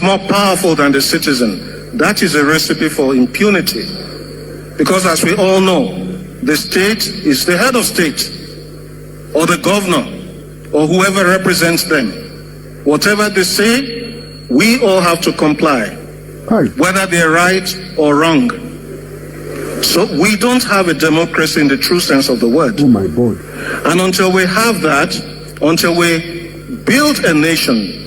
more powerful than the citizen, that is a recipe for impunity. Because as we all know, the state is the head of state, or the governor, or whoever represents them. Whatever they say, we all have to comply, whether they're right or wrong. So we don't have a democracy in the true sense of the word. Oh my God. And until we have that, until we build a nation,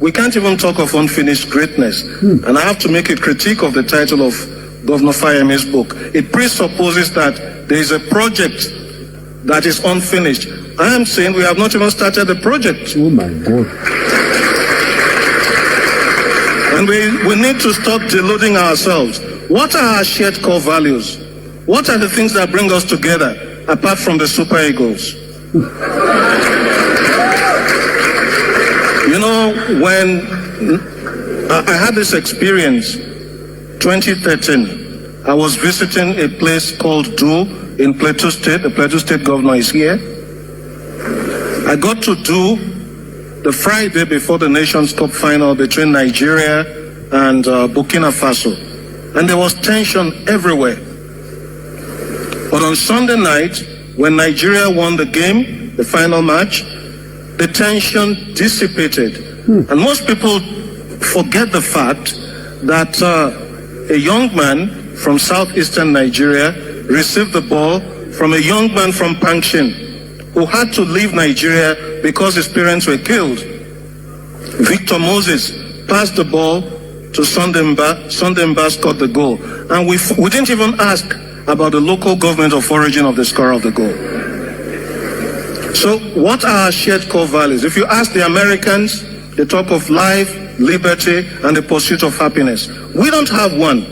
we can't even talk of unfinished greatness. And I have to make a critique of the title of Governor Fayeme's book. It presupposes that there is a project that is unfinished. I am saying we have not even started the project. Oh my God. And we need to stop deluding ourselves. What are our shared core values? What are the things that bring us together, apart from the super egos? You know, when I had this experience, 2013, I was visiting a place called Do in Plateau State. The Plateau State governor is here. I got to Do the Friday before the Nations Cup final between Nigeria and Burkina Faso. And there was tension everywhere. But on Sunday night, when Nigeria won the game, the final match, the tension dissipated. And most people forget the fact that a young man from southeastern Nigeria received the ball from a young man from Pangshin who had to leave Nigeria because his parents were killed. Victor Moses passed the ball to Sondemba. Sondemba scored the goal. And we didn't even ask about the local government of origin of the scorer of the goal. So what are our shared core values? If you ask the Americans, they talk of life, liberty, and the pursuit of happiness. We don't have one.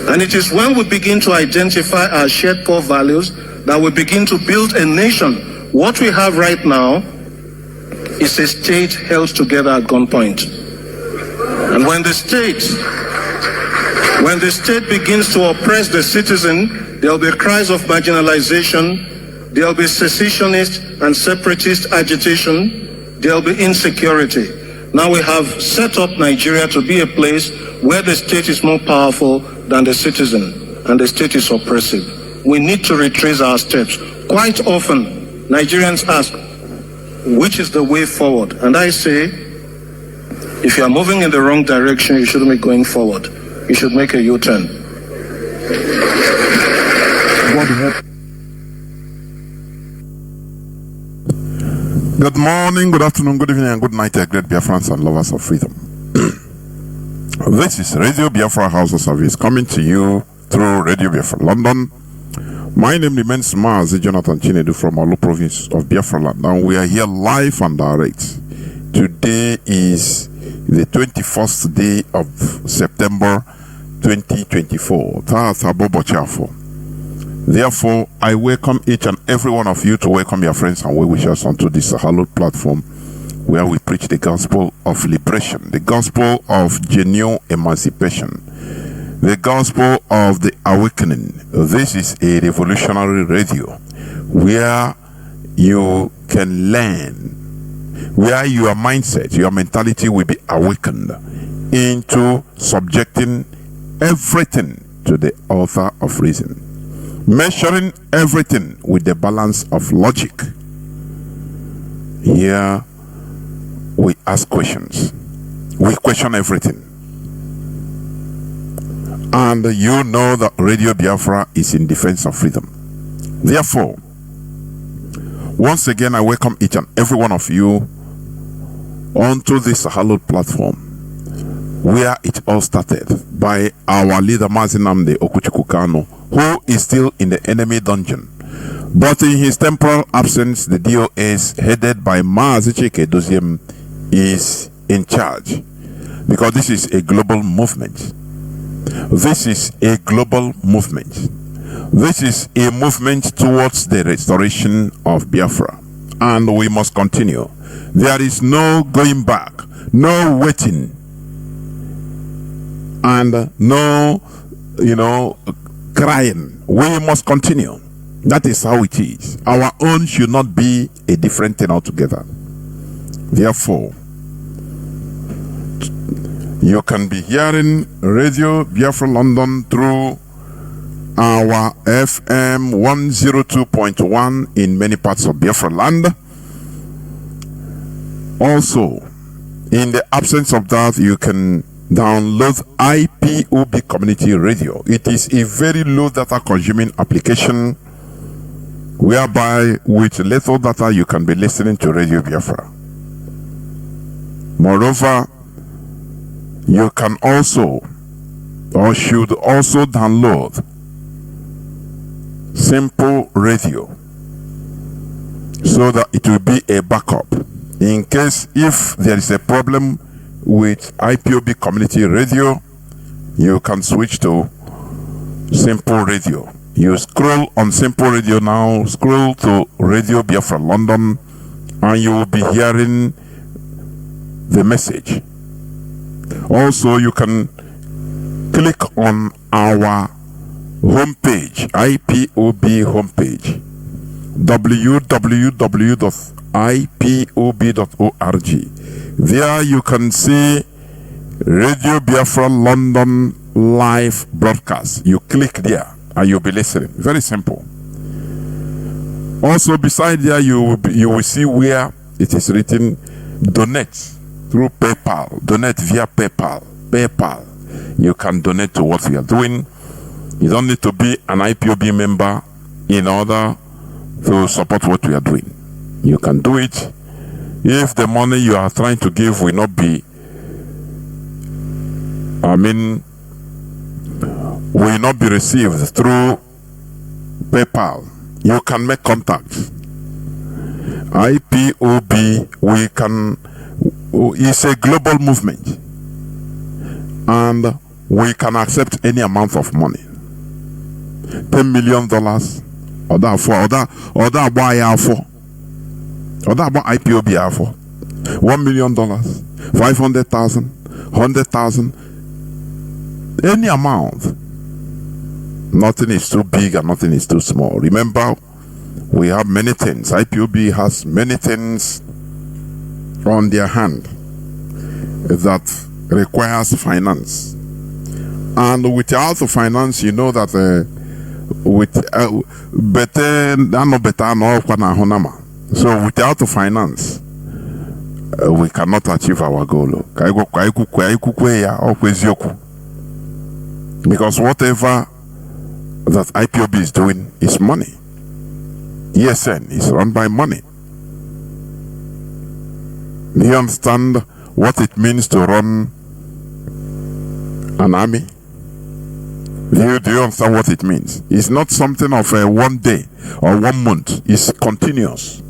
And it is when we begin to identify our shared core values that we begin to build a nation. What we have right now is a state held together at gunpoint. And when the state begins to oppress the citizen, there will be cries of marginalization, there will be secessionist and separatist agitation, there will be insecurity. Now we have set up Nigeria to be a place where the state is more powerful than the citizen, and the state is oppressive. We need to retrace our steps. Quite often, Nigerians ask, which is the way forward? And I say, if you are moving in the wrong direction, you shouldn't be going forward. You should make a U-turn. Good morning, good afternoon, good evening, and good night, great Biafrans and lovers of freedom. This is Radio Biafra House of Service coming to you through Radio Biafra London. My name remains Mazi Jonathan Chinedu from Olu province of Biafra land, and we are here live and direct. Today is the 21st day of September 2024. Therefore, I welcome each and every one of you to welcome your friends and well-wishers onto this hallowed platform where we preach the gospel of liberation, the gospel of genuine emancipation, the gospel of the awakening. This is a revolutionary radio where you can learn, where your mindset, your mentality will be awakened into subjecting everything to the author of reason, measuring everything with the balance of logic. Here we ask questions, we question everything, and you know that Radio Biafra is in defense of freedom. Therefore, once again I welcome each and every one of you onto this hallowed platform where it all started by our leader Mazi Okuchukwu, who is still in the enemy dungeon. But in his temporal absence, the DOS headed by Mazi Chinedu is in charge, because this is a global movement. This is a global movement. This is a movement towards the restoration of Biafra, and we must continue. There is no going back, no waiting, and no, crying. We must continue. That is how it is. Our own should not be a different thing altogether. Therefore, You can be hearing Radio Biafra London through our FM 102.1 in many parts of Biafra land. Also, in the absence of that, you can download IPOB Community Radio. It is a very low data consuming application whereby with little data you can be listening to Radio Biafra. Moreover, you can also or should also download Simple Radio so that it will be a backup in case if there is a problem with IPOB Community Radio. You can switch to Simple Radio. You scroll on Simple Radio now, scroll to Radio Biafra London, and you will be hearing the message. Also, you can click on our homepage, IPOB homepage, www.ipob.org. There you can see Radio Biafra London live broadcast. You click there and you'll be listening. Very simple. Also, beside there, you will see where it is written donate through PayPal. Donate via PayPal. You can donate to what we are doing. You don't need to be an IPOB member in order to support what we are doing. You can do it. If the money you are trying to give will not be, will not be received through PayPal, you can make contact. IPOB, it's a global movement, and we can accept any amount of money. $10 million, or that IPOB for $1 million, 500,000, 100,000, any amount. Nothing is too big and nothing is too small. Remember, we have many things. IPOB has many things on their hand that requires finance, and without finance, you know that so without finance, we cannot achieve our goal. Because whatever that IPOB is doing is money. ESN is run by money. Do you understand what it means to run an army? Do you understand what it means? It's not something of a one day or 1 month. It's continuous.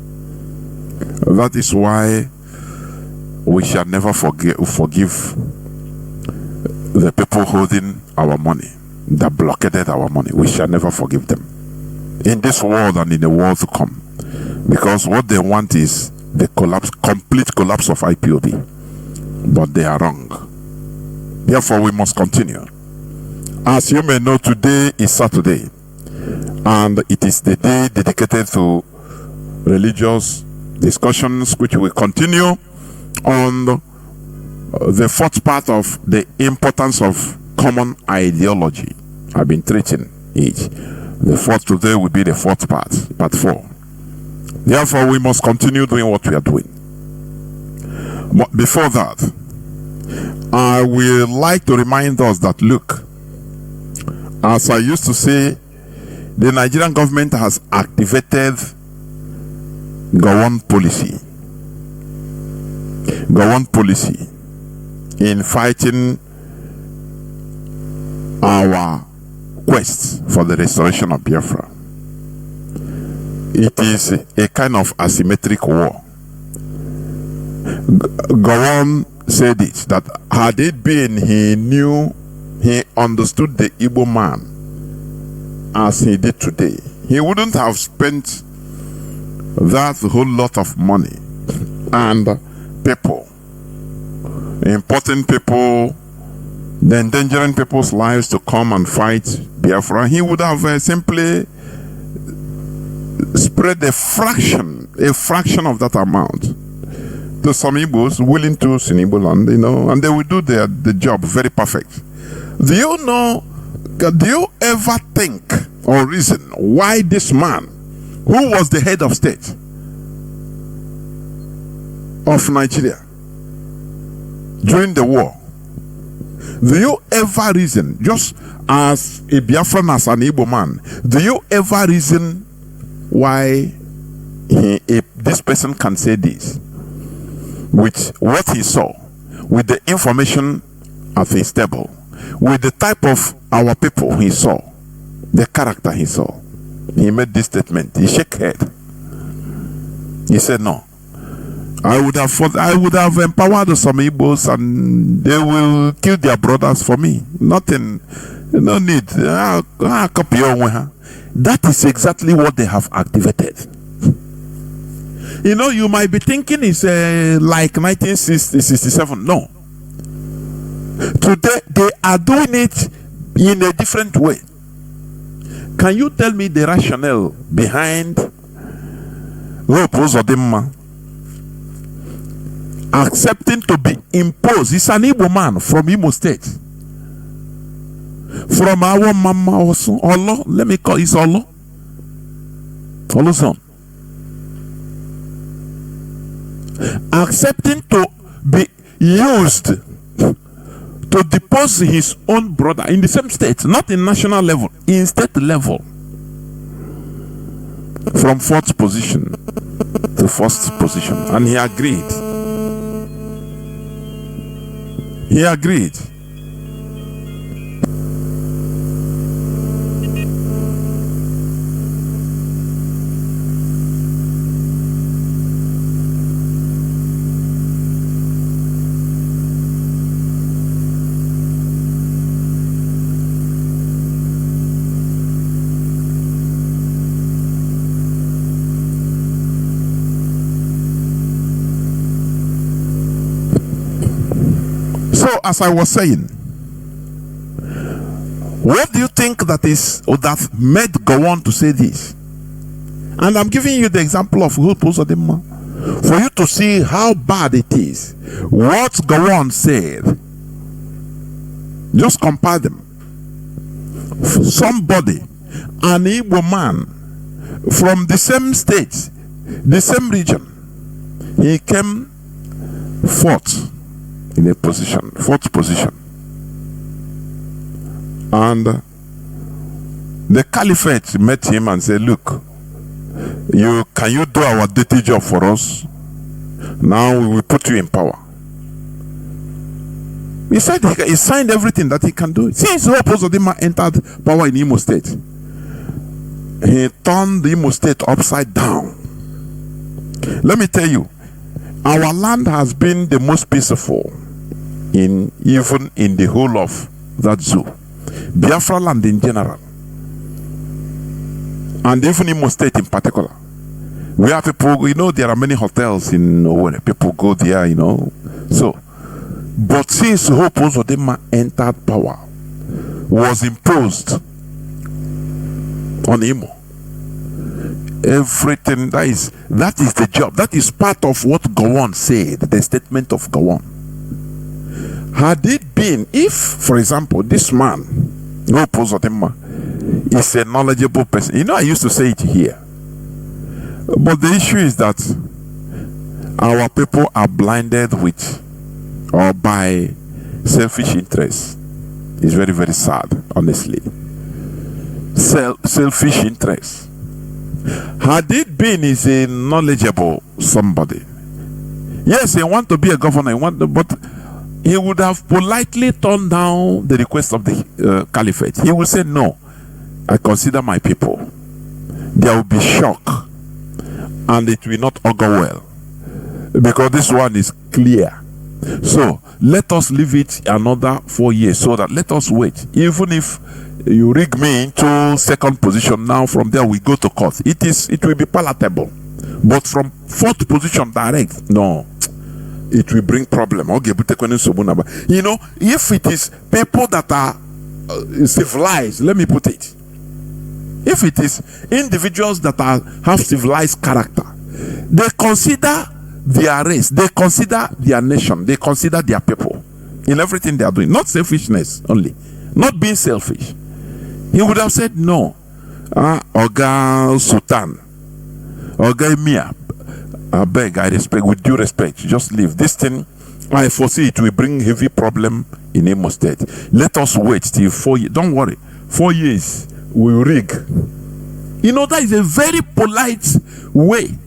That is why we shall never forgive the people holding our money, that blockaded our money. We shall never forgive them in this world and in the world to come, because what they want is the complete collapse of IPOB, but they are wrong. Therefore, we must continue. As you may know, today is Saturday, and it is the day dedicated to religious discussions, which will continue on the fourth part of the importance of common ideology. I've been treating it. The fourth today will be the fourth part 4. Therefore, we must continue doing what we are doing. But before that, I will like to remind us that, look, as I used to say, the Nigerian government has activated Gowon policy in fighting our quest for the restoration of Biafra. It is a kind of asymmetric war. Gowon said it, that had it been he understood the Igbo man as he did today, he wouldn't have spent that whole lot of money and people, importing people, the endangering people's lives to come and fight Biafra. He would have simply spread a fraction of that amount to some Igbos willing to in Igbo land, and they will do the job very perfect. Do you ever think or reason why this man, who was the head of state of Nigeria during the war, do you ever reason, just as a Biafran, as an Igbo man, do you ever reason why this person can say this with what he saw, with the information at his table, with the type of our people he saw, the character he saw? He made this statement. He shook head. He said, no, I would have empowered some Igbos and they will kill their brothers for me. Nothing, no need. That is exactly what they have activated. You might be thinking it's like 1967. No. Today, they are doing it in a different way. Can you tell me the rationale behind Hope Uzodimma accepting to be imposed? He's an Igbo man from Imo State. From our mama also. Olo, let me call it Olo. Olo's son. Accepting to be used to depose his own brother in the same state, not in national level, in state level, from 4th position to 1st position. And he agreed. He agreed. So, as I was saying, what do you think that made Gowon to say this? And I'm giving you the example of Hope Uzodimma for you to see how bad it is. What Gowon said, just compare them. Somebody, an Igbo man from the same state, the same region, he came 4th in a position, 4th position. And the caliphate met him and said, look, can you do our dirty job for us? Now we will put you in power. He said he signed everything that he can do. Since Hope Uzodimma entered power in Imo State, he turned the Imo State upside down. Let me tell you, our land has been the most peaceful even in the whole of that zoo. Biafra land in general, and even Imo State in particular, where people, there are many hotels in where people go there, So, but since Hope Uzodimma entered power, was imposed on Imo, everything that is the job. That is part of what Gowon said, the statement of Gowon. Had it been, if, for example, this man, Hope Uzodimma, is a knowledgeable person. I used to say it here. But the issue is that our people are blinded with or by selfish interests. It's very, very sad, honestly. Selfish interests. Had it been is a knowledgeable somebody, yes, he want to be a governor, but he would have politely turned down the request of the caliphate. He would say, no, I consider my people. There will be shock and it will not augur well, because this one is clear. So let us leave it another 4 years, so that let us wait. Even if you rig me into 2nd position, now from there we go to court. It will be palatable. But from 4th position direct, no, it will bring problem. If it is people that are civilized, let me put it, if it is individuals that have civilized character, they consider their race, they consider their nation, they consider their people in everything they are doing. Not selfishness only, not being selfish. He would have said, no, Oga Sultan, Oga Emir, I beg, I respect, with due respect, just leave. This thing, I foresee it will bring heavy problem in Imo State. Let us wait till 4 years. Don't worry, 4 years we will rig. You know, that is a very polite way.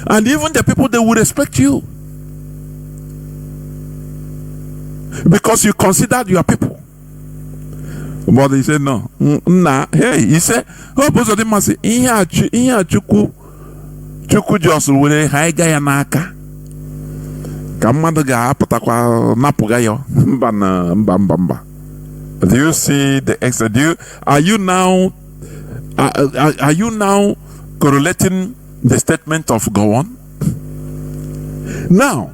And even the people, they will respect you. Because you considered your people. But he said, no. Nah, hey, he said, oh, both of them must say, Chuku just will high guy and aka. Kamadaga patakwa napugayo. Mbamba. Do you see the extra? Are you now correlating the statement of go on? Now,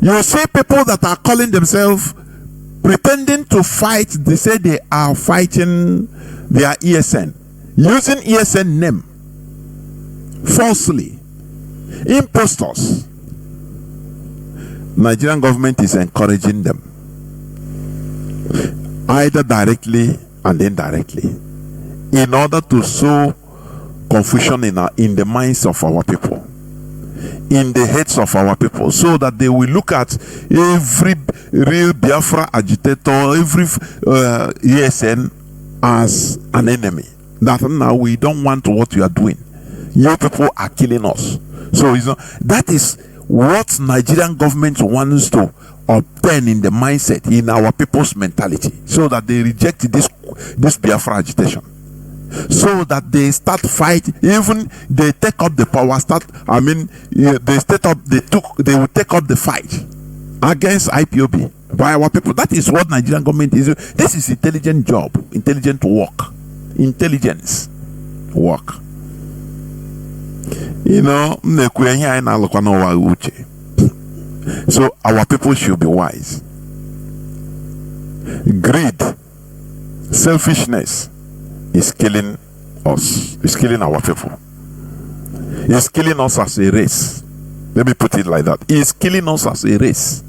you see people that are calling themselves pretending to fight, they say they are fighting their ESN, using ESN name falsely. Impostors. Nigerian government is encouraging them, either directly and indirectly, in order to sow confusion in the minds of our people, in the heads of our people, so that they will look at every real Biafra agitator, every ESN as an enemy. That now we don't want what you are doing. Your people are killing us. So that is what Nigerian government wants to obtain in the mindset, in our people's mentality, so that they reject this Biafra agitation, so that they start fight. Even they take up the power. They will take up the fight against IPOB by our people. That is what Nigerian government is. This is intelligent job, intelligent work, intelligence work. You know, so our people should be wise. Greed, selfishness is killing us. It's killing our people. It's killing us as a race. Let me put it like that. It's killing us as a race.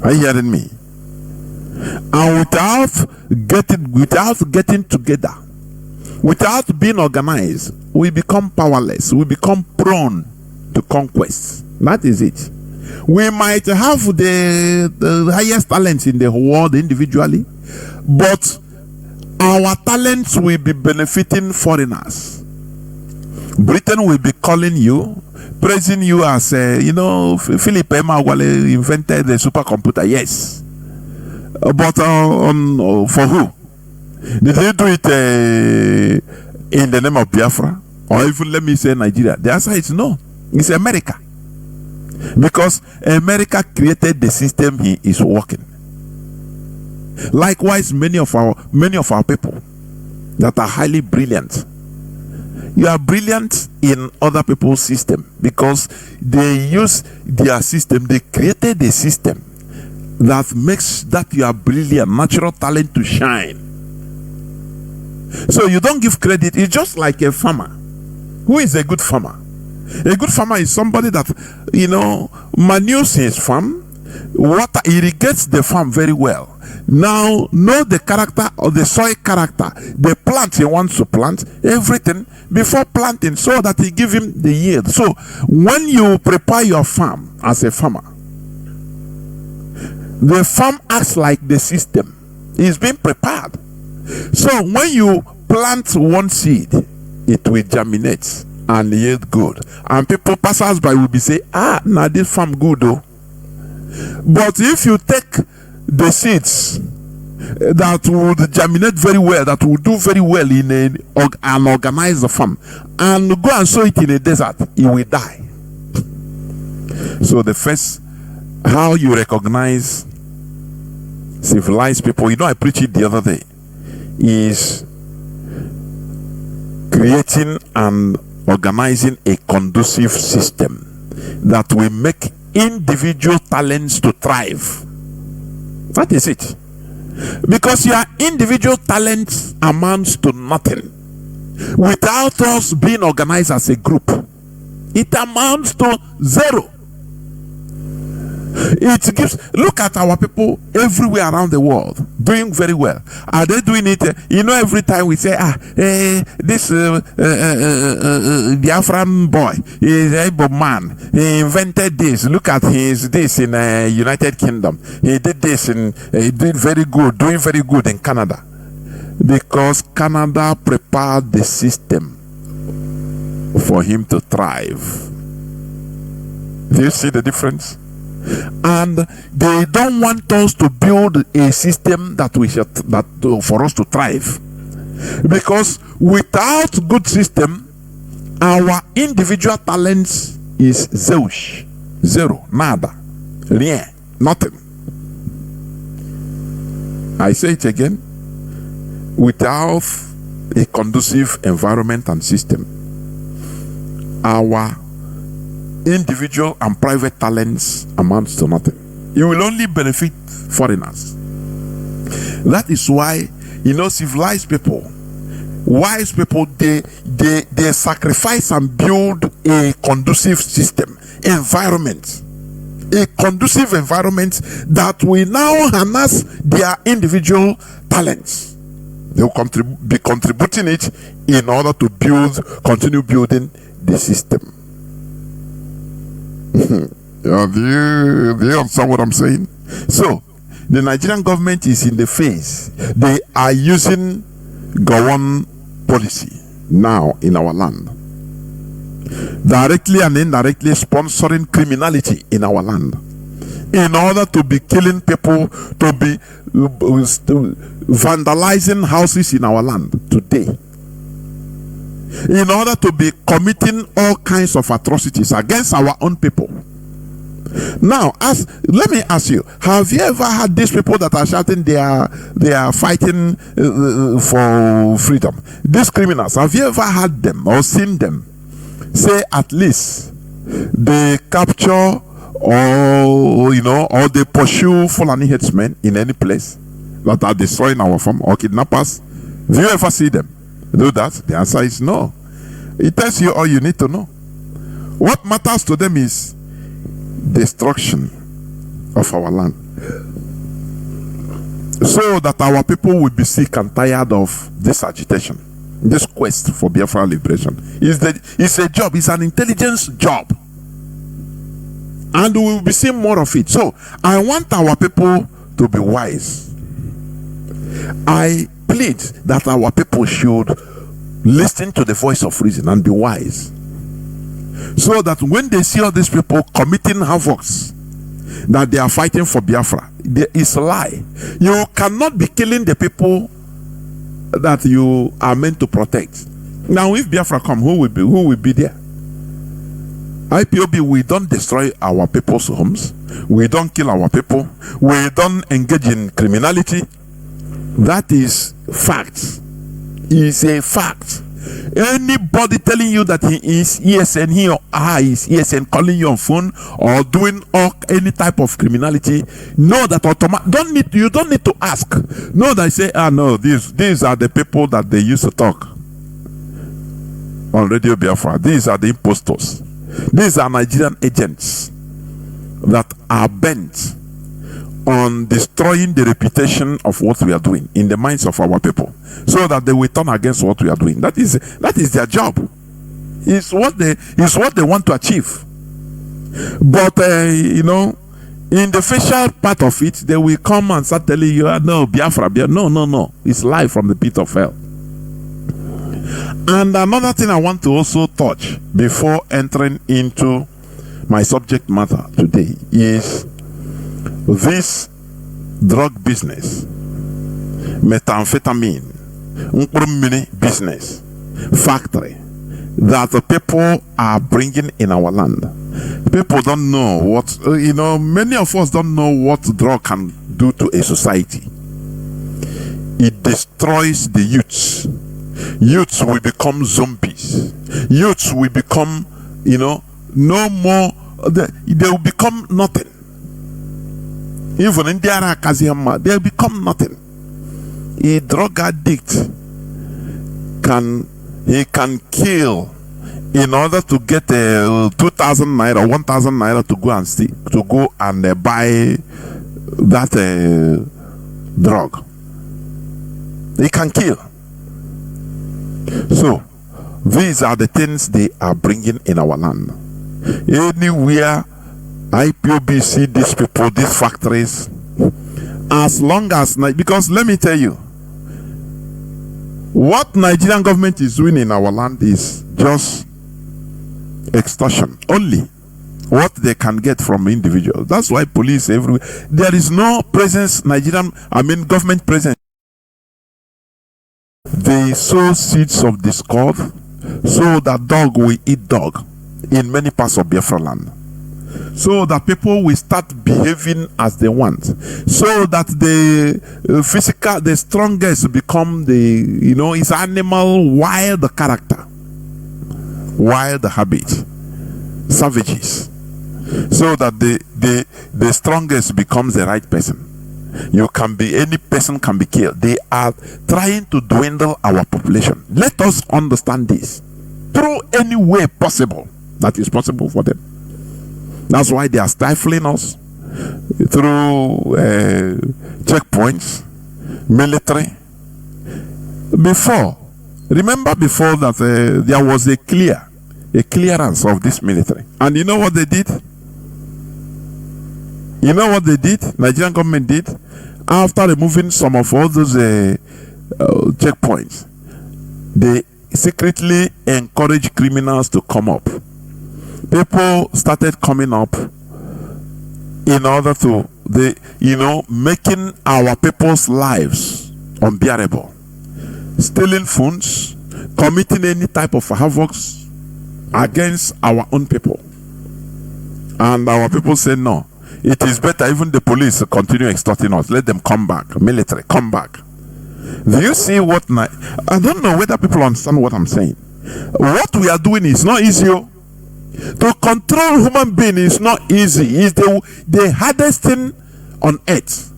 Are you hearing me? And without getting together, without being organized, we become powerless. We become prone to conquest. That is it. We might have the highest talents in the world individually, but our talents will be benefiting foreigners. Britain will be calling you, praising you as, Philip Emeagwali invented the supercomputer. Yes. But for who? Did they do it in the name of Biafra? Or even, let me say, Nigeria? The answer is no. It's America. Because America created the system he is working. Likewise, many of our people that are highly brilliant. You are brilliant in other people's system because they use their system. They created a system that makes that you are brilliant, natural talent to shine. So you don't give credit. It's just like a farmer. Who is a good farmer? A good farmer is somebody that, manures his farm, irrigates the farm very well. Now, know the character of the soil character, the plant he wants to plant, everything before planting, so that he give him the yield. So, when you prepare your farm as a farmer, the farm acts like the system. It's being prepared. So, when you plant one seed, it will germinate and yield good. And people, passers-by, will be say, now this farm good though. But if you take the seeds that would germinate very well, that will do very well in an organized farm, and go and sow it in a desert, it will die. So the first, how you recognize civilized people, I preached it the other day, is creating and organizing a conducive system that will make individual talents to thrive. That is it. Because your individual talents amounts to nothing without us being organized as a group. It amounts to zero. It gives, look at our people everywhere around the world doing very well. Are they doing it? Every time we say, this Biafran boy is a able man. He invented this. Look at this in United Kingdom. He did this and he did very good, doing very good in Canada. Because Canada prepared the system for him to thrive. Do you see the difference? And they don't want us to build a system for us to thrive, because without good system, our individual talents is zero, nada, rien, nothing. I say it again. Without a conducive environment and system, our individual and private talents amounts to nothing. You will only benefit foreigners. That is why, civilized people, wise people, they sacrifice and build a conducive system, environment, a conducive environment that will now harness their individual talents. They will be contributing it in order to continue building the system. Do you understand what I'm saying? So, the Nigerian government is in the phase. They are using Gowon policy now in our land, directly and indirectly sponsoring criminality in our land, in order to be killing people, to be vandalizing houses in our land today, in order to be committing all kinds of atrocities against our own people. Now, let me ask you, have you ever had these people that are shouting they are fighting for freedom? These criminals, have you ever had them or seen them say at least they capture or they pursue Fulani headsmen in any place that are destroying our farm, or kidnappers? Do you ever see them do that? The answer is no. It tells you all you need to know. What matters to them is destruction of our land, so that our people will be sick and tired of this agitation, this quest for Biafra liberation. It's a job, it's an intelligence job, and we will be seeing more of it. So I want our people to be wise. I plead that our people should listen to the voice of reason and be wise, so that when they see all these people committing havocs, that they are fighting for Biafra, there is a lie. You cannot be killing the people that you are meant to protect. Now, if Biafra come, who will be there? IPOB, we don't destroy our people's homes. We don't kill our people. We don't engage in criminality. That is fact. Is a fact. Anybody telling you that he is ESN, he or I is ESN, calling you on phone or doing any type of criminality, know that you don't need to ask. Know that say, no, these are the people that they used to talk on Radio Biafra. These are the impostors. These are Nigerian agents that are bent on destroying the reputation of what we are doing in the minds of our people, so that they will turn against what we are doing. That is their job. It's what they want to achieve. But in the facial part of it, they will come and start telling you, no, Biafra. No, it's live from the pit of hell. And another thing I want to also touch before entering into my subject matter today is this drug business, methamphetamine, business, factory that the people are bringing in our land. People don't know what, many of us don't know what drug can do to a society. It destroys the youths. Youths will become zombies. Youths will become, no more, they will become nothing. Even in Diara Kaziyama, they become nothing. A drug addict can kill in order to get 2,000 naira, 1,000 naira to go and buy that drug. They can kill. So these are the things they are bringing in our land. Anywhere IPOB see these people, these factories, as long as, because let me tell you, what Nigerian government is doing in our land is just extortion only. What they can get from individuals. That's why police everywhere. There is no presence, government presence. They sow seeds of discord so that dog will eat dog in many parts of Biafra land. So that people will start behaving as they want. So that the strongest become it's animal, wild character, wild habit, savages. So that the strongest becomes the right person. Any person can be killed. They are trying to dwindle our population. Let us understand this through any way possible that is possible for them. That's why they are stifling us through checkpoints, military. Remember before that there was a clearance of this military. And you know what they did? You know what they did? Nigerian government did? After removing some of all those checkpoints, they secretly encouraged criminals to come up. People started coming up in order to, making our people's lives unbearable. Stealing phones, committing any type of havoc against our own people. And our people say no. It is better even the police continue extorting us. Let them come back. Military, come back. Do you see what? I don't know whether people understand what I'm saying. What we are doing is not easy. To control human being is not easy. It's the hardest thing on earth.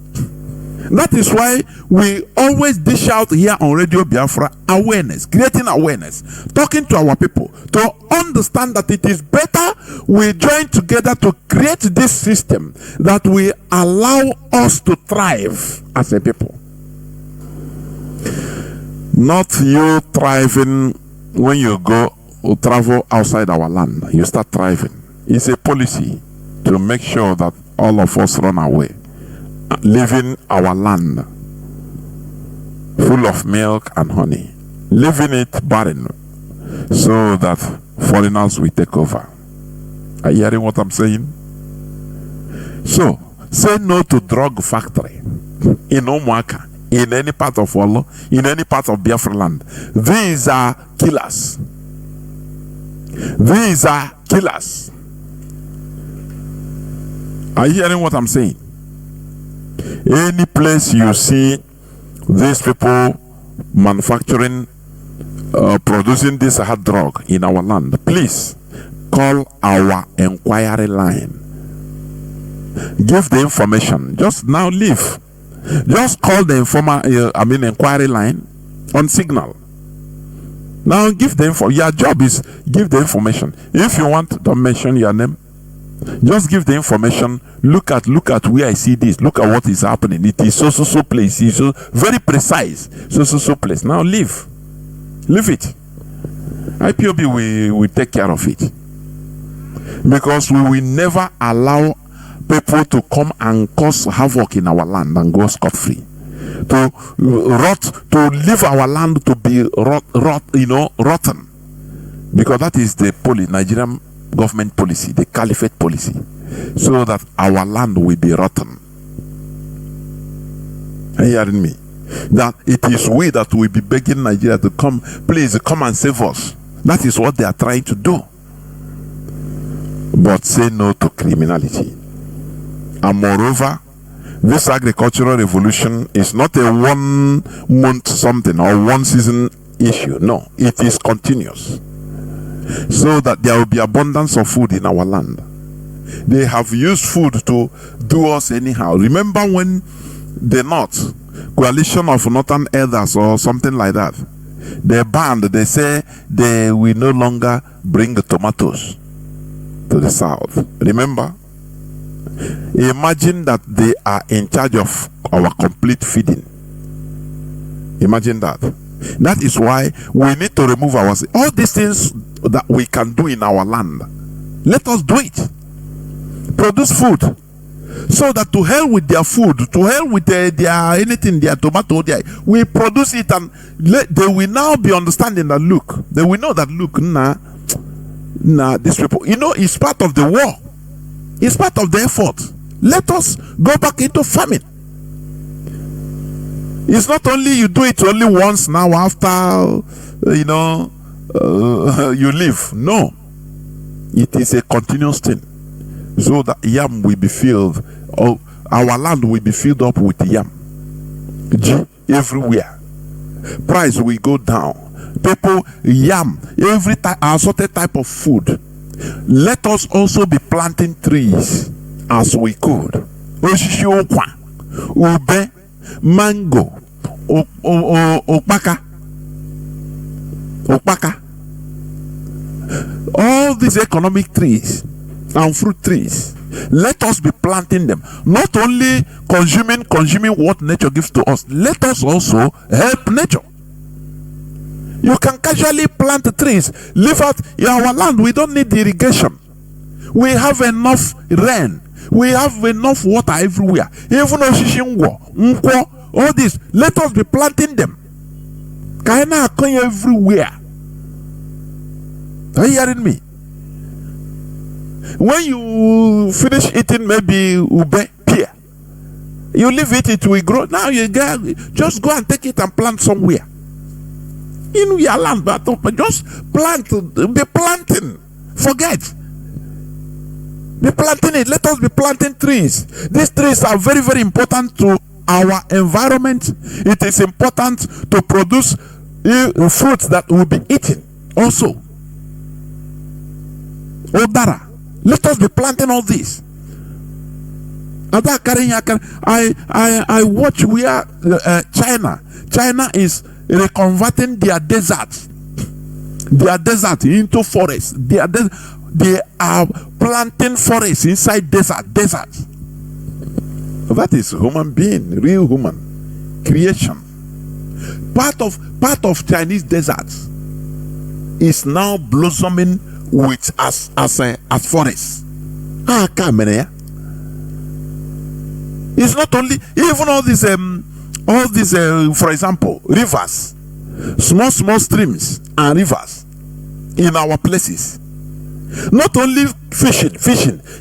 That is why we always dish out here on Radio Biafra awareness, creating awareness, talking to our people to understand that it is better we join together to create this system that will allow us to thrive as a people. Not you thriving when you go travel outside our land. You start thriving. It's a policy to make sure that all of us run away, leaving our land full of milk and honey, leaving it barren so that foreigners will take over. Are you hearing what I'm saying? So, say no to drug factory in Omwaka, in any part of Wallo, in any part of Biafra land. These are killers. These are killers. Are you hearing what I'm saying? Any place you see these people manufacturing, producing this hard drug in our land, please call our inquiry line. Give the information. Just now leave. Just call the inquiry line on signal. Now give the info. Your job is give the information. If you want, don't mention your name. Just give the information. Look at where I see this. Look at what is happening. It is so place. It's so very precise. So place. Now leave it. IPOB will take care of it, because we will never allow people to come and cause havoc in our land and go scot-free. To leave our land to be rotten, because that is the Nigerian government policy, the caliphate policy, so that our land will be rotten. Are you hearing me? That it is we that will be begging Nigeria to come, please come and save us. That is what they are trying to do. But say no to criminality. And moreover, this agricultural revolution is not a 1 month something or 1 season issue. No, it is continuous. So that there will be abundance of food in our land. They have used food to do us anyhow. Remember when the North, coalition of Northern elders or something like that, they banned, they say they will no longer bring the tomatoes to the south. Remember? Imagine that they are in charge of our complete feeding. Imagine that. That is why we need to remove all these things that we can do in our land. Let us do it. Produce food, so that to hell with their food, to hell with their anything, their tomato, we produce it, and they will now be understanding that look, they will know that look, these people, it's part of the war, it's part of the effort. Let us go back into farming. It's not only you do it only once now after you leave. No, it is a continuous thing, so that yam will be filled, or our land will be filled up with yam everywhere. Price will go down. People yam every assorted type of food. Let us also be planting trees as we could. Oshishi okwa, ube, mango, okpaka. All these economic trees and fruit trees, let us be planting them. Not only consuming what nature gives to us, let us also help nature. You can casually plant trees. Leave out in our land. We don't need irrigation. We have enough rain. We have enough water everywhere. Even Oshishingwo, Nkwo, all this, let us be planting them. Kaina Akonya everywhere. Are you hearing me? When you finish eating maybe ube, pear, you leave it, it will grow. Now you just go and take it and plant somewhere in your land, but just plant, be planting. Forget. Be planting it. Let us be planting trees. These trees are very, very important to our environment. It is important to produce fruits that will be eaten also. Odara. Let us be planting all this. I watch where China is reconverting their desert into forest. They are planting forests inside desert. That is human being, real human creation. Part of Chinese deserts is now blossoming with as forest. It's not only even all these for example, rivers, small streams and rivers in our places. Not only fishing,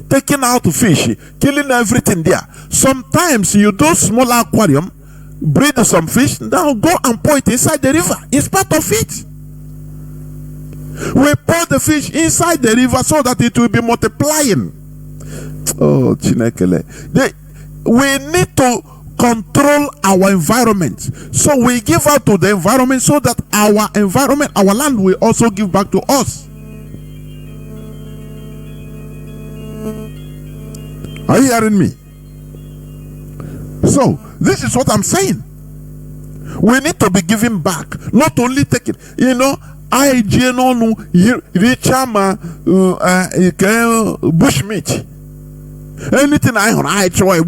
taking out fish, killing everything there. Sometimes you do small aquarium, breed some fish, now go and pour it inside the river. It's part of it. We pour the fish inside the river so that it will be multiplying. Oh, Chinekele. We need to control our environment. So we give out to the environment so that our environment, our land will also give back to us. Are you hearing me? So, this is what I'm saying. We need to be giving back, not only taking. I no richama bushmeat. Anything I try,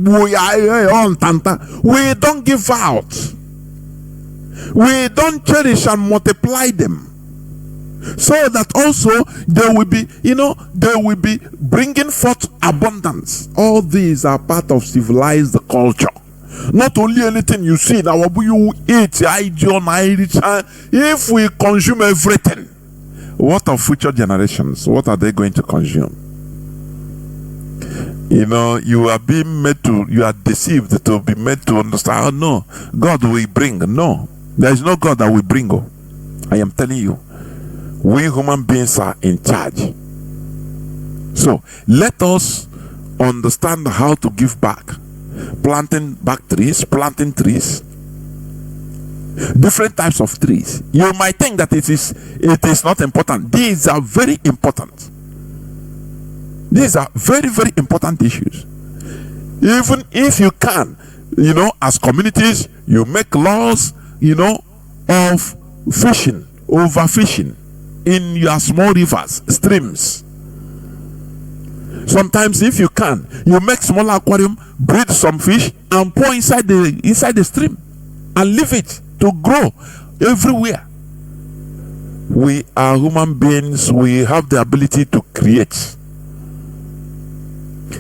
we don't give out. We don't cherish and multiply them, so that also they will be bringing forth abundance. All these are part of civilized culture. Not only anything you see now, you eat, if we consume everything, what of future generations? What are they going to consume? You are being made to, you are deceived to be made to understand, oh no, God will bring. No, there is no God that will bring. Oh, I am telling you, we human beings are in charge. So let us understand how to give back. Planting trees, different types of trees. You might think that it is not important. These are very important. These are very, very important issues. Even if you can, as communities, you make laws, of fishing, overfishing. in your small rivers, streams. Sometimes, if you can, you make small aquarium, breed some fish, and pour inside the stream, and leave it to grow everywhere. We are human beings. We have the ability to create,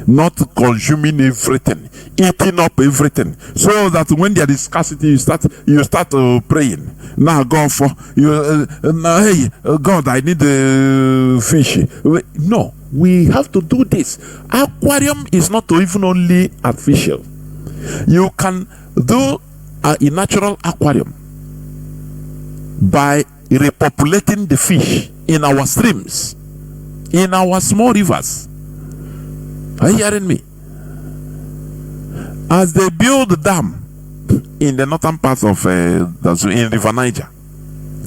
not consuming everything, eating up everything, so that when there is scarcity, you start praying. Now, God, for you, hey, God, I need a fish. No, we have to do this. Aquarium is not even only artificial. You can do a natural aquarium by repopulating the fish in our streams, in our small rivers. Are you hearing me? As they build the dam in the northern part of in River Niger,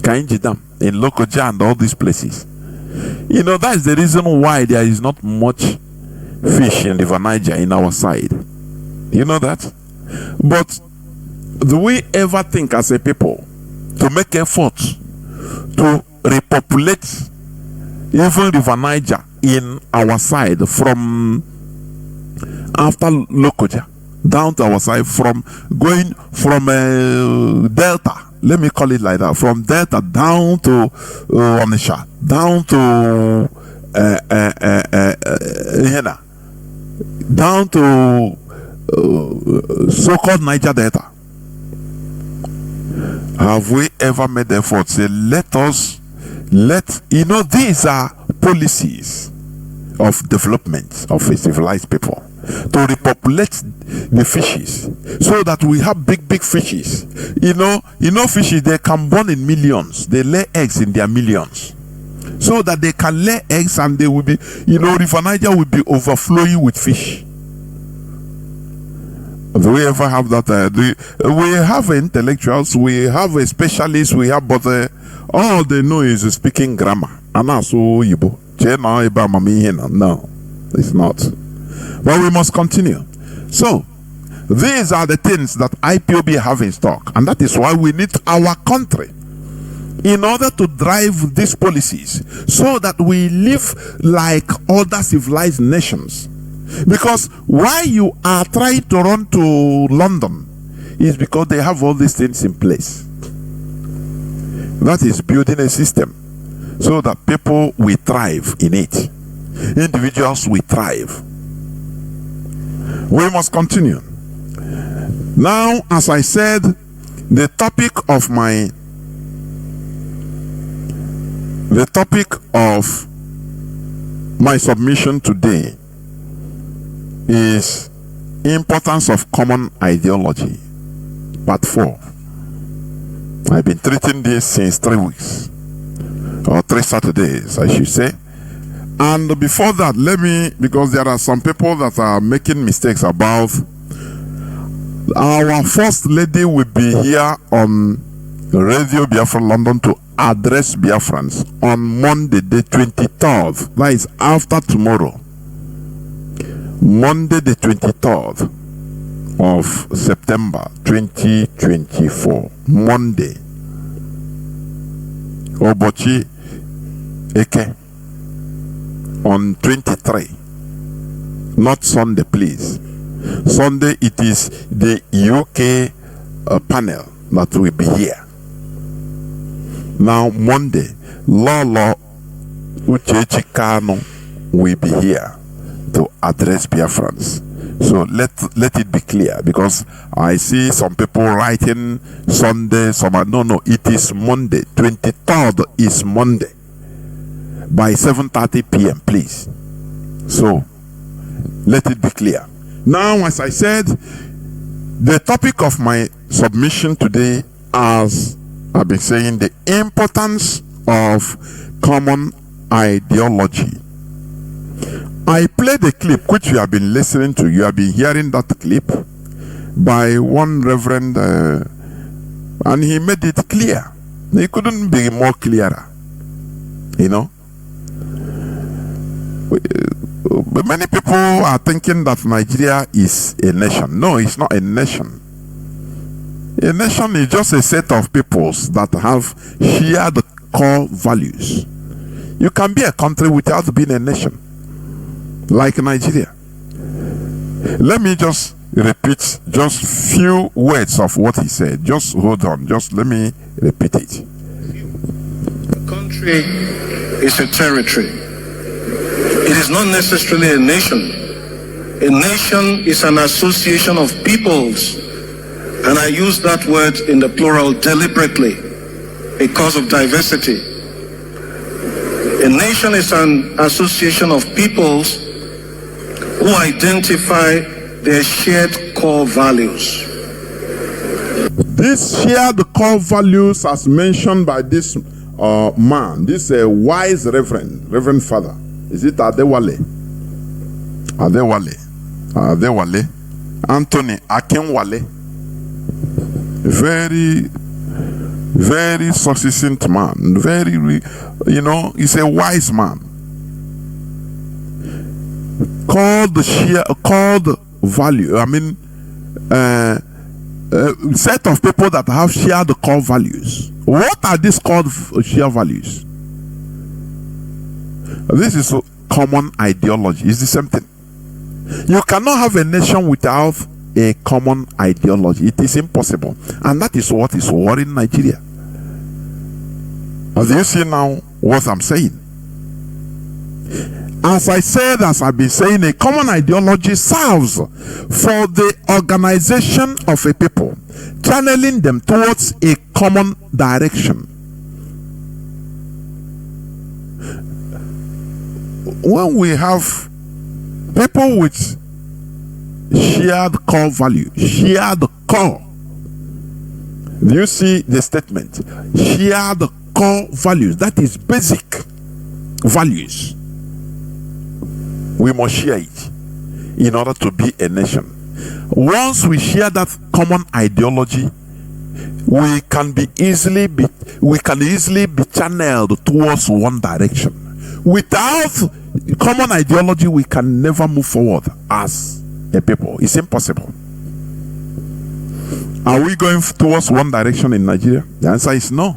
Kainji Dam, in Lokoja and all these places, you know, that's the reason why there is not much fish in River Niger in our side. You know that? But do we ever think as a people to make efforts to repopulate even River Niger in our side, from after Lokoja down to our side, from going from Delta, let me call it like that, from Delta down to Onisha, down to Yena, down to so-called Niger Delta? Have we ever made efforts? Say, you know, these are policies of development of a civilized people, to repopulate the fishes so that we have big fishes. You know fishes, they can born in millions. They lay eggs in their millions, so that they can lay eggs and they will be, River Niger will be overflowing with fish. Do we ever have that? We have intellectuals, we have a specialist, but all they know is speaking grammar. No, it's not. But we must continue. So, these are the things that IPOB have in stock, and that is why we need our country in order to drive these policies so that we live like other civilized nations. Because why you are trying to run to London is because they have all these things in place. That is building a system so that people will thrive in it. Individuals will thrive. We must continue. Now, as I said, the topic of my submission today is importance of common ideology, part 4. I've been treating this since 3 weeks, or 3 Saturdays, I should say. And before that, because there are some people that are making mistakes about, our First Lady will be here on Radio Biafra London to address Biafrans on Monday the 23rd. That is after tomorrow. Monday the 23rd of September 2024. Monday. Obochi Eke. On 23. Not Sunday, please. Sunday, it is the UK panel that will be here. Now, Monday, Lolo Uchechi Kano will be here to address Biafrans. So let it be clear, because I see some people writing Sunday, no, it is Monday. 23rd is Monday by 7:30 p.m. please. So let it be clear. Now, as I said, the topic of my submission today, as I've been saying, the importance of common ideology. I played a clip which you have been listening to. You have been hearing that clip by one reverend, and he made it clear. He couldn't be more clearer. Many people are thinking that Nigeria is a nation. No, it's not a nation. A nation is just a set of peoples that have shared core values You can be a country without being a nation, like Nigeria. Let me just repeat just few words of what he said. Just hold on. Just let me repeat it. A country is a territory. It is not necessarily a nation. A nation is an association of peoples, and I use that word in the plural deliberately because of diversity. A nation is an association of peoples who identify their shared core values. These shared core values, as mentioned by this man, this wise Reverend Father, is it Adewale? Anthony Akinwale. Very succinct man. He's a wise man. Called value. Set of people that have shared core values. What are these called shared values? This is a common ideology. It's the same thing. You cannot have a nation without a common ideology. It is impossible. And that is what is worrying Nigeria. As you see now what I'm saying. As I've been saying, a common ideology serves for the organization of a people, channeling them towards a common direction. When we have people with shared core value, shared core, do you see the statement? Shared core values, that is basic values. We must share it in order to be a nation. Once we share that common ideology, we can easily be channeled towards one direction. Without common ideology, we can never move forward as a people. It's impossible. Are we going towards one direction in Nigeria? The answer is no.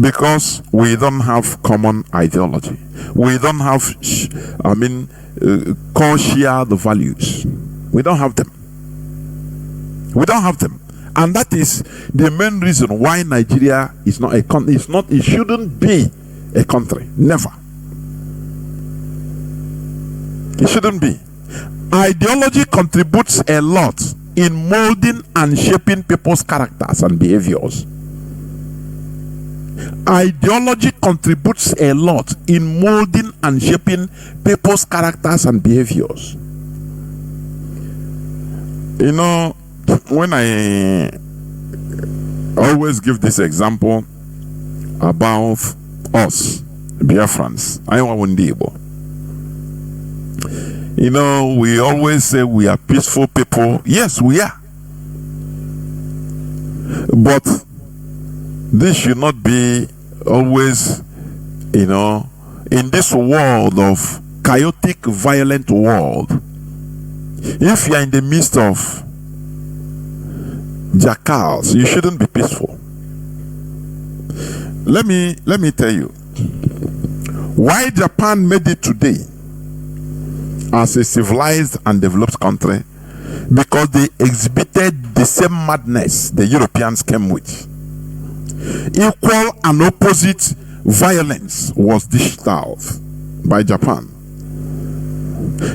Because we don't have common ideology. We don't have, core shared values. We don't have them. And that is the main reason why Nigeria is not a country. It shouldn't be a country. Never. It shouldn't be. Ideology contributes a lot in molding and shaping people's characters and behaviors. Ideology contributes a lot in molding and shaping people's characters and behaviors. When I always give this example about us, Biafrans, we always say we are peaceful people. Yes, we are. But this should not be always, in this world of chaotic, violent world. If you are in the midst of jackals, you shouldn't be peaceful. Let me tell you why Japan made it today as a civilized and developed country, because they exhibited the same madness the Europeans came with. Equal and opposite violence was dished out by Japan.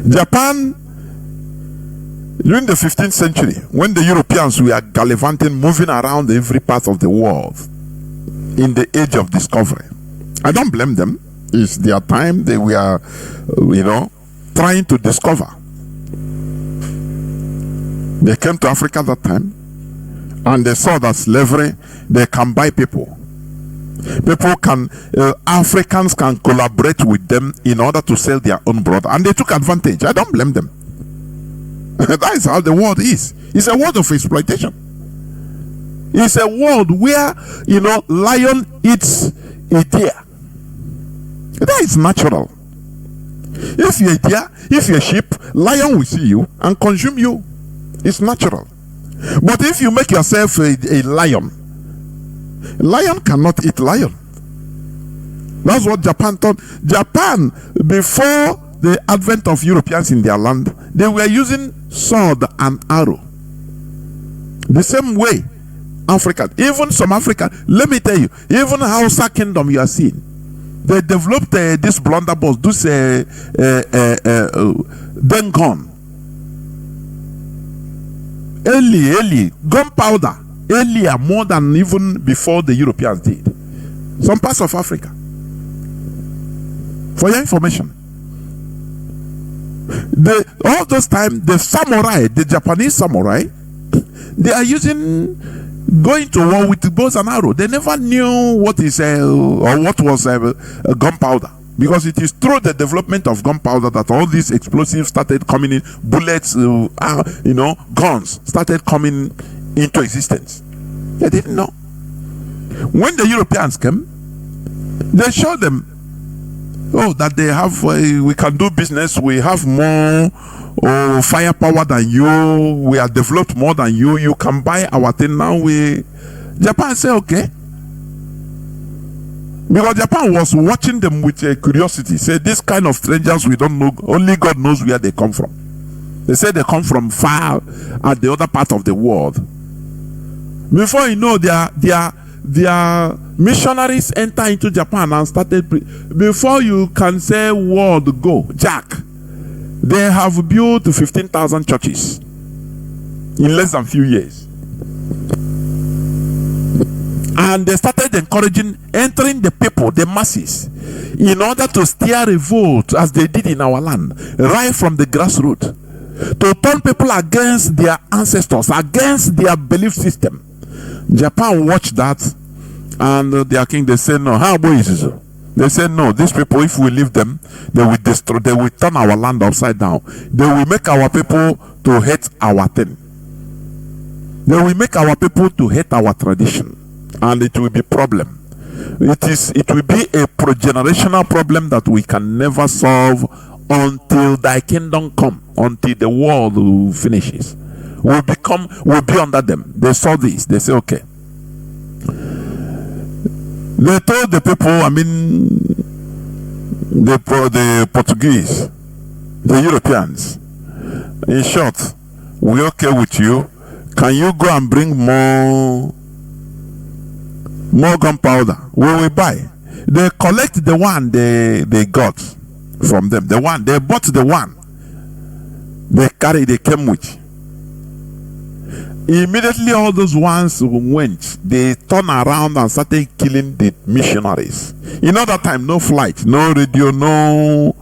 Japan, during the 15th century, when the Europeans were gallivanting, moving around every part of the world in the age of discovery, I don't blame them. It's their time. They were, trying to discover. They came to Africa at that time, and they saw that slavery, they can buy people. Africans can collaborate with them in order to sell their own blood, and they took advantage. I don't blame them. That is how the world is. It's a world of exploitation. It's a world where, lion eats a deer. That is natural. If you're a deer, if you're a sheep, lion will see you and consume you. It's natural. But if you make yourself a lion cannot eat lion. That's what Japan thought. Japan, before the advent of Europeans in their land, they were using sword and arrow. The same way Africa, even some Africa, let me tell you, even Hausa kingdom you are seeing, they developed this blunderbuss, this dengon, early gunpowder, earlier, more than even before the Europeans did. Some parts of Africa. For your information, all those time, the samurai, the Japanese samurai, they are going to war with bows and arrow. They never knew what is or what was gunpowder, because it is through the development of gunpowder that all these explosives started coming in. Bullets, guns started coming into existence. They didn't know. When the Europeans came, they showed them, that they have, we can do business, we have more firepower than you, we are developed more than you, you can buy our thing now. Japan say okay, because Japan was watching them with curiosity. Say, this kind of strangers, we don't know, only God knows where they come from. They say they come from far at the other part of the world. Before you know, their missionaries enter into Japan and started. Before you can say word go, Jack, they have built 15,000 churches in less than few years. And they started entering the people, the masses, in order to steer revolt as they did in our land, right from the grassroots, to turn people against their ancestors, against their belief system. Japan watched that, and their king, they said no. How about it? They said no, these people, if we leave them, they will destroy, they will turn our land upside down. They will make our people to hate our thing. They will make our people to hate our tradition, and it will be problem. It will be a generational problem that we can never solve until thy kingdom come, until the world finishes. We'll be under them. They saw this. They say, okay. They told the people, the Portuguese, the Europeans, in short, we're okay with you. Can you go and bring more gunpowder? We will buy. They collect the one they got from them. The one they bought, the one they came with. Immediately all those ones went, they turned around and started killing the missionaries. In that time, no flight, no radio, no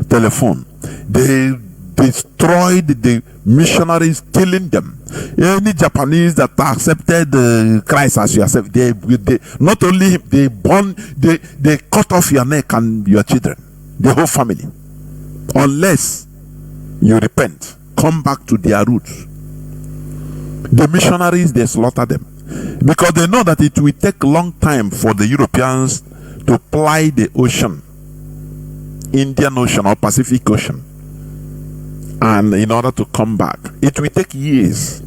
telephone. They destroyed the missionaries, killing them. Any Japanese that accepted Christ as yourself, they not only they cut off your neck and your children, the whole family, unless you repent, come back to their roots. The missionaries, they slaughter them, because they know that it will take a long time for the Europeans to ply the ocean, Indian Ocean or Pacific Ocean, and in order to come back, it will take years.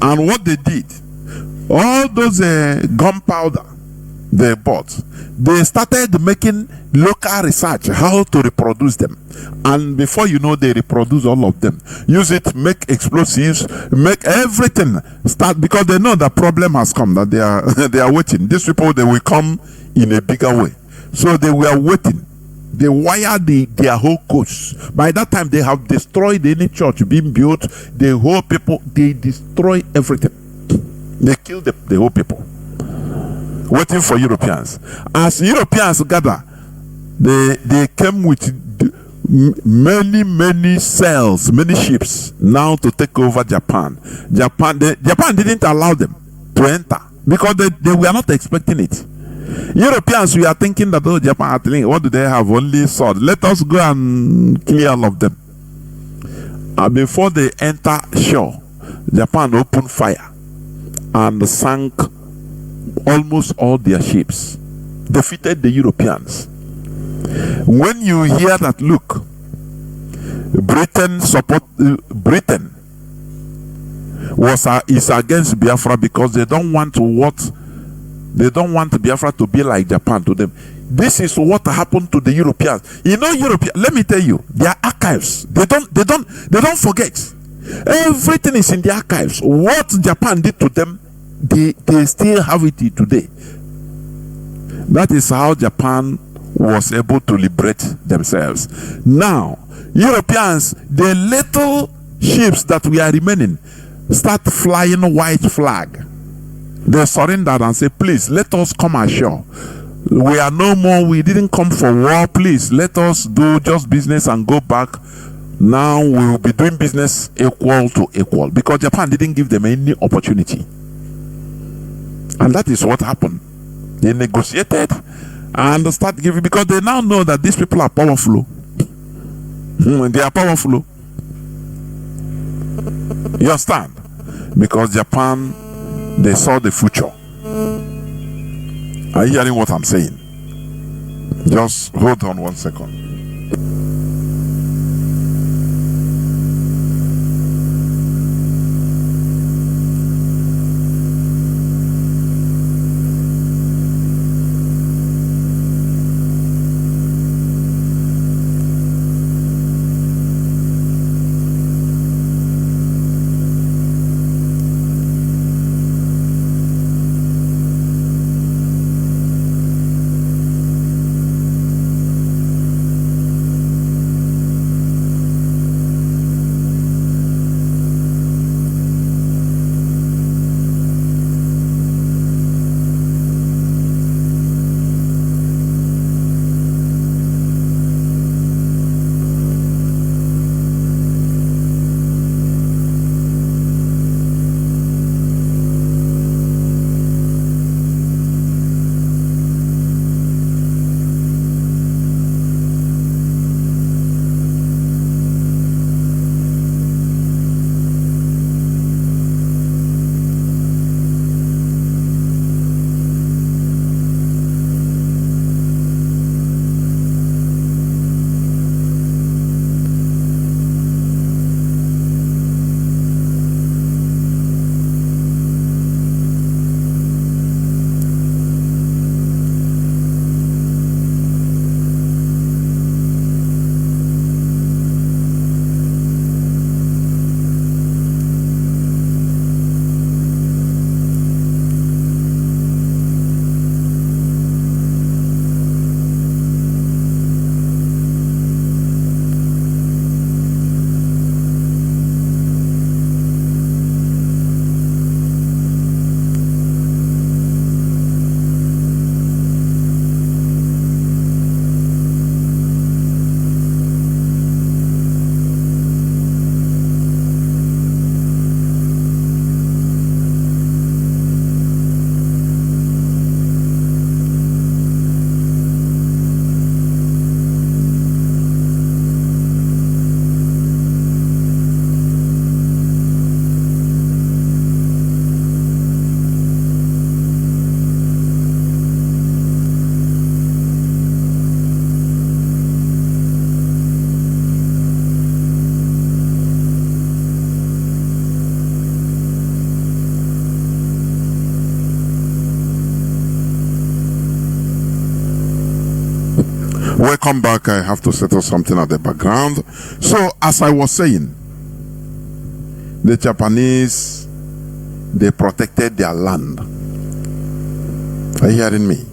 And what they did, all those gunpowder they bought, they started making local research how to reproduce them, and before you know, they reproduce all of them, use it, make explosives, make everything start, because they know the problem has come, that they are waiting. These people, they will come in a bigger way, so they were waiting. They wired their whole coast. By that time, they have destroyed any church being built. The whole people, they destroy everything. They kill the whole people, waiting for Europeans. As Europeans gather, they came with many cells, many ships now to take over Japan. Japan didn't allow them to enter, because they were not expecting it. Europeans, we are thinking that, Japan, what do they have? Only sword. Let us go and clear all of them. And before they enter shore, Japan opened fire and sank almost all their ships, defeated the Europeans. When you hear that, look, Britain is against Biafra because they don't want Biafra to be like Japan to them. This is what happened to the Europeans. You know, let me tell you, their archives, they don't forget. Everything is in the archives. What Japan did to them, they still have it today. That is how Japan was able to liberate themselves. Now, Europeans, the little ships that we are remaining, start flying white flag. They surrendered and say, please, let us come ashore. We are no more, we didn't come for war, please, let us do just business and go back. Now we will be doing business equal to equal, because Japan didn't give them any opportunity. And that is what happened. They negotiated and start giving, because they now know that these people are powerful. They are powerful. You understand? Because Japan, they saw the future. Are you hearing what I'm saying? Just hold on 1 second. Welcome back. I have to settle something at the background. So, as I was saying, the Japanese, they protected their land. Are you hearing me?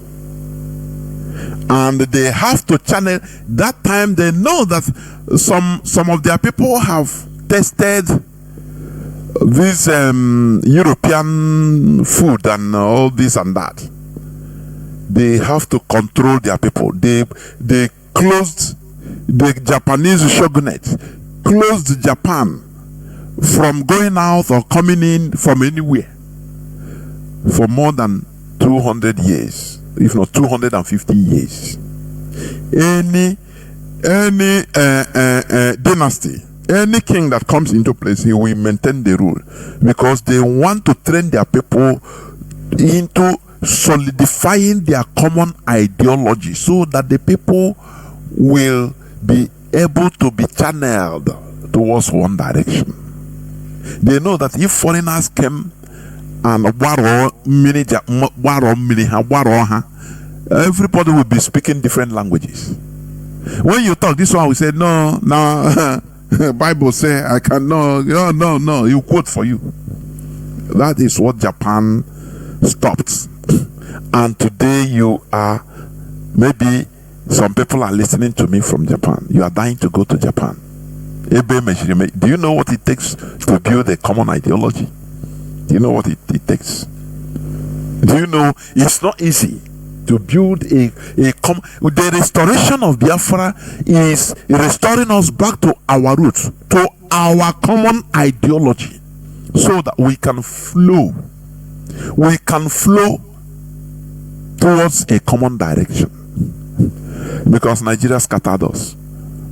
And they have to channel. That time they know that some of their people have tested this European food and all this and that. They have to control their people. They closed the Japanese shogunate, closed Japan from going out or coming in from anywhere for more than 200 years, if not 250 years. Any dynasty, any king that comes into place, he will maintain the rule, because they want to train their people into solidifying their common ideology, so that the people will be able to be channeled towards one direction. They know that if foreigners came and everybody will be speaking different languages. When you talk, this one will say, no, Bible say I can, no, you quote for you. That is what Japan stopped. And today you are, maybe some people are listening to me from Japan. You are dying to go to Japan. Do you know what it takes to build a common ideology? Do you know what it takes? Do you know it's not easy to build the restoration of Biafra is restoring us back to our roots, to our common ideology, so that we can flow towards a common direction. Because Nigeria scattered us.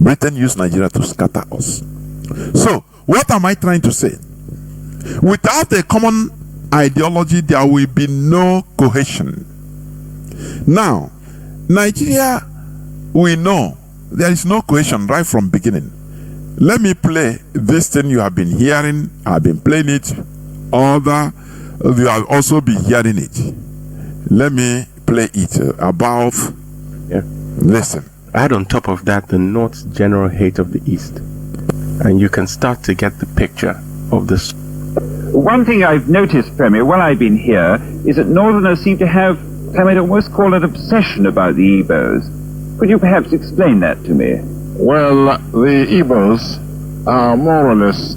Britain used Nigeria to scatter us. So, what am I trying to say? Without a common ideology, there will be no cohesion. Now, Nigeria, we know there is no cohesion right from beginning. Let me play this thing you have been hearing. I've been playing it. You have also been hearing it. Let me play it about. Yeah. Listen. Add on top of that the North's general hate of the East, and you can start to get the picture of this. One thing I've noticed, Premier, while I've been here, is that Northerners seem to have, I might almost call it, obsession about the Igbos. Could you perhaps explain that to me? Well, the Igbos are more or less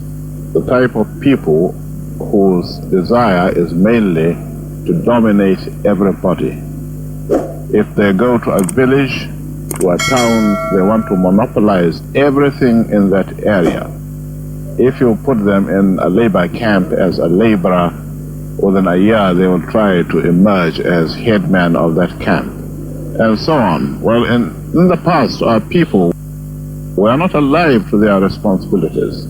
the type of people whose desire is mainly to dominate everybody. If they go to a village, to a town, they want to monopolize everything in that area. If you put them in a labor camp as a laborer, within a year they will try to emerge as headman of that camp, and so on. Well, in the past, our people were not alive to their responsibilities,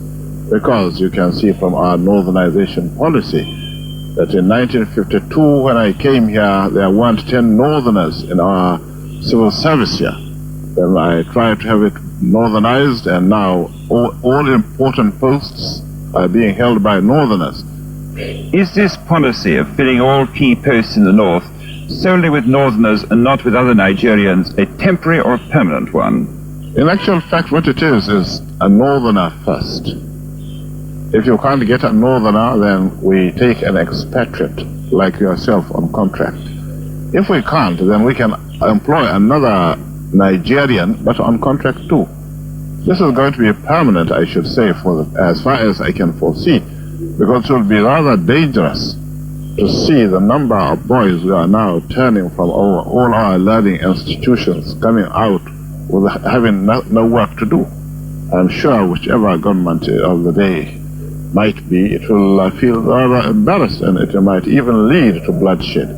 because you can see from our northernization policy that in 1952, when I came here, there weren't 10 northerners in our civil service here. Then I tried to have it northernized, and now all important posts are being held by northerners. Is this policy of filling all key posts in the north solely with northerners and not with other Nigerians a temporary or permanent one? In actual fact, what it is a northerner first. If you can't get a northerner, then we take an expatriate like yourself on contract. If we can't, then we can employ another Nigerian, but on contract too. This is going to be permanent, I should say, as far as I can foresee, because it will be rather dangerous to see the number of boys we are now turning from all our learning institutions coming out with having no work to do. I'm sure whichever government of the day might be, it will feel rather embarrassed, and it might even lead to bloodshed.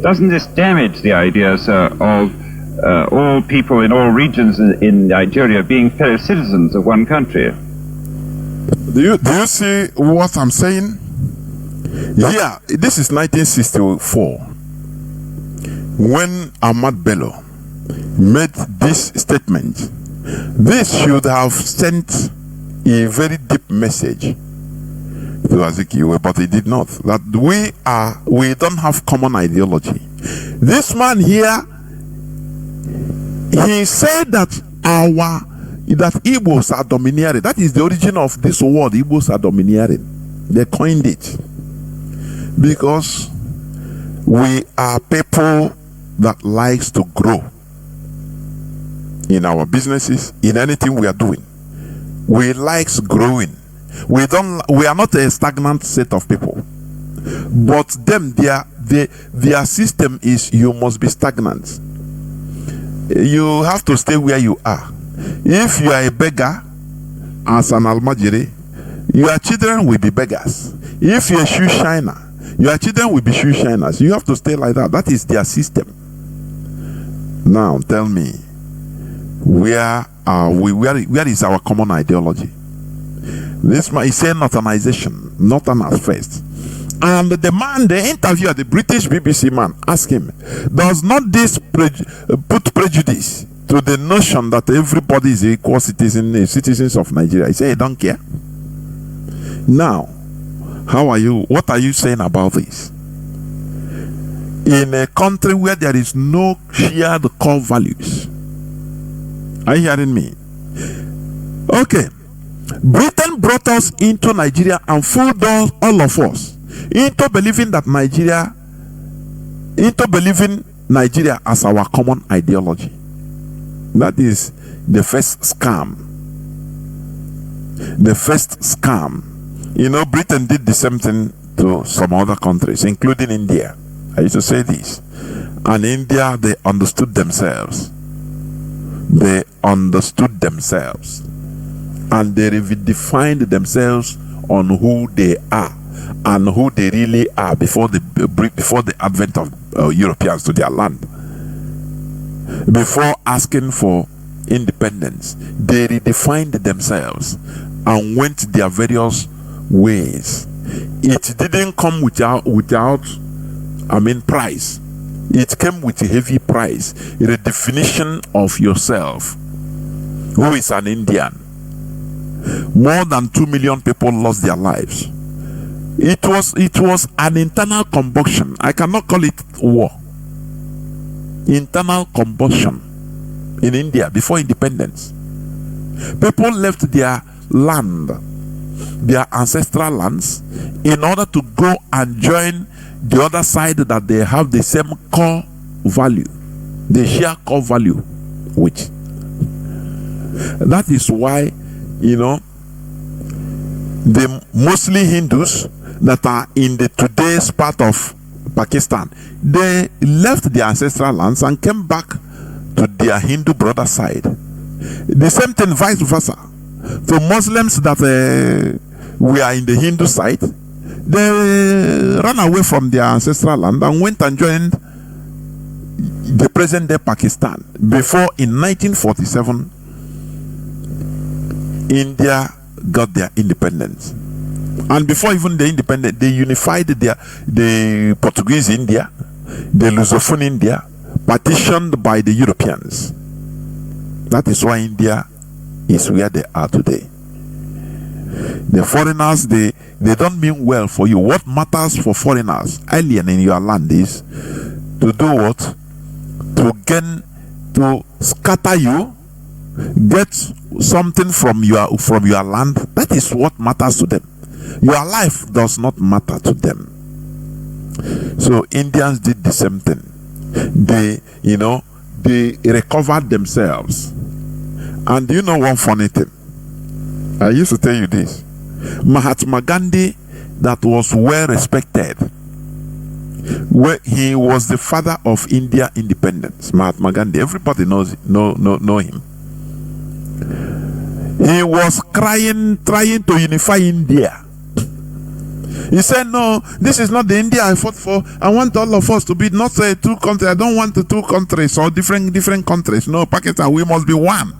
Doesn't this damage the idea, sir, of all people in all regions in Nigeria being fellow citizens of one country? Do you see what I'm saying? Yeah, this is 1964 when Ahmad Bello made this statement. This should have sent a very deep message to Azikiwe, but he did not. That we don't have common ideology. This man here, he said that Igbos are domineering. That is the origin of this word. Igbos are domineering. They coined it because we are people that likes to grow in our businesses, in anything we are doing. We likes growing. We are not a stagnant set of people. But them, their system is you must be stagnant. You have to stay where you are. If you are a beggar as an almajiri, your children will be beggars. If you're a shoe shiner, your children will be shoe shiners. You have to stay like that. That is their system. Now tell me, where are we? Where is our common ideology? This man is saying northernization, northern at first. And the interviewer, the British BBC man, asked him, does not this put prejudice to the notion that everybody is equal citizens of Nigeria? He said, I don't care. Now, what are you saying about this? in a country where there is no shared core values. Are you hearing me? Okay. Britain brought us into Nigeria and fooled all of us into believing Nigeria as our common ideology. That is the first scam. The first scam. You know, Britain did the same thing to some other countries, including India. I used to say this. And India, they understood themselves. They understood themselves. And they redefined themselves on who they are and who they really are before the advent of Europeans to their land. Before asking for independence, they redefined themselves and went their various ways. It didn't come without price. It came with a heavy price. A definition of yourself. Who is an Indian? More than 2 million people lost their lives. It was an internal combustion. I cannot call it war. Internal combustion in India before independence. People left their land, their ancestral lands, in order to go and join the other side that they have the same core value. They share core value with. That is why, you know, the mostly Hindus that are in the today's part of Pakistan, they left their ancestral lands and came back to their Hindu brother side. The same thing vice versa. For Muslims that were in the Hindu side, they ran away from their ancestral land and went and joined the present day Pakistan. Before, in 1947, India got their independence. And before even the independence, they unified the Portuguese India, the Lusophone India, partitioned by the Europeans. That is why India is where they are today. The foreigners, they don't mean well for you. What matters for foreigners, alien in your land, is to do what? To scatter you, get something from your land. That is what matters to them. Your life does not matter to them. So Indians did the same thing. They recovered themselves. And you know one funny thing? I used to tell you this. Mahatma Gandhi, that was well respected. He was the father of India independence. Mahatma Gandhi, everybody know him. He was trying to unify India. He said, no, this is not the India I fought for. I want all of us to be not two countries. I don't want the two countries or different countries. No, Pakistan, we must be one.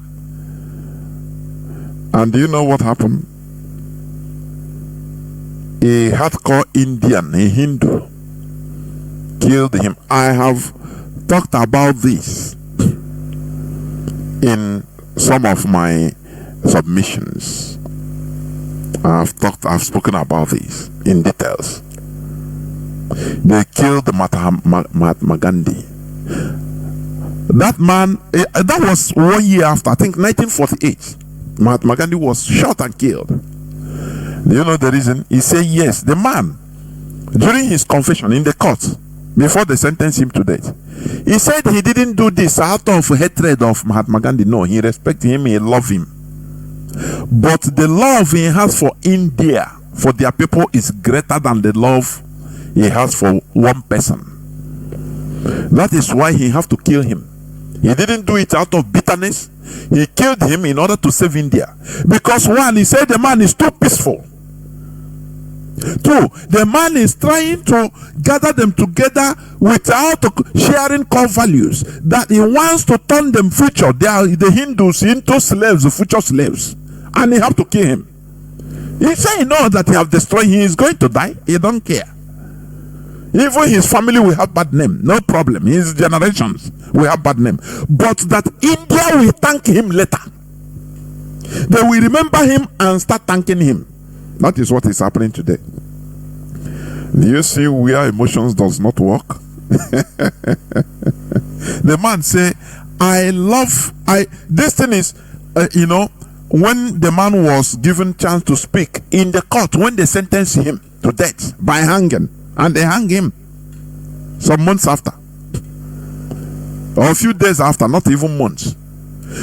And do you know what happened? A hardcore Indian, a Hindu, killed him. I have talked about this in some of my submissions. I've spoken about this in details. They killed Mahatma Gandhi. That man, that was 1 year after, I think 1948. Mahatma Gandhi was shot and killed. Do you know the reason? He said yes. The man, during his confession in the court, before they sentenced him to death, he said he didn't do this out of hatred of Mahatma Gandhi. No, he respected him, he loved him. But the love he has for India, for their people, is greater than the love he has for one person. That is why he has to kill him. He didn't do it out of bitterness. He killed him in order to save India. Because one, he said the man is too peaceful. Two, the man is trying to gather them together without sharing core values. That he wants to turn them future, the Hindus, into slaves, future slaves. And he have to kill him. He said he knows that he have destroyed, he is going to die. He don't care. Even his family will have bad name, no problem. His generations will have bad name. But that India will thank him later. They will remember him and start thanking him. That is what is happening today. Do you see where emotions does not work? The man say, this thing is, when the man was given chance to speak in the court, when they sentenced him to death by hanging, and they hang him some months after, or a few days after, not even months.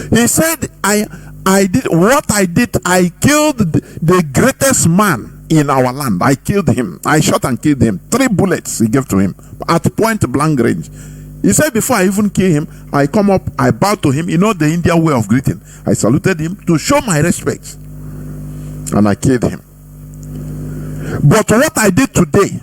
He said, I did what I did. I killed the greatest man in our land. I killed him. I shot and killed him. 3 bullets he gave to him at point blank range. He said, before I even kill him, I come up, I bow to him. You know the Indian way of greeting. I saluted him to show my respect, and I killed him. But what I did today,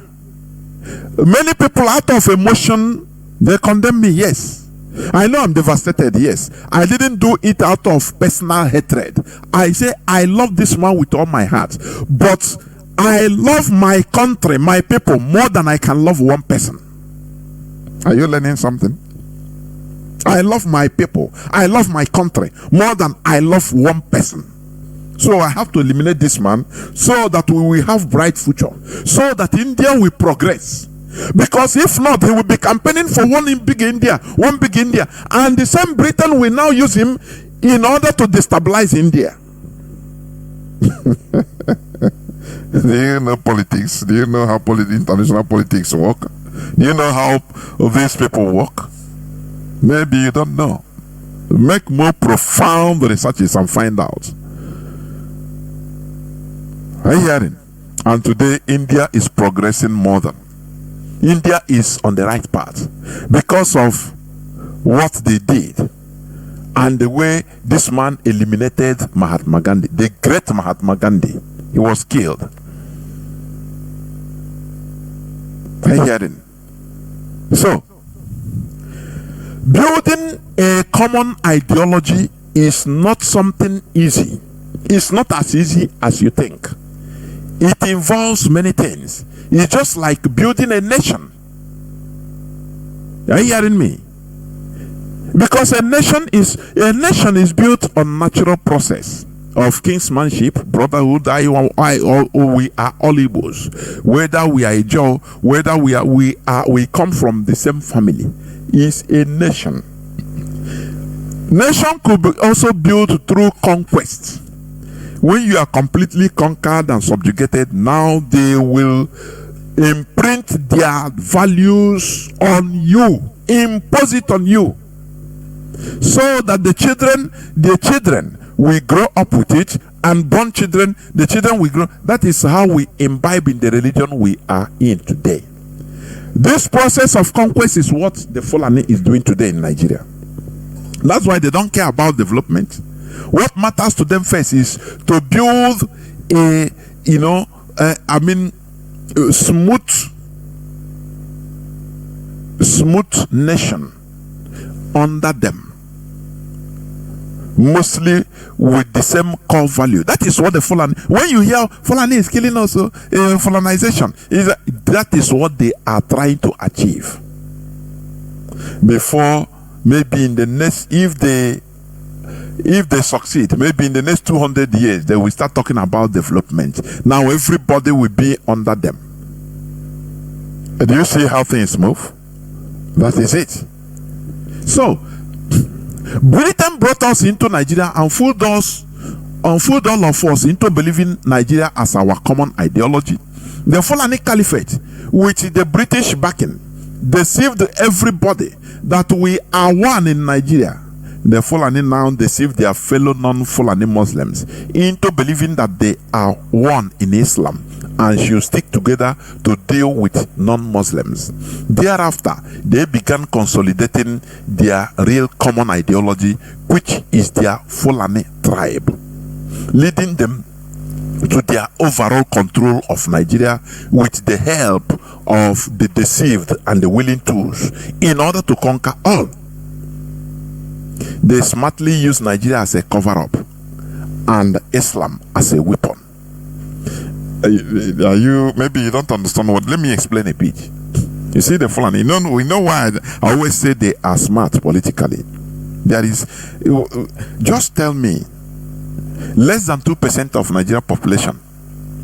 many people out of emotion, they condemn me. Yes, I know I'm devastated. Yes, I didn't do it out of personal hatred. I say I love this man with all my heart, but I love my country, my people, more than I can love one person. Are you learning something? I love my people, I love my country more than I love one person. So I have to eliminate this man so that we will have bright future, so that India will progress. Because if not, he will be campaigning for one big India, and the same Britain will now use him in order to destabilize India. Do you know politics? Do you know how international politics work? Do you know how these people work? Maybe you don't know. Make more profound researches and find out. Are you hearing? And today, India is progressing more than. India is on the right path because of what they did and the way this man eliminated Mahatma Gandhi, the great Mahatma Gandhi. He was killed. Are you hearing? So, building a common ideology is not something easy. It's not as easy as you think. It involves many things. It's just like building a nation. Are you hearing me? Because a nation is built on natural process of kinsmanship, brotherhood. We are all Igbos, whether we are a Joe, whether we come from the same family, is a nation. Nation could be also built through conquest. When you are completely conquered and subjugated, now they will imprint their values on you, impose it on you, so that the children we grow up with it, and born children, the children we grow. That is how we imbibe in the religion we are in today. This process of conquest is what the Fulani is doing today in Nigeria. That's why they don't care about development. What matters to them first is to build a smooth nation under them, mostly with the same core value. That is what the Fulani, when you hear Fulani is killing also, Fulanization, that is what they are trying to achieve. Before, maybe in the next, if they succeed, maybe in the next 200 years, they will start talking about development. Now everybody will be under them. Do you see how things move? That is it. So, Britain brought us into Nigeria and fooled all of us into believing Nigeria as our common ideology. The Fulani Caliphate, with the British backing, deceived everybody that we are one in Nigeria. The Fulani now deceive their fellow non-Fulani Muslims into believing that they are one in Islam and should stick together to deal with non-Muslims. Thereafter, they began consolidating their real common ideology, which is their Fulani tribe, leading them to their overall control of Nigeria with the help of the deceived and the willing tools in order to conquer all. They smartly use Nigeria as a cover-up and Islam as a weapon. Maybe you don't understand what. Let me explain a bit. You see the Fulani. We know why I always say they are smart politically. There is, just tell me, less than 2% of Nigerian population,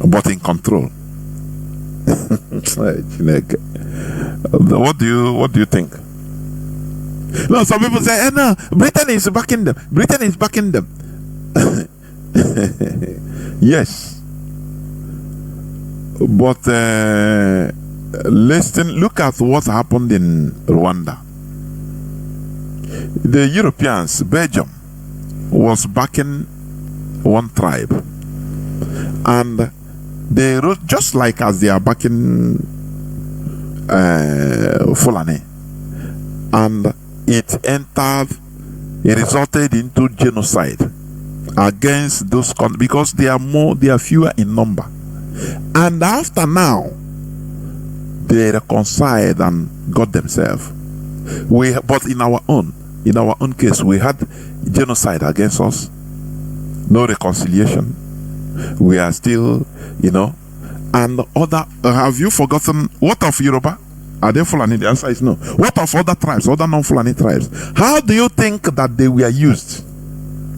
but in control. What do you think? No, some people say, no, Britain is backing them. Britain is backing them. Yes. But listen, look at what happened in Rwanda. The Europeans, Belgium, was backing one tribe. And they wrote, just like as they are backing Fulani. And it resulted into genocide against those because they are fewer in number. And after now, they reconciled and got themselves. But in our own case, we had genocide against us. No reconciliation. We are still, and other. Have you forgotten what of Yoruba? Are they Fulani? The answer is no. What of other tribes, other non-Fulani tribes? How do you think that they were used?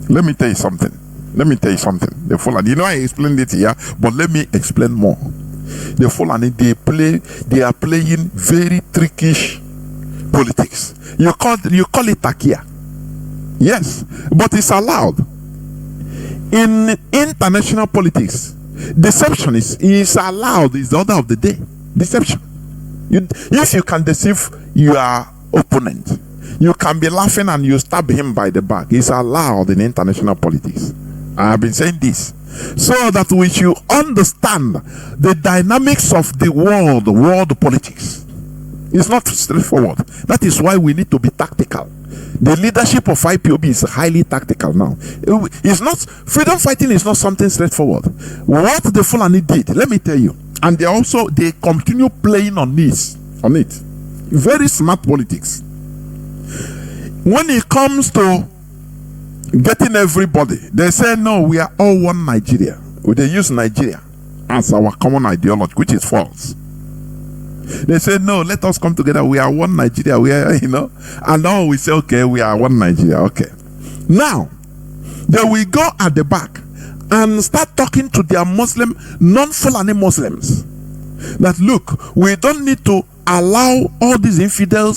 Let me tell you something. The Fulani, I explained it here, but let me explain more. The Fulani, they are playing very trickish politics. You call it takia. Yes, but it's allowed. In international politics, deception is allowed. Is the order of the day. Deception. If you can deceive your opponent, you can be laughing and you stab him by the back. It's allowed in international politics. I have been saying this so that we should understand the dynamics of the world politics. It's not straightforward. That is why we need to be tactical. The leadership of IPOB is highly tactical now. It's not, freedom fighting is not something straightforward. What the Fulani did, let me tell you, and they continue playing on it. Very smart politics. When it comes to getting everybody, they say no, we are all one Nigeria. They use Nigeria as our common ideology, which is false. They say no, let us come together. We are one Nigeria. We are, and now we say okay, we are one Nigeria. Okay. Now they will go at the back and start talking to their non-Fulani Muslims that look, we don't need to allow all these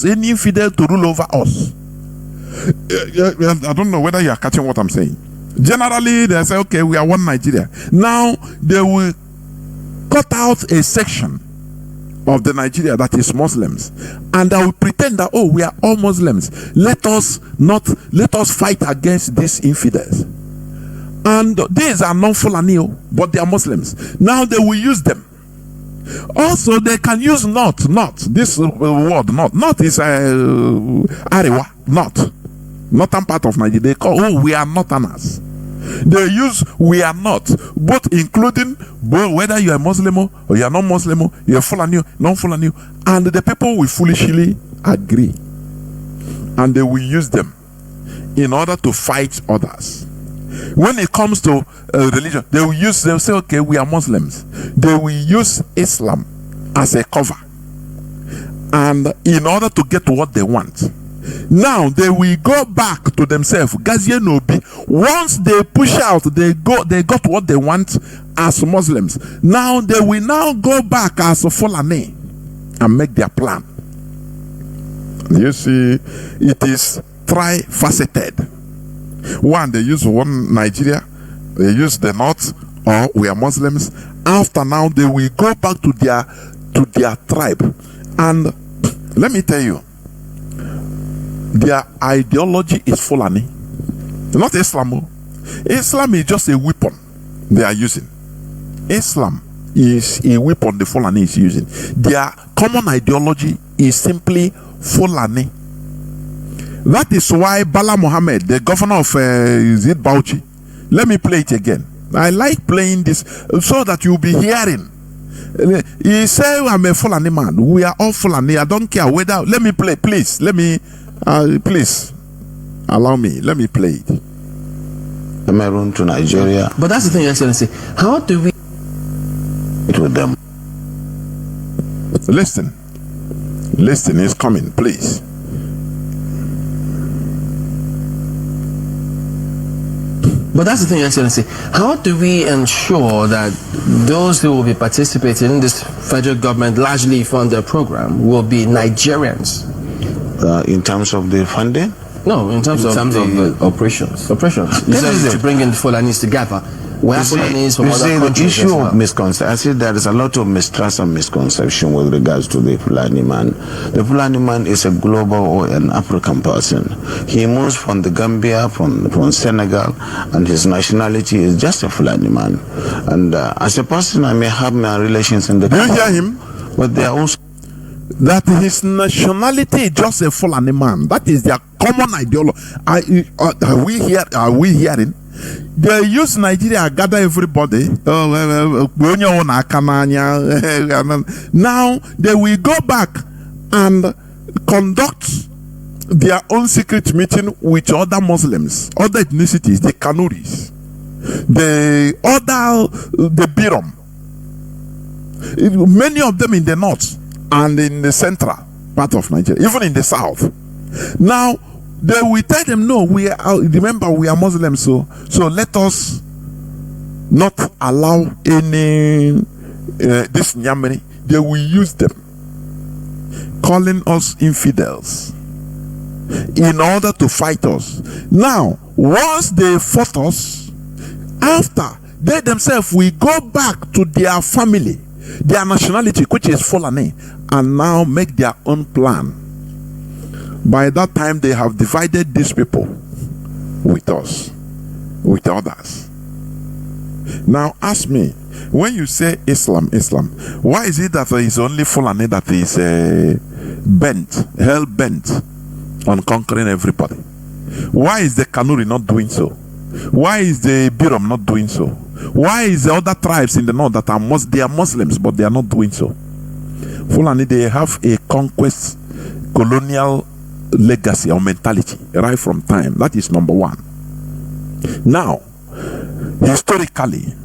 any infidel to rule over us. I don't know whether you are catching what I'm saying. Generally, they say, okay, we are one Nigeria. Now they will cut out a section of the Nigeria that is Muslims, and they will pretend that we are all Muslims. Let us fight against these infidels. And these are non-Fulani, but they are Muslims. Now they will use them. Also, they can use not. This word not is Arewa, northern part of Nigeria. They call we are northerners. They use we are not, both including both whether you are Muslim or you are not Muslim, you are Fulani, non-Fulani, and the people will foolishly agree, and they will use them in order to fight others. When it comes to religion, they'll say, okay, we are Muslims. They will use Islam as a cover, and in order to get what they want. Now they will go back to themselves. Once they push out, they got what they want as Muslims. Now they will now go back as Fulani and make their plan. You see, it is tri-faceted. One, they use one Nigeria, they use the north, or we are Muslims. After now, they will go back to their tribe. And let me tell you, their ideology is Fulani, not Islam. Islam is just a weapon they are using. Islam is a weapon the Fulani is using. Their common ideology is simply Fulani. That is why Bala Mohammed, the governor of Bauchi, let me play it again. I like playing this so that you'll be hearing. He said, I'm a Fulani man. We are all Fulani. I don't care whether. Let me play, please. Let me, please, allow me. Let me play it. Cameroon to Nigeria. But that's the thing, Excellency. How do we with them? Listen, it's coming, please. But that's the thing, Excellency. How do we ensure that those who will be participating in this federal government largely funded program will be Nigerians. In terms of the funding? No, in terms of the operations. Operations. You said to bring in the Fulanis together. Where Fulanis from other countries the issue as well. of misconception, I see there is a lot of mistrust and misconception with regards to the Fulani man. The Fulani man is a global or an African person. He moves from the Gambia, from Senegal, and his nationality is just a Fulani man. And as a person, I may have my relations in the Do you hear him? But they are also... That his nationality is just a Fulani man. That is their common ideology. Are we hearing? They use Nigeria, gather everybody. Now they will go back and conduct their own secret meeting with other Muslims, other ethnicities, the Kanuris, the Birom. Many of them in the north and in the central part of Nigeria, even in the south. Now they will tell them, no, remember we are Muslims, so let us not allow any this Nyamiri. They will use them, calling us infidels, in order to fight us. Now, once they fought us, after they themselves will go back to their family, their nationality, which is Fulani, and now make their own plan. By that time, they have divided these people with us, with others. Now, ask me, when you say Islam, why is it that there is only Fulani that is hell bent on conquering everybody? Why is the Kanuri not doing so? Why is the Birom not doing so? Why is the other tribes in the north that they are Muslims, but they are not doing so? Fulani, they have a conquest, colonial legacy or mentality right from time. That is number one. Now, historically,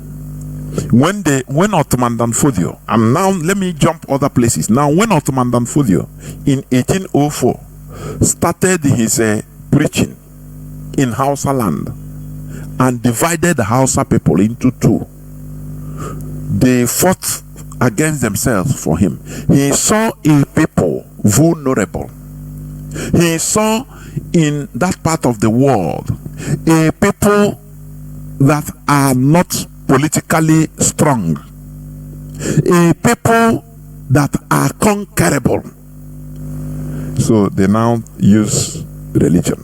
when Ottoman Danfodio, and now let me jump other places. Now, when Ottoman Danfodio in 1804 started his preaching in Hausa land and divided the Hausa people into two, they fought against themselves for him. He saw a people vulnerable. He saw in that part of the world a people that are not politically strong, a people that are conquerable. So they now use religion.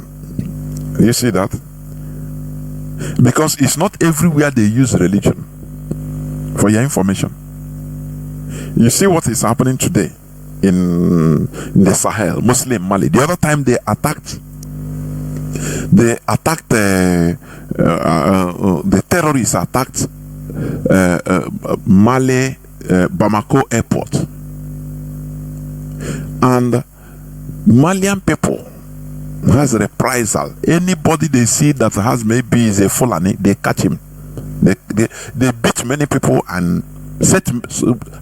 You see that? Because it's not everywhere they use religion. For your information, you see what is happening today in the Sahel, Muslim Mali. The other time they attacked the terrorists attacked Mali Bamako airport, and Malian people has reprisal. Anybody they see that has maybe is a Fulani, they catch him. They beat many people and set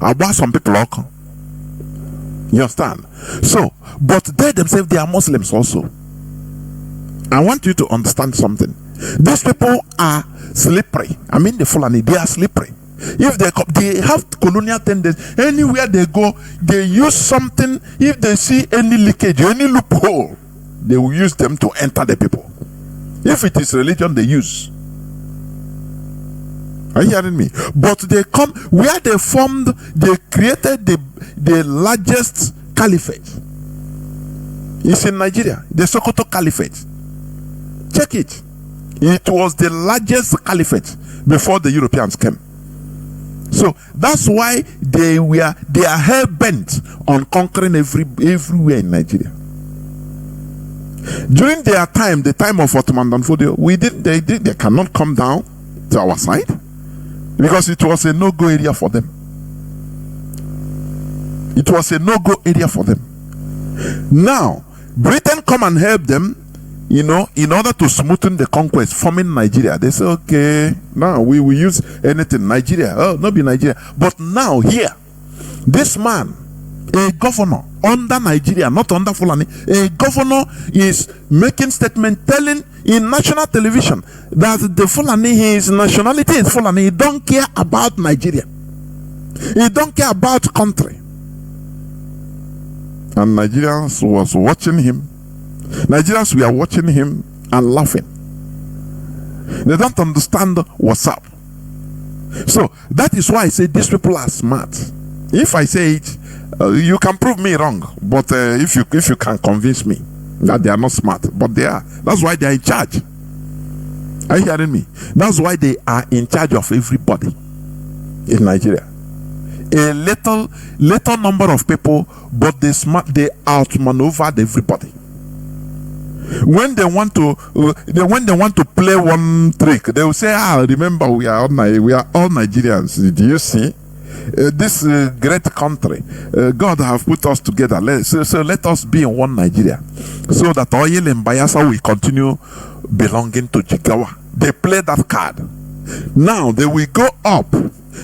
about some people up. You understand? So, but they themselves, they are Muslims also. I want you to understand something. These people are slippery. I mean, the Fulani, they are slippery. If they have colonial tendencies, anywhere they go, they use something. If they see any leakage, any loophole, they will use them to enter the people. If it is religion, they use. Are you hearing me? But they come where they formed, they created the largest caliphate. It's in Nigeria, the Sokoto Caliphate. Check it. It was the largest caliphate before the Europeans came. So that's why they are hell bent on conquering everywhere in Nigeria. During their time, the time of Ottoman Danfodio, they cannot come down to our side because it was a no-go area for them. It was a no-go area for them. Now, Britain come and help them, in order to smoothen the conquest, forming Nigeria. They say, okay, now we will use anything. Nigeria, not be Nigeria. But now here, this man A governor under Nigeria, not under Fulani, a governor is making statement telling in national television that the Fulani, his nationality is Fulani. He don't care about Nigeria. He don't care about country. And Nigerians was watching him. Nigerians were watching him and laughing. They don't understand what's up. So that is why I say these people are smart. If I say it, you can prove me wrong. But if you can convince me that they are not smart, but they are. That's why they are in charge. Are you hearing me? That's why they are in charge of everybody in Nigeria. A little number of people, but they outmaneuvered everybody. When they want to play one trick, they will say, remember we are all Nigerians. Do you see? This great country, God have put us together. So let us be in one Nigeria, so that oil and Bayelsa will continue belonging to Jigawa. They play that card. Now they will go up.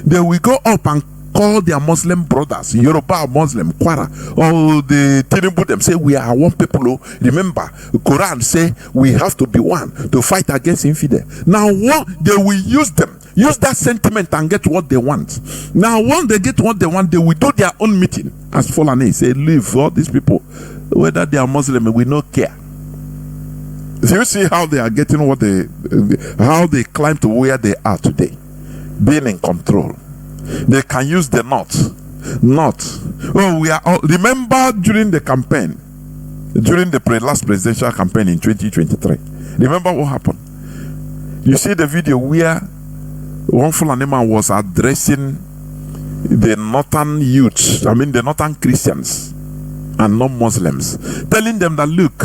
They will go up and call their Muslim brothers, Yoruba, Muslim, Kwara, or the Tinubu, them say we are one people. Remember, Quran say we have to be one to fight against infidel. Now what they will use that sentiment and get what they want. Now once they get what they want, they will do their own meeting as Fulani, say leave all these people, whether they are Muslim, we don't care. So you see how they are getting how they climb to where they are today, being in control. They can use the not. Oh, we are all, remember during the campaign, during the last presidential campaign in 2023. Remember what happened? You see the video where one Fulani man was addressing the northern youths, the northern Christians and non-Muslims, telling them that look,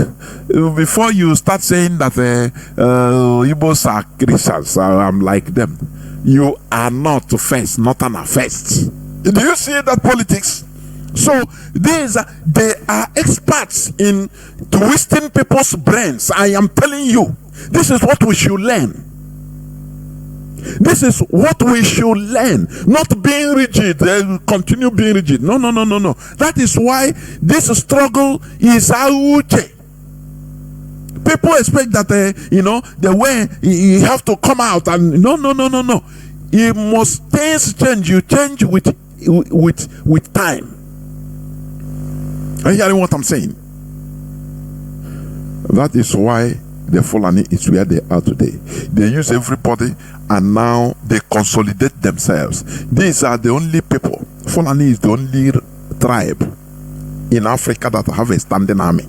before you start saying that Igbos are Christians, I'm like them. You are not first, not an first. Do you see that politics? So they are experts in twisting people's brains. I am telling you, this is what we should learn. This is what we should learn. Not being rigid, continue being rigid. No. That is why this struggle is out. People expect that the way you have to come out and no. You must change. You change with time. Are you hearing what I'm saying? That is why the Fulani is where they are today. They use everybody and now they consolidate themselves. These are the only people. Fulani is the only tribe in Africa that have a standing army.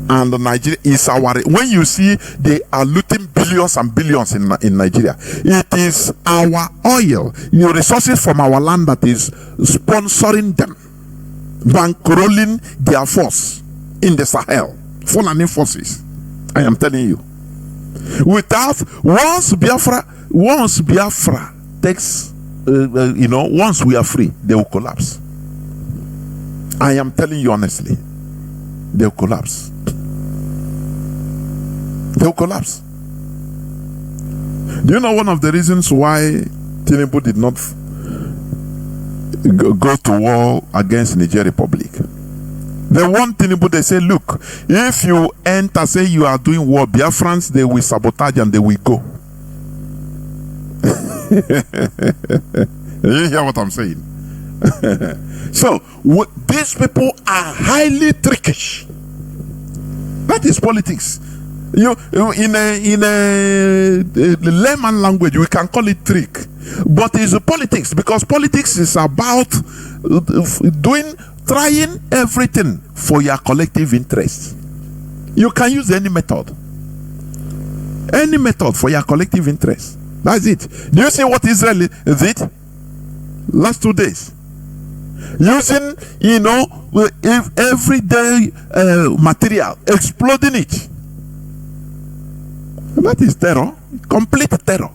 And Nigeria is when you see they are looting billions and billions in Nigeria, it is our oil, the resources from our land that is sponsoring them, bankrolling their force in the Sahel, Fulani forces. I am telling you. Once Biafra takes, once we are free, they will collapse. I am telling you honestly. They'll collapse. They'll collapse. Do you know one of the reasons why Tinubu did not go to war against Niger Republic? They want Tinubu, they say, look, if you enter, say you are doing war, Biafrans, they will sabotage and they will go. You hear what I'm saying? So these people are highly trickish. That is politics. In a layman language, we can call it trick, but it's politics, because politics is about trying everything for your collective interest. You can use any method for your collective interest. That's it. Do you see what Israel did last 2 days? Using everyday material, exploding it. That is terror, complete terror.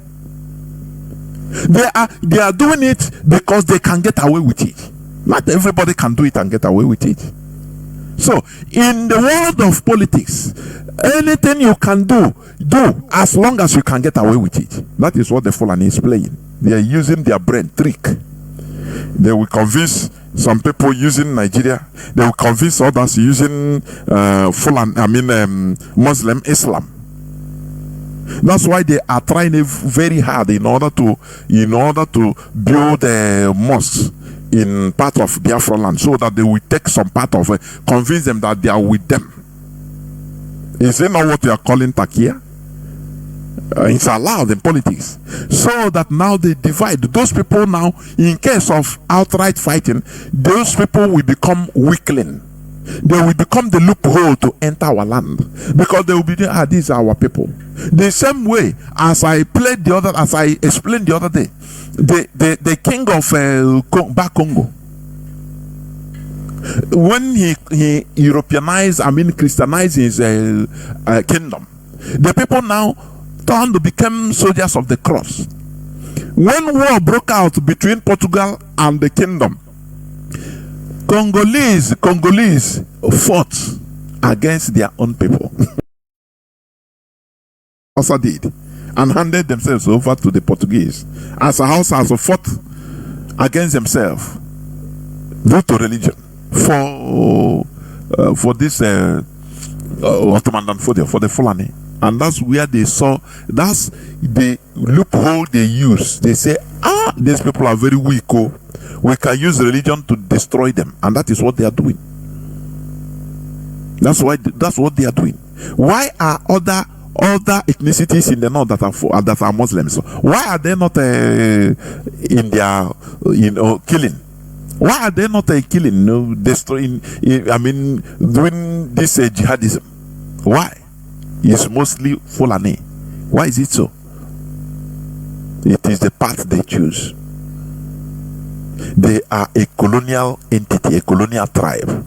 They are doing it because they can get away with it. Not everybody can do it and get away with it. So in the world of politics, anything you can do as long as you can get away with it. That is what the Fulani is playing. They are using their brain trick. They will convince Some people using Nigeria, they will convince others using Muslim Islam. That's why they are trying very hard in order to build a mosque in part of Biafra land, so that they will take some part of it, convince them that they are with them. Is it not what you are calling Takia? It's allowed in politics, so that now they divide those people. Now, in case of outright fighting, those people will become weakling. They will become the loophole to enter our land, because they will be these are our people. The same way as I explained the other day, the king of back Congo, when he Europeanized, Christianized his kingdom, the people now turned to become soldiers of the cross. When war broke out between Portugal and the kingdom, Congolese fought against their own people. Also did, and handed themselves over to the Portuguese. As a house also fought against themselves due to religion for this Ottoman Danfodio, for the Fulani. And that's where they saw, that's the loophole they use. They say, these people are very weak. We can use religion to destroy them. And that is what they are doing. That's what they are doing. Why are other ethnicities in the north that are Muslims, why are they not in their killing? Why are they not killing, destroying, doing this jihadism? Why? It's mostly Fulani. Why is it so? It is the path they choose. They are a colonial entity, a colonial tribe,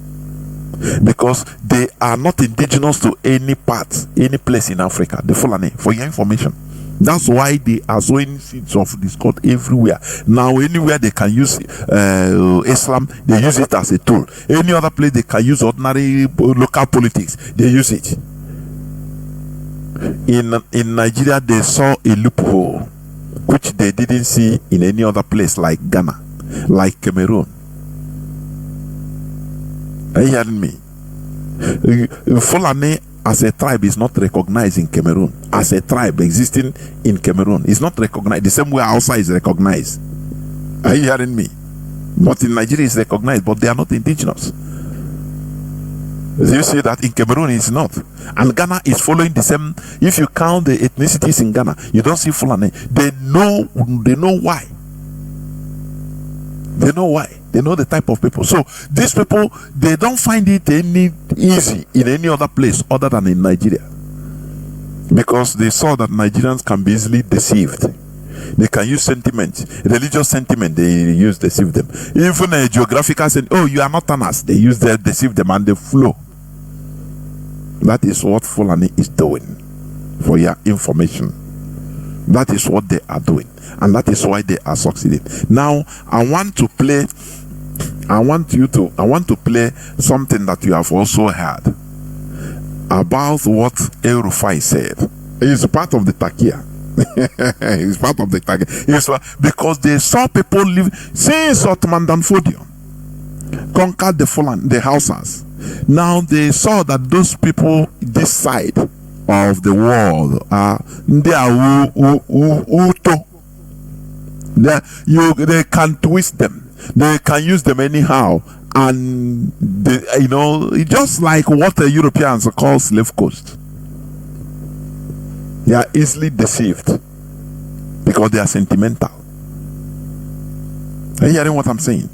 because they are not indigenous to any part, any place in Africa. The Fulani, for your information. That's why they are sowing seeds of discord everywhere. Now, anywhere they can use Islam, they use it as a tool. Any other place they can use ordinary local politics, they use it. In Nigeria, they saw a loophole which they didn't see in any other place, like Ghana, like Cameroon. Are you hearing me? Fulani as a tribe is not recognized in Cameroon. As a tribe existing in Cameroon is not recognized the same way Hausa is recognized. Are you hearing me? But in Nigeria is recognized, but they are not indigenous. You see that in Cameroon it's not. And Ghana is following the same. If you count the ethnicities in Ghana, you don't see Fulani. They know why. They know why. They know the type of people. So these people, they don't find it any easy in any other place other than in Nigeria, because they saw that Nigerians can be easily deceived. They can use sentiment, religious sentiment. They use deceive them. Even a geographical sentiment. Oh, you are not Tanas. They use their deceive them and they flow. That is what Fulani is doing. For your information, that is what they are doing, and that is why they are succeeding. Now, I want to play something that you have also heard about what El Rufai said. It's part of the Takia. It's part of the Takia. Because they saw people live since Ottoman Danfodio conquered the Hausas. Now they saw that those people this side of the world they are Uto. They can twist them. They can use them anyhow, and just like what the Europeans call slave coast. They are easily deceived because they are sentimental. Are you hearing what I'm saying?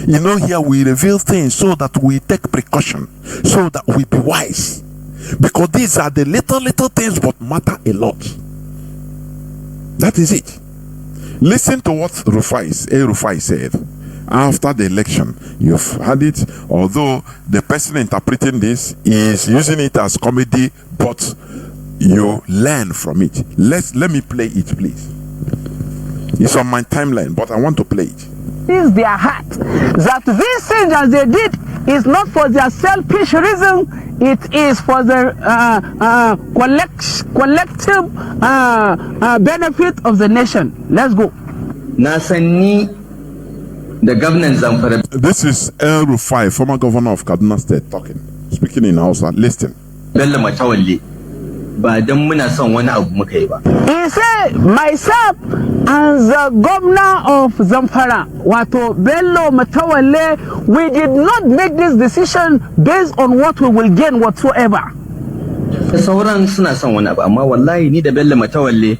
Here we reveal things so that we take precaution, so that we be wise, because these are the little things but matter a lot. That is it. Listen to what Rufai said after the election. You've heard it, although the person interpreting this is using it as comedy, but you learn from it. Let me play it, please. It's on my timeline, but I want to play it. Is their heart that these things that they did is not for their selfish reason, it is for the collective benefit of the nation. Let's go. Na sanni The governance Zamfara. This is El Rufai, former governor of Kaduna State, talking, speaking in Hausa. Listen. Bello Matawalle ba dan muna son wani abu muka yi ba. He said, myself as the governor of Zamfara, Wato Bello Matawalle, we did not make this decision based on what we will gain whatsoever. Sauran suna son wani abu, amma wallahi ni da Bello Matawalle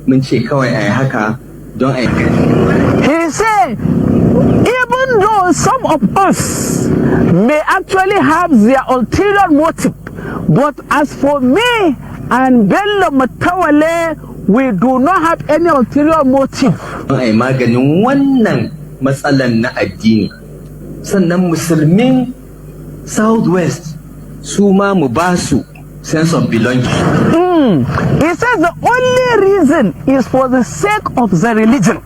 mun ce kawai ai haka don ai gani. He said, even though some of us may actually have their ulterior motive, but as for me and Bello Matawalle, we do not have any ulterior motive. Ai maganin wannan matsalan na addini. Sannan musulmin Southwest su ma mu ba su sense of belonging. He says the only reason is for the sake of the religion,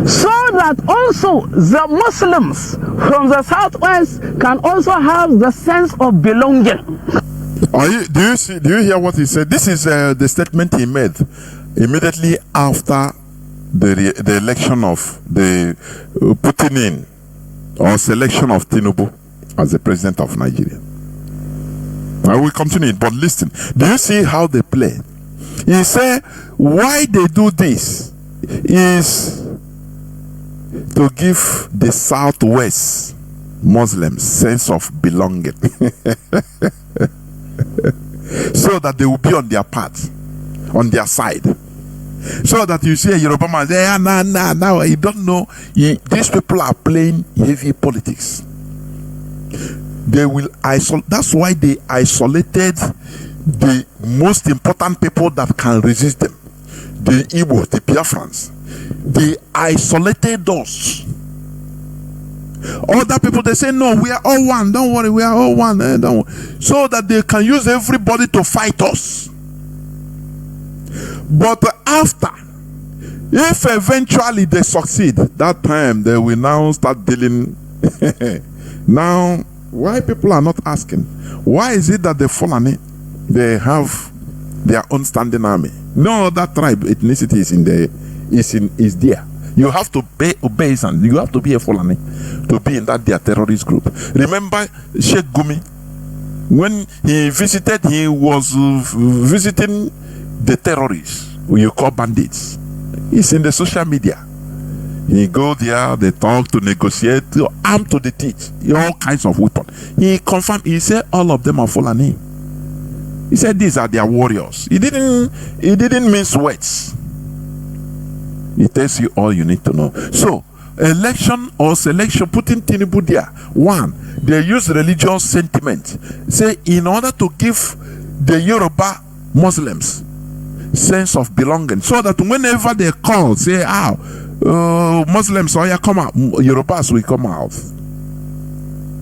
so that also the Muslims from the Southwest can also have the sense of belonging. Do you hear what he said? This is the statement he made immediately after the election of the putting in or selection of Chinedu as the president of Nigeria. I will continue, but listen. Do you see how they play? He said why they do this is to give the Southwest Muslims sense of belonging. So that they will be on their part, on their side. So that you see a Yoruba man say, now you don't know. These people are playing heavy politics. They will isolate. That's why they isolated the most important people that can resist them. The Igbos, the Biafrans. They isolated us. Other people, they say, no, we are all one. Don't worry, we are all one. Don't worry. So that they can use everybody to fight us. But after, if eventually they succeed, that time they will now start dealing. Now, why people are not asking? Why is it that the Fulani, they have their own standing army? No other tribe ethnicity is there. You have to obey and you have to be a Fulani to be in that their terrorist group. Remember Sheikh Gumi, when he visited, he was visiting the terrorists who you call bandits. It's in the social media. He go there, they talk to negotiate, armed to the teeth, all kinds of weapons. He confirmed, he said all of them are Fulani. He said these are their warriors. He didn't mince words. It tells you all you need to know. So, election or selection, putting Chinedu there. One, they use religious sentiment. Say, in order to give the Yoruba Muslims sense of belonging, so that whenever they call, say, Muslims, oh yeah, come out. Yorubas will come out.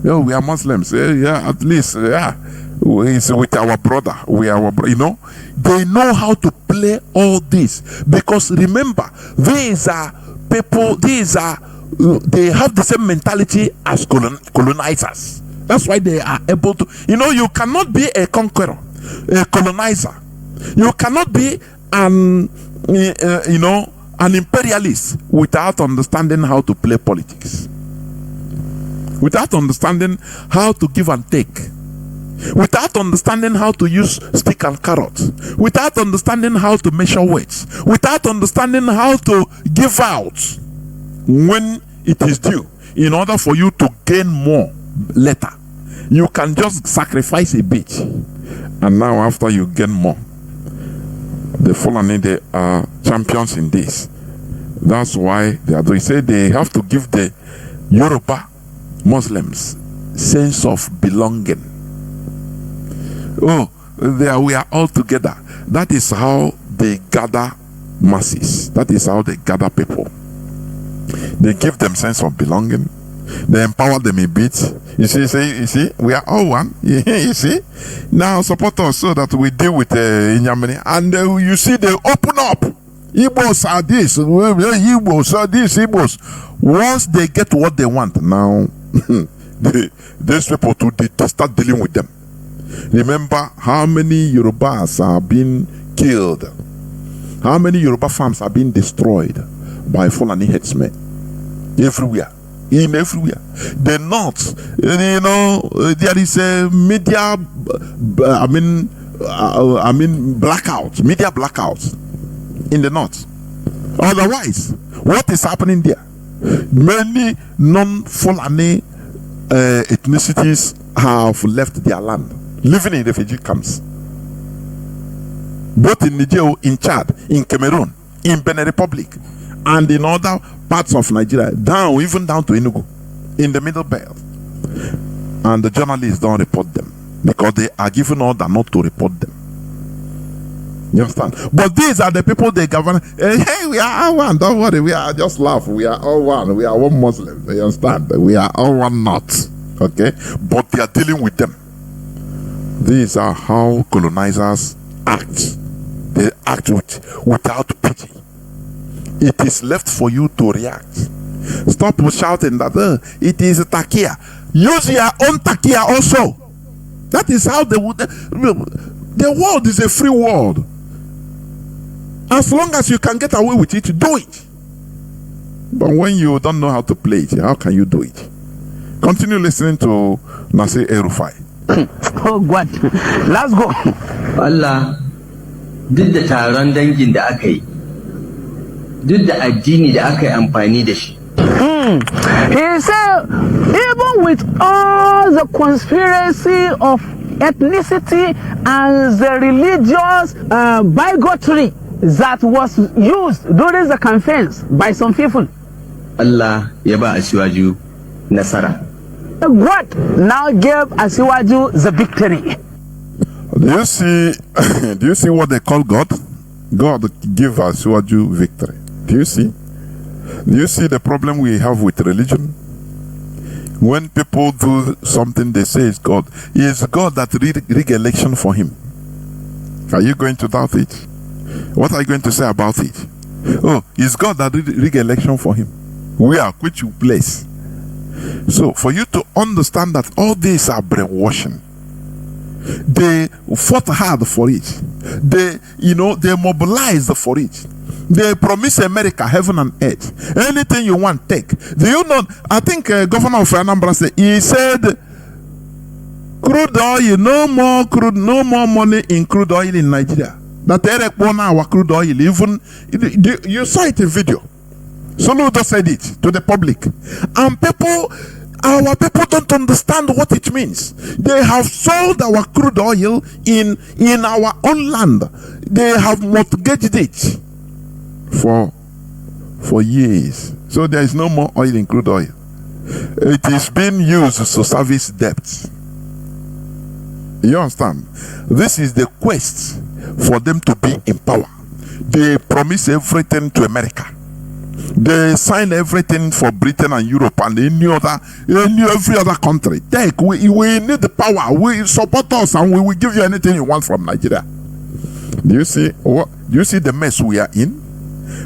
Yo, we are Muslims. Yeah, at least, it's with our brother. We are, they know how to play all this, because remember, these are people. They have the same mentality as colonizers. That's why they are able to. You cannot be a conqueror, a colonizer. You cannot be an imperialist without understanding how to play politics, without understanding how to give and take, without understanding how to use stick and carrot, without understanding how to measure weights, without understanding how to give out when it is due, in order for you to gain more later. You can just sacrifice a bit, and now after you gain more. The Fulani, they are champions in this. That's why they say they have to give the Yoruba Muslims sense of belonging. We are all together. That is how they gather masses. That is how they gather people. They give them sense of belonging. They empower them a bit. You see, we are all one. You see, now support us so that we deal with Inyamini, and you see they open up. Igbos are this, Igbos are this, Igbos. Once they get what they want, now these people to start dealing with them. Remember how many Yorubas are being killed, how many Yoruba farms are being destroyed by Fulani headsmen everywhere. in everywhere. The North, you know, there is a media, blackout, media blackout in the North. Otherwise, what is happening there? Many non-Fulani ethnicities have left their land, living in refugee camps. Both in Niger, in Chad, in Cameroon, in Benin Republic, and in other parts of Nigeria, even down to Enugu, in the Middle Belt. And the journalists don't report them because they are given order not to report them. You understand? But these are the people they govern. Hey, we are all one. Don't worry. We are just laugh. We are all one. We are one Muslim. You understand? We are all one not. Okay? But they are dealing with them. These are how colonizers act. They act without pity. It is left for you to react. Stop shouting that it is a takia. Use your own takia also. That is how the world is a free world. As long as you can get away with it, do it. But when you don't know how to play it, how can you do it? Continue listening to Nasir El-Rufai. Oh God, let's go. Allah, duk da taron dangin da aka yi, duk da addini da aka yi amfani da shi. He said, even with all the conspiracy of ethnicity and the religious bigotry that was used during the campaigns by some people, Allah ya ba Asiwaju nasara. God now gave Asiwaju the victory. Do you see what they call God? God gave Asiwaju victory. Do you see? Do you see the problem we have with religion? When people do something, they say it's God. It is God that rig election for him. Are you going to doubt it? What are you going to say about it? Oh, it's God that rig election for him. We are which you place. So for you to understand that all these are brainwashing, they fought hard for it. They mobilized for it. They promise America heaven and earth. Anything you want, take. Do you know? I think Governor of Anambra said, he said, crude oil, no more money in crude oil in Nigeria. That Eric won our crude oil. Even you saw it in video. Soludo said it to the public, and our people don't understand what it means. They have sold our crude oil in our own land. They have mortgaged it for years. So there is no more oil in crude oil. It is being used to service debts. You understand? This is the quest for them to be in power. They promise everything to America. They sign everything for Britain and Europe and every other country. Take, we need the power. We support us and we will give you anything you want from Nigeria. Do you see the mess we are in?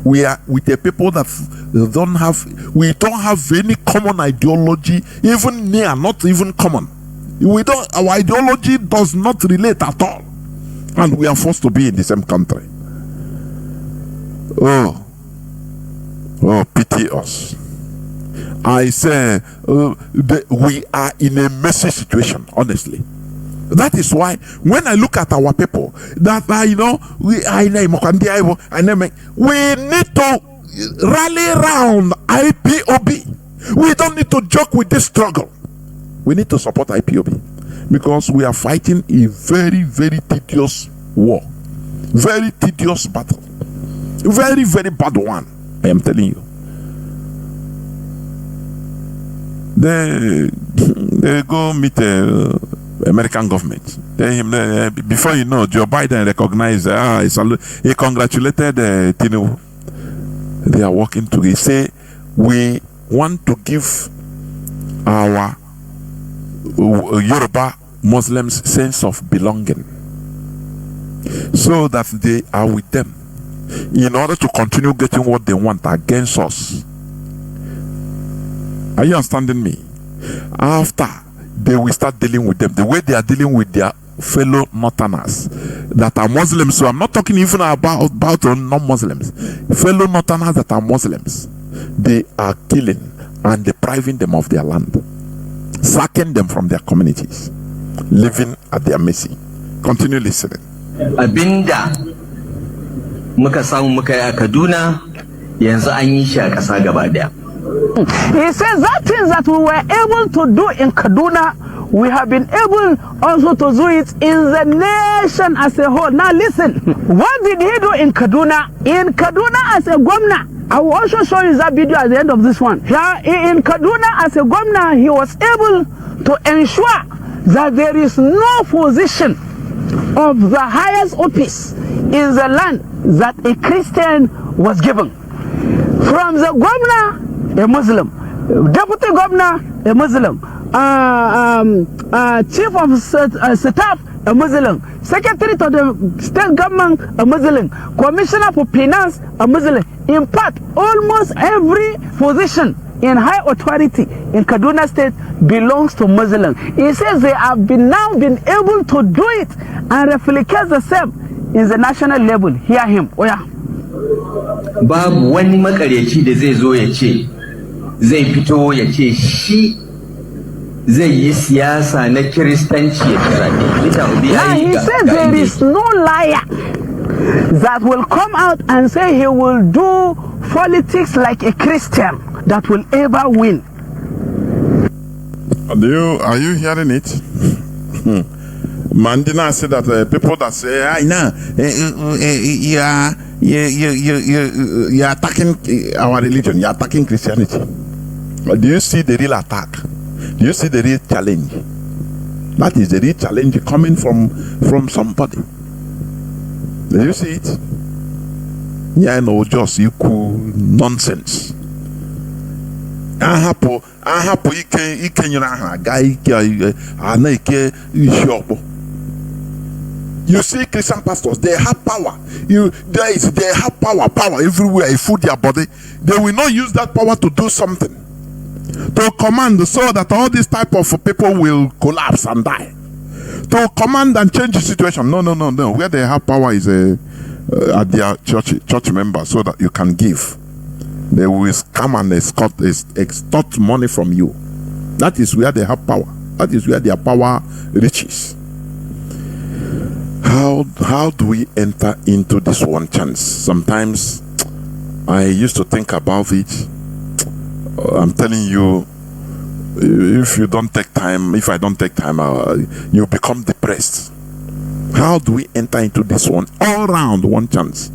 We are with the people that don't have any common ideology, even near, not even common. Our ideology does not relate at all. And we are forced to be in the same country. Oh, pity us. I say we are in a messy situation, honestly. That is why when I look at our people, that we need to rally around IPOB. We don't need to joke with this struggle. We need to support IPOB because we are fighting a very, very tedious war, very tedious battle, very, very bad one. I am telling you. They go meet the American government. Before you know, Joe Biden recognized, he congratulated Tinubu. They are working together. He say, we want to give our Yoruba Muslims sense of belonging so that they are with them in order to continue getting what they want against us. Are you understanding me? After, they will start dealing with them the way they are dealing with their fellow Northerners that are Muslims. So I'm not talking even about non-Muslims. Fellow Northerners that are Muslims, they are killing and depriving them of their land, sacking them from their communities, living at their mercy. Continue listening. Abinda muka samu muka yi a Kaduna yanzu an yi shi a ƙasa gaba daya. He says that things that we were able to do in Kaduna, we have been able also to do it in the nation as a whole. Now listen, what did he do in Kaduna? In Kaduna as a governor, I will also show you that video at the end of this one. In Kaduna as a governor, he was able to ensure that there is no position of the highest office in the land that a Christian was given. From the governor, a Muslim, deputy governor, a Muslim, chief of staff, a Muslim, secretary to the state government, a Muslim, commissioner for finance, a Muslim. In fact, almost every position in high authority in Kaduna State belongs to Muslim. He says they have now been able to do it and replicate the same in the national level. Hear him. Oh yeah. Babu wani makaryaci da zai zo ya ce zai fito ya ce shi zai yi siyasa na Kiristanci ya kira. Now he says there is no liar that will come out and say he will do politics like a Christian that will ever win. Are you hearing it? Mandina said that people that say, I know, you're attacking our religion, you're attacking Christianity. Do you see the real attack? Do you see the real challenge? That is the real challenge coming from somebody. Do you see it? Yeah, no, just you cool nonsense. Ahapo ike nyina guy ike you see Christian pastors, they have power. They have power everywhere. They food their body. They will not use that power to do something, to command, so that all these type of people will collapse and die. To command and change the situation. No. Where they have power is at their church members, so that you can give. They will come and extort money from you. That is where they have power. That is where their power reaches. How do we enter into this one chance? Sometimes I used to think about it. I'm telling you, if you don't take time, if I don't take time, you become depressed. How do we enter into this one all round one chance?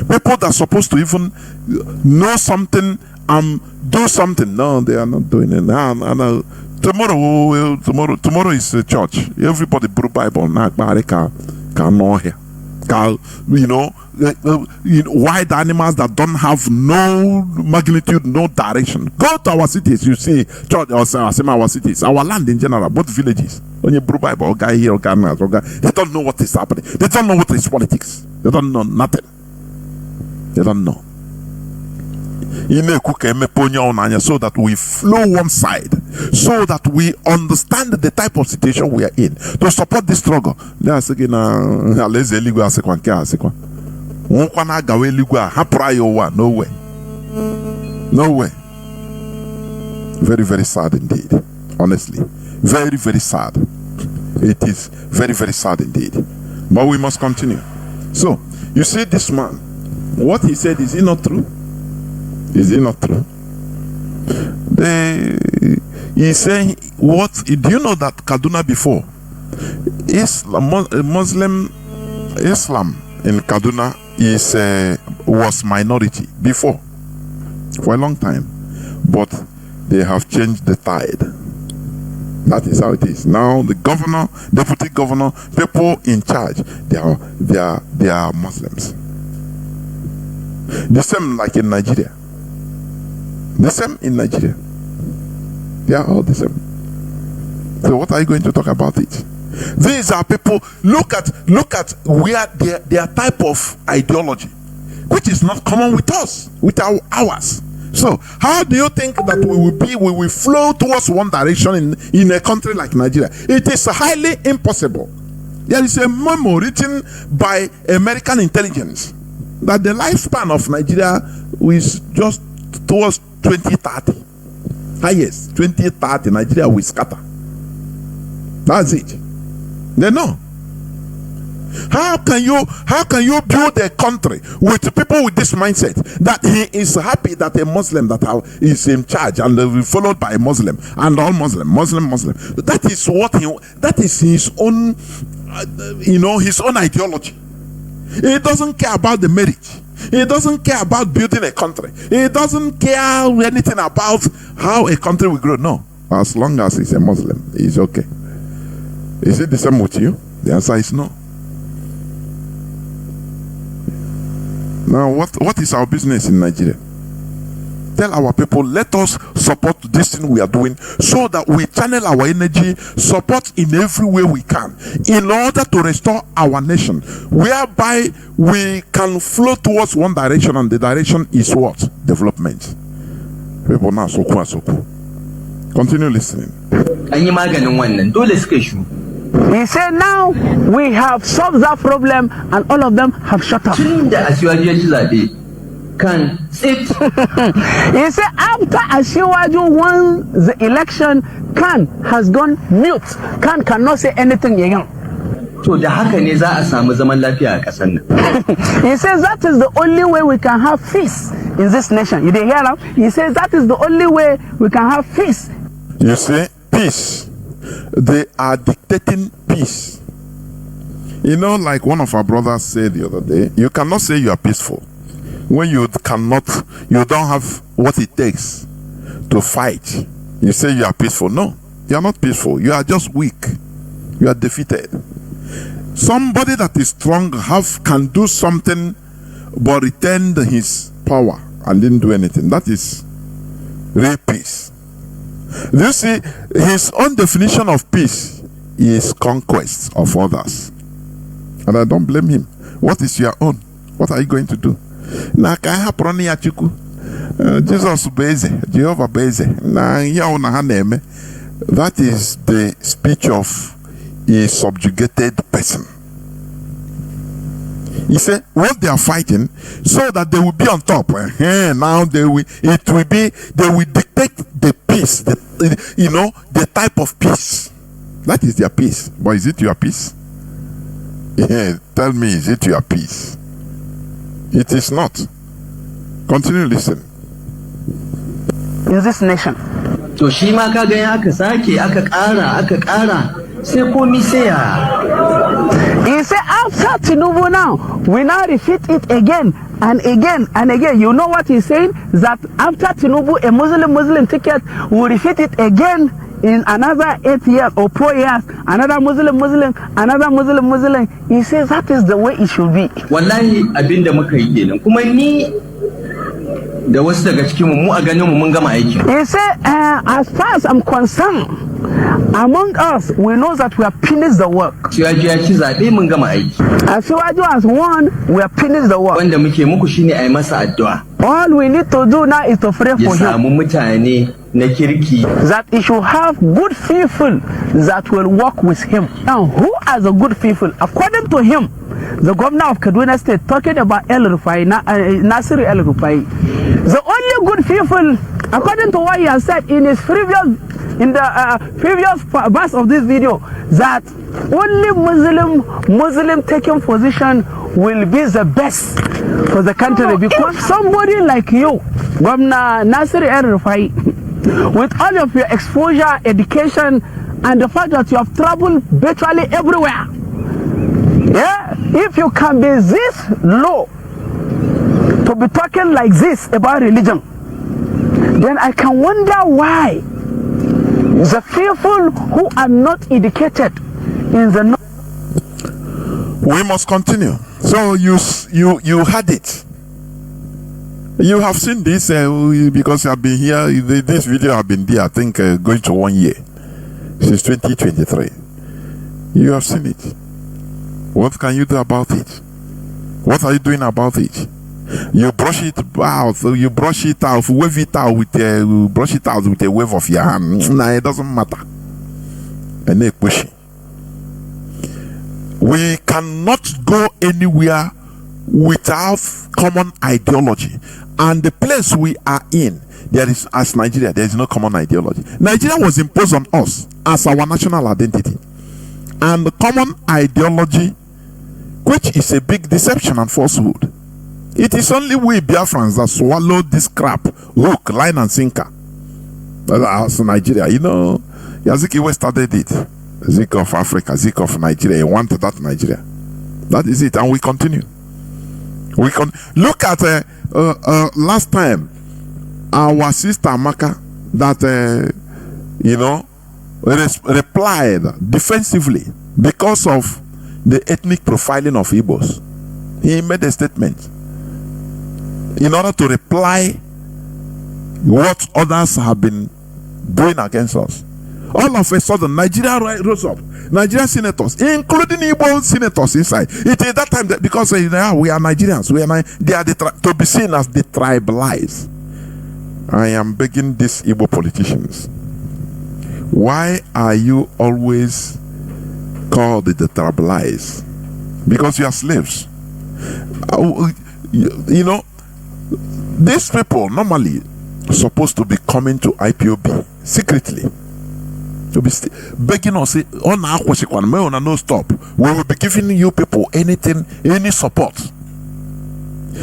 People that are supposed to even know something and do something, no, they are not doing it. Tomorrow is church. Everybody brought Bible now. Can know here. Wild animals that don't have no magnitude, no direction. Go to our cities, you see church or our cities, our land in general, both villages. When you bring Bible, guy here, guy there, they don't know what is happening. They don't know what is politics. They don't know nothing. They don't know. So that we flow one side, so that we understand the type of situation we are in to support this struggle. No way. Very, very sad indeed. Honestly, very, very sad. It is very, very sad indeed. But we must continue. So you see, this man, what he said, is it not true? Is it not true? He's saying, what? Do you know that Kaduna before, Islam in Kaduna was minority before, for a long time, but they have changed the tide. That is how it is now. The governor, deputy governor, people in charge, they are Muslims. The same like in Nigeria. The same in Nigeria. They are all the same. So what are you going to talk about it? These are people, look at where their type of ideology, which is not common with us, with ours. So how do you think that we will flow towards one direction in a country like Nigeria? It is highly impossible. There is a memo written by American intelligence that the lifespan of Nigeria is just towards 2030. Highest 2030, Nigeria will scatter. That's it. They know. How can you build a country with people with this mindset that he is happy that a Muslim is in charge and will be followed by a Muslim and all Muslim. That is his own, his own ideology. He doesn't care about the marriage. He doesn't care about building a country. He doesn't care anything about how a country will grow. No, as long as he's a Muslim, he's okay. Is it the same with you? The answer is no. Now, what is our business in Nigeria? Tell our people, let us support this thing we are doing so that we channel our energy, support in every way we can in order to restore our nation, whereby we can flow towards one direction, and the direction is what? Development. People now, so continue listening. He said, now we have solved that problem and all of them have shut up. He said, after Asiwaju won the election, Khan has gone mute. Khan cannot say anything again. He says that is the only way we can have peace in this nation. You didn't hear him? He says that is the only way we can have peace. You see, peace. They are dictating peace. Like one of our brothers said the other day, you cannot say you are peaceful when you don't have what it takes to fight. You say you are peaceful. No, you are not peaceful. You are just weak. You are defeated. Somebody that is strong can do something but retain his power and didn't do anything. That is real peace. You see, his own definition of peace is conquest of others. And I don't blame him. What is your own? What are you going to do? Jesus beze, Jehovah beze. That is the speech of a subjugated person. He said, what they are fighting, so that they will be on top. Now they will dictate the peace, the type of peace. That is their peace. But is it your peace? Yeah, tell me, is it your peace? It is not. Continue listening. In this nation. He said, after Chinedu now, we now repeat it again and again and again. You know what he's saying? That after Chinedu, a Muslim ticket, will repeat it again in another 8 years or 4 years. Another Muslim, another Muslim. He says that is the way it should be. Wallahi abinda muka yi kenan. Kuma ni da wasu daga cikin mu a ganin mu mun gama aiki. He said, as far as I'm concerned, among us, we know that we have finished the work. Shiwaju ya ci zaɓe mun gama aiki. As Shiwaju has won, we have finished the work. Wanda muke muku shine a yi masa addu'a. All we need to do now is to pray for him. Ya samu mutane na kirki. That he should have good people that will work with him. Now, who are the good people? According to him, the governor of Kaduna State, talking about Nasir El-Rufai, the only good people, according to what he has said in his previous verse of this video, that only Muslim taking position will be the best for the country, because somebody like you, Governor Nasir El-Rufai, with all of your exposure, education, and the fact that you have traveled virtually everywhere, yeah, if you can be this low to be talking like this about religion, then I can wonder why the people who are not educated in the north. We must continue. So you had it. You have seen this because you have been here. This video have been there, I think, going to 1 year since 2023. You have seen it. What can you do about it? What are you doing about it? You brush it out. You brush it out. Wave it out with a brush it out with a wave of your hand. Nah, it doesn't matter. And they push it. We cannot go anywhere without common ideology And the place we are in, there is, as Nigeria, there is no common ideology. Nigeria was imposed on us as our national identity. And the common ideology, which is a big deception and falsehood. It is only we Biafrans that swallowed this crap, hook, line, and sinker. As Nigeria, you know, Yazikiwe started it. Zik of Africa, Zik of Nigeria. He wanted that Nigeria. That is it, and we continue. We can look at last time our sister Amaka that replied defensively because of the ethnic profiling of Igbos. He made a statement in order to reply what others have been doing against us. All of a sudden, Nigeria rose up. Nigerian senators, including Igbo senators inside. It is that time that because we are Nigerians, they are to be seen as the tribalized. I am begging these Igbo politicians, why are you always called the tribalized? Because you are slaves. You know, these people normally supposed to be coming to IPOB secretly to be begging us, say, oh, now no stop. We will be giving you people anything, any support.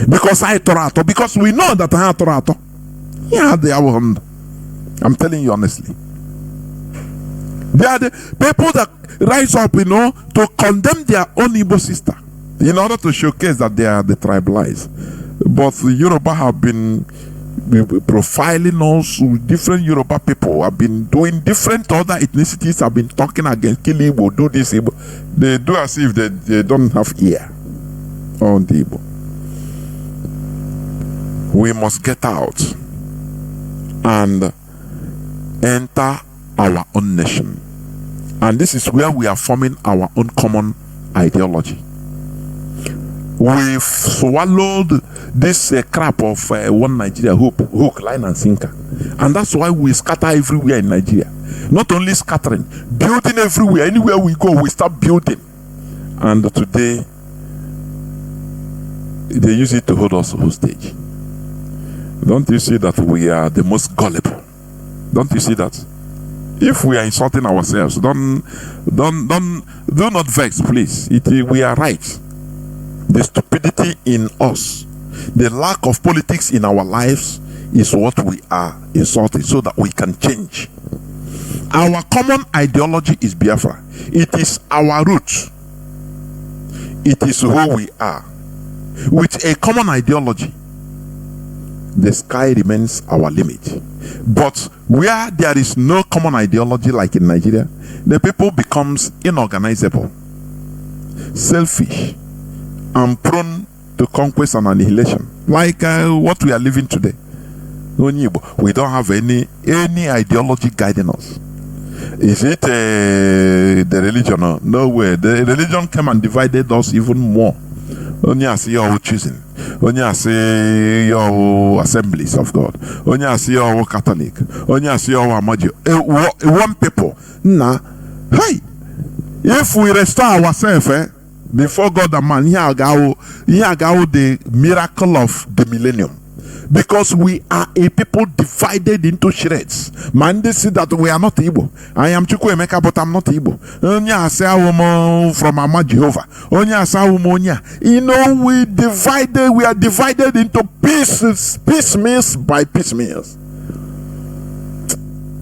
Because because we know that I Torato. Yeah, they are. I'm telling you honestly. They are the people that rise up, to condemn their own Igbo sister in order to showcase that they are the tribalized. But the Yoruba have been profiling us. Different Yoruba people have been doing different other ethnicities have been talking against killing Igbo, do this Igbo. They do as if they don't have ear on the Igbo. We must get out and enter our own nation. And this is where we are forming our own common ideology. We've swallowed this crap of one Nigeria, hook, line, and sinker. And that's why we scatter everywhere in Nigeria. Not only scattering, building everywhere. Anywhere we go, we start building. And today, they use it to hold us hostage. Don't you see that we are the most gullible? Don't you see that? If we are insulting ourselves, do not vex, please. We are right. The stupidity in us, the lack of politics in our lives is what we are insulting so that we can change. Our common ideology is Biafra. It is our roots. It is who we are. With a common ideology, the sky remains our limit. But where there is no common ideology like in Nigeria, the people becomes inorganizable, selfish, and prone to conquest and annihilation, like what we are living today. We don't have any ideology guiding us. Is it the religion? No way. The religion came and divided us even more. Only I see your choosing. Only I see your assemblies of God. Only I see your Catholic. Only I see your Amadio. One people. Nah. Hey, if we restore ourselves before God and man, here go the miracle of the millennium. Because we are a people divided into shreds. Man, they see that we are not Igbo. I am Chukwuemeka, but I'm not Igbo. Onya say from Ama Jehovah. Onya say we are divided into pieces, piecemeals by piecemeals.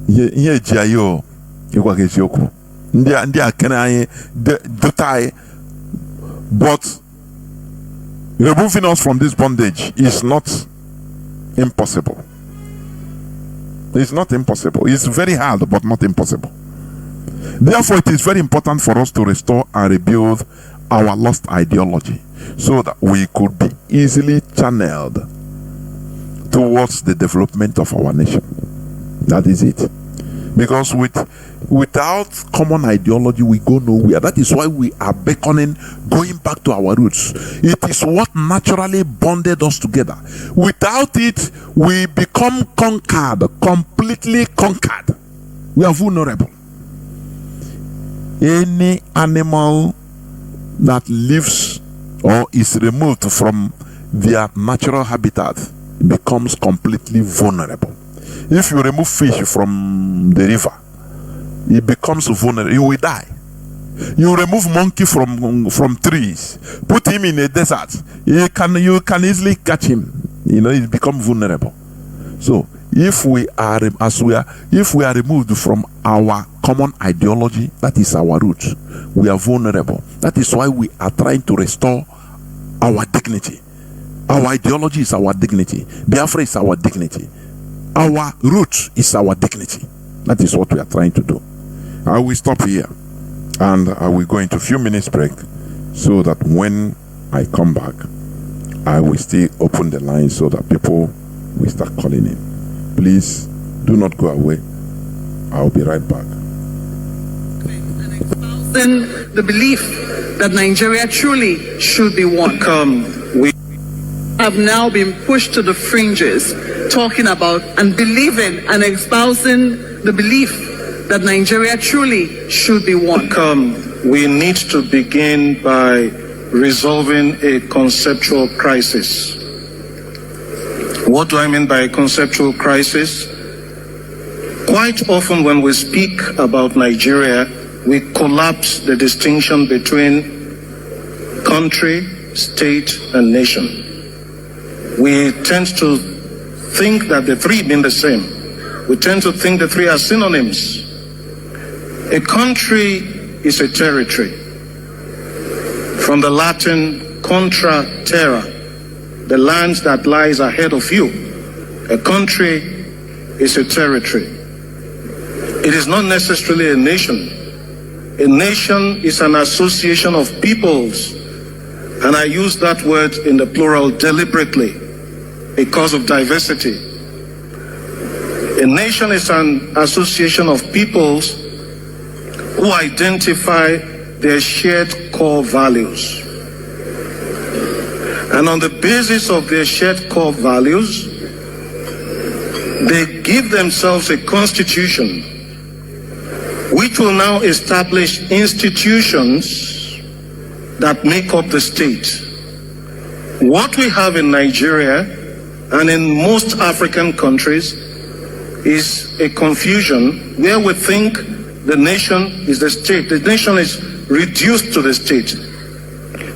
Here Jayo, Iwagejoku. Ndia kenai dotai. But removing us from this bondage is not impossible. It's not impossible. It's very hard, but not impossible. Therefore, it is very important for us to restore and rebuild our lost ideology so that we could be easily channeled towards the development of our nation. That is it. Because without common ideology, we go nowhere. That is why we are beckoning, going back to our roots. It is what naturally bonded us together. Without it, we become conquered, completely conquered. We are vulnerable. Any animal that lives or is removed from their natural habitat becomes completely vulnerable. If you remove fish from the river, it becomes vulnerable. You will die. You remove monkey from trees, put him in a desert. You can easily catch him. You know, it becomes vulnerable. So if we are removed from our common ideology, that is our root, we are vulnerable. That is why we are trying to restore our dignity. Our ideology is our dignity. Biafra is our dignity. Our root is our dignity. That is what we are trying to do. I will stop here and I will go into a few minutes break so that when I come back, I will still open the line so that people will start calling in. Please do not go away. I'll be right back. Espousing the belief that Nigeria truly should be one. We have now been pushed to the fringes, talking about and believing and espousing the belief that Nigeria truly should be one. We need to begin by resolving a conceptual crisis. What do I mean by a conceptual crisis? Quite often when we speak about Nigeria, we collapse the distinction between country, state, and nation. We tend to think that the three mean the same. We tend to think the three are synonyms. A country is a territory. From the Latin contra terra, the land that lies ahead of you. A country is a territory. It is not necessarily a nation. A nation is an association of peoples, and I use that word in the plural deliberately because of diversity. A nation is an association of peoples who identify their shared core values. And on the basis of their shared core values, they give themselves a constitution which will now establish institutions that make up the state. What we have in Nigeria and in most African countries is a confusion where we think the nation is the state. The nation is reduced to the state.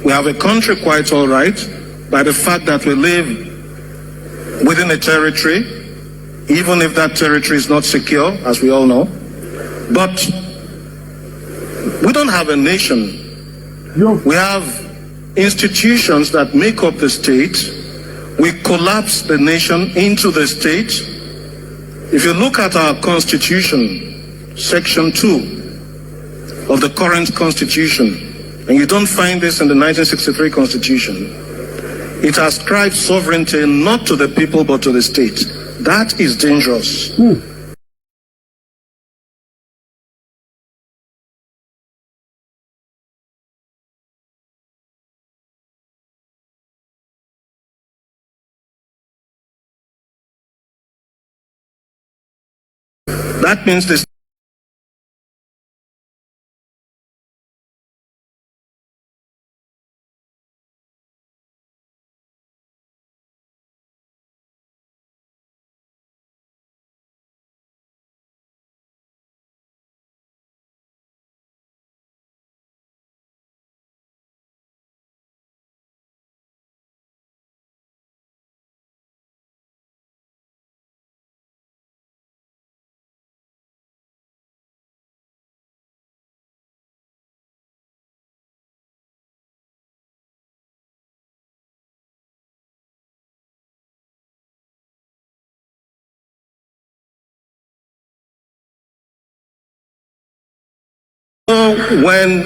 We have a country quite all right by the fact that we live within a territory, even if that territory is not secure, as we all know. But we don't have a nation. We have institutions that make up the state. We collapse the nation into the state. If you look at our constitution, Section 2 of the current constitution, and you don't find this in the 1963 constitution, it ascribes sovereignty not to the people but to the state. That is dangerous. That means this. When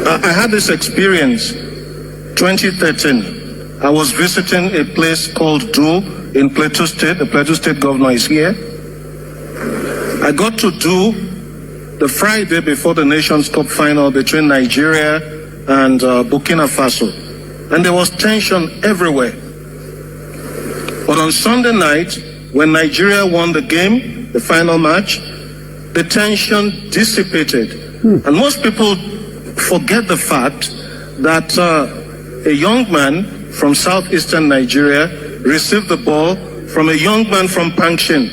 I had this experience, 2013, I was visiting a place called Do in Plateau State. The Plateau State governor is here. I got to Do the Friday before the Nations Cup final between Nigeria and Burkina Faso. And there was tension everywhere. But on Sunday night, when Nigeria won the game, the final match, the tension dissipated. And most people forget the fact that a young man from southeastern Nigeria received the ball from a young man from Pangshin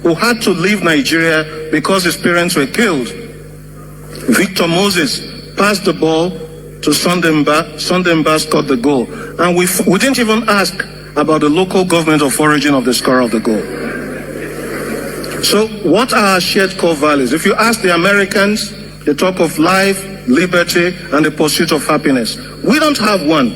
who had to leave Nigeria because his parents were killed. Victor Moses passed the ball to Sondemba. Sondemba scored the goal. And we didn't even ask about the local government of origin of the scorer of the goal. So what are our shared core values? If you ask the Americans, they talk of life, liberty, and the pursuit of happiness. We don't have one.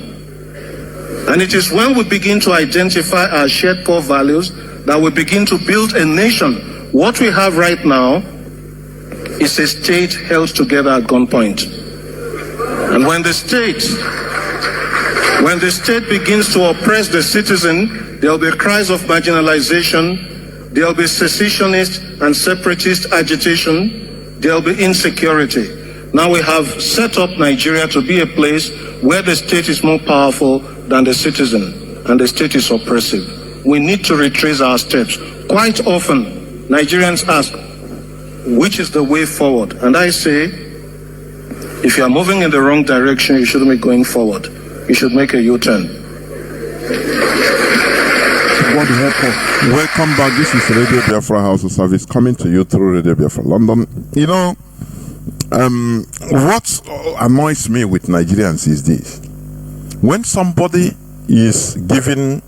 And it is when we begin to identify our shared core values that we begin to build a nation. What we have right now is a state held together at gunpoint. And when the state begins to oppress the citizen, there will be cries of marginalization, there will be secessionist and separatist agitation, there will be insecurity. Now we have set up Nigeria to be a place where the state is more powerful than the citizen, and the state is oppressive. We need to retrace our steps. Quite often, Nigerians ask, which is the way forward? And I say, if you are moving in the wrong direction, you shouldn't be going forward. You should make a U-turn. Welcome back. This is Radio Biafra House of Service coming to you through Radio Biafra London. You know, what annoys me with Nigerians is this. When somebody is giving,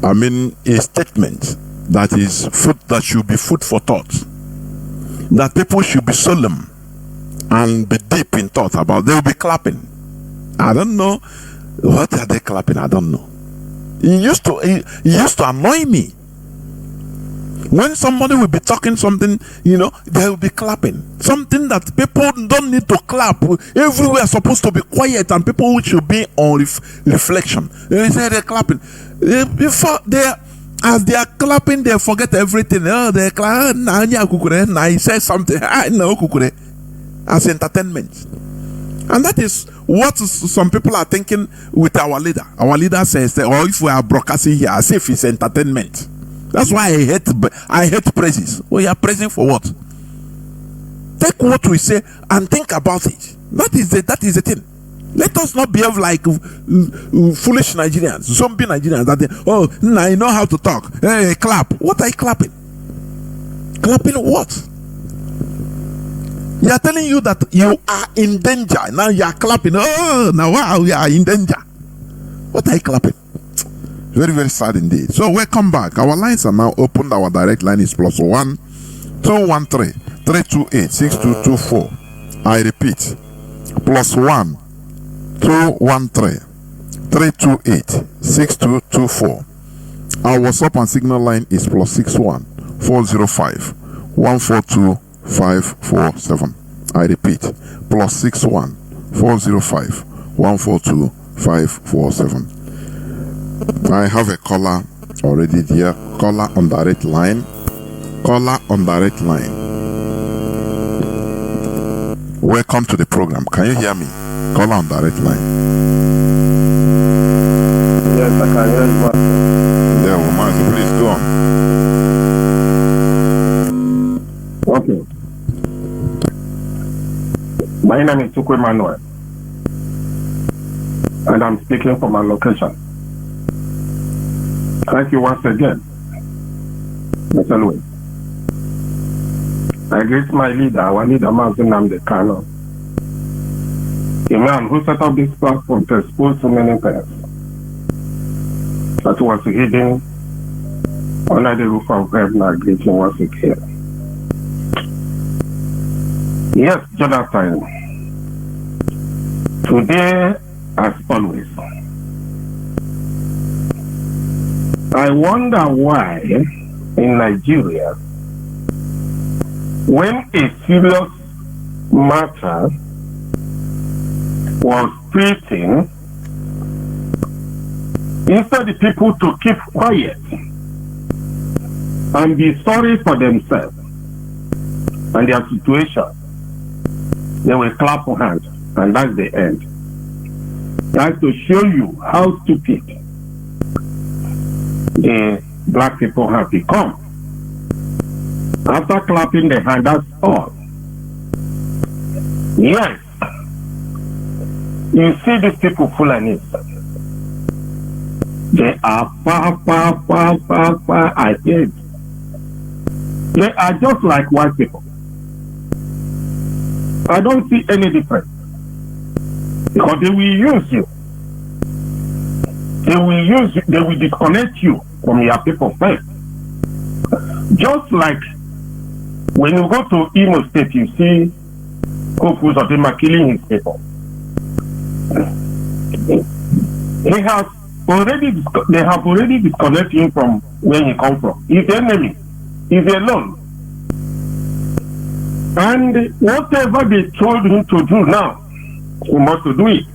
a statement that is food, that should be food for thought, that people should be solemn and be deep in thought about, they will be clapping. I don't know what are they clapping. I don't know. It used to annoy me. When somebody will be talking something, they will be clapping. Something that people don't need to clap. Everywhere is supposed to be quiet, and people should be on reflection. They say they're clapping. As they are clapping, they forget everything. Oh, they clap. I say something. I know kukure as entertainment. And that is what some people are thinking with our leader. Our leader says that, or if we are broadcasting here, as if it's entertainment. That's why I hate praises. Well, you are praising for what? Take what we say and think about it. That is the thing. Let us not behave like foolish Nigerians, zombie Nigerians. That I know how to talk. Hey, clap. What are you clapping? Clapping what? You are telling you that you are in danger. Now you are clapping. Oh, now wow, you are in danger. What are you clapping? Very, very sad indeed. So welcome back. Our lines are now open. Our direct line is +1 213 328 6224. I repeat, +1 213 328 6224. Our WhatsApp and Signal line is +61 405 142 547. I repeat, +61 405 142 547. I have a caller already there. Caller on direct line. Caller on direct line. Welcome to the program. Can you hear me? Caller on direct line. Yes, I can hear you. Yeah, Mazi, please go on. Okay. My name is Tukwe Manuel, and I'm speaking from my location. Thank you once again, Mr. Louis. I greet my leader, our leader, Mazi Kano, a man who set up this platform to expose so many things that was hidden under the roof of heaven. I greet you once again. Yes, Jonathan. Today, as always, I wonder why in Nigeria, when a serious matter was treating, instead of people to keep quiet and be sorry for themselves and their situation, they will clap for hands, and that's the end. That's to show you how stupid the black people have become. After clapping the hand, that's all. Yes, you see these people Fulanis. They are far ahead. They are just like white people. I don't see any difference. Because they will use you. They will use you, they will disconnect you from your people first. Just like when you go to Imo State, you see Kofu Sotima killing his people. They have already disconnected him from where he come from. He's the enemy. He's alone. And whatever they told him to do now, he must do it.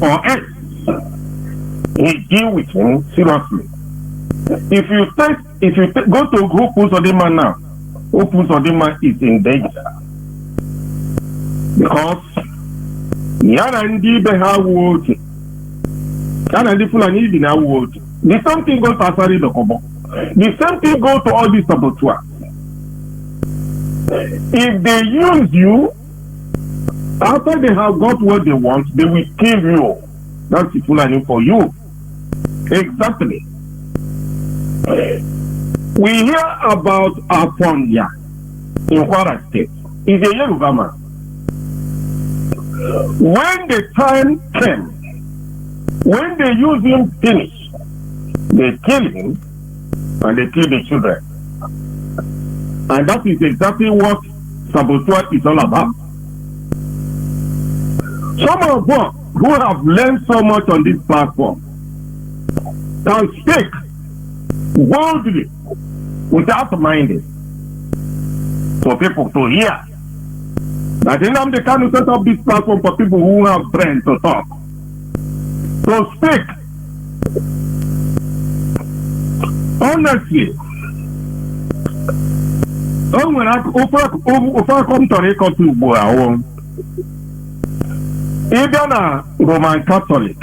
Or else, he deal with him seriously. If you go to Kofu Sotima now, Kofu Sotima is in danger. Because Yarandi Beha Wood, Yarandi Fulani Bina Wood, the same thing goes to Asari Dokobo. The same thing goes to all these saboteurs. If they use you, after they have got what they want, they will kill you. That's the Fulani for you. Exactly. We hear about Aponya in Kwara State. He's a Yoruba man. When the time came, when they use him finish, they kill him and they kill the children. And that is exactly what saboteur is all about. Some of us who have learned so much on this platform can speak boldly without minding for people to hear. I think I'm the kind of set up this platform for people who have brains to talk. So speak. Honestly, when I come to record to Boa, even a Roman Catholic,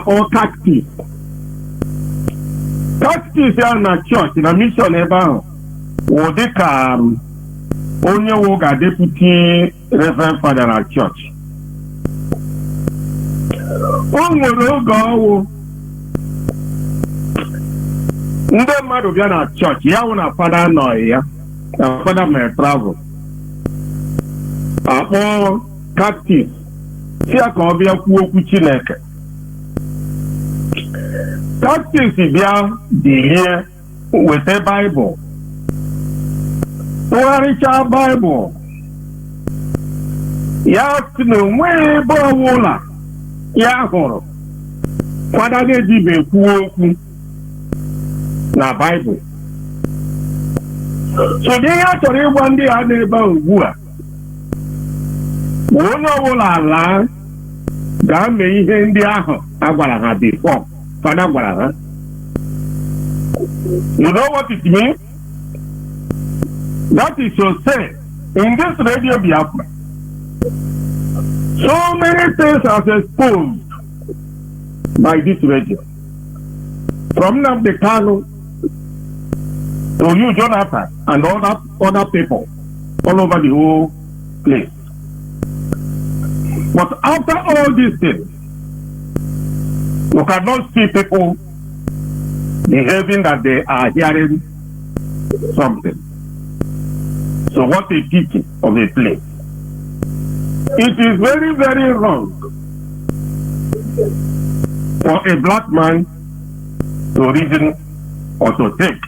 or cactus. Cactus are in a church, in a mission ever. Or they can only work a deputy reverend father at church. Ndị mmadụ bịa na chọọchị ya wụ na fada nọ ya na fada mere travel akpọ cactus si ya ka ọ bịa kwuo okwu Chineke. Cactus bịa bilie weta Bible tụgharịchaa Bible ya si na onweghị ebe ọbụla ya hụrụ fada ga-ejibe kwuo okwu na Bible. So ihe a chọrọ ịgwa ndị a na-ebe ugbu a onye ọbụla ala ga-eme ihe ndị ahụ a gwara ha before fada gwara ha. You know what it means? That is to say, in this radio Biafra, so many things are exposed by this radio. From Nnamdi Kanu to you, Jonathan, and other people all over the whole place. But after all these things, you cannot see people behaving that they are hearing something. So what a teaching of a place. It is very, very wrong for a black man to reason or to think.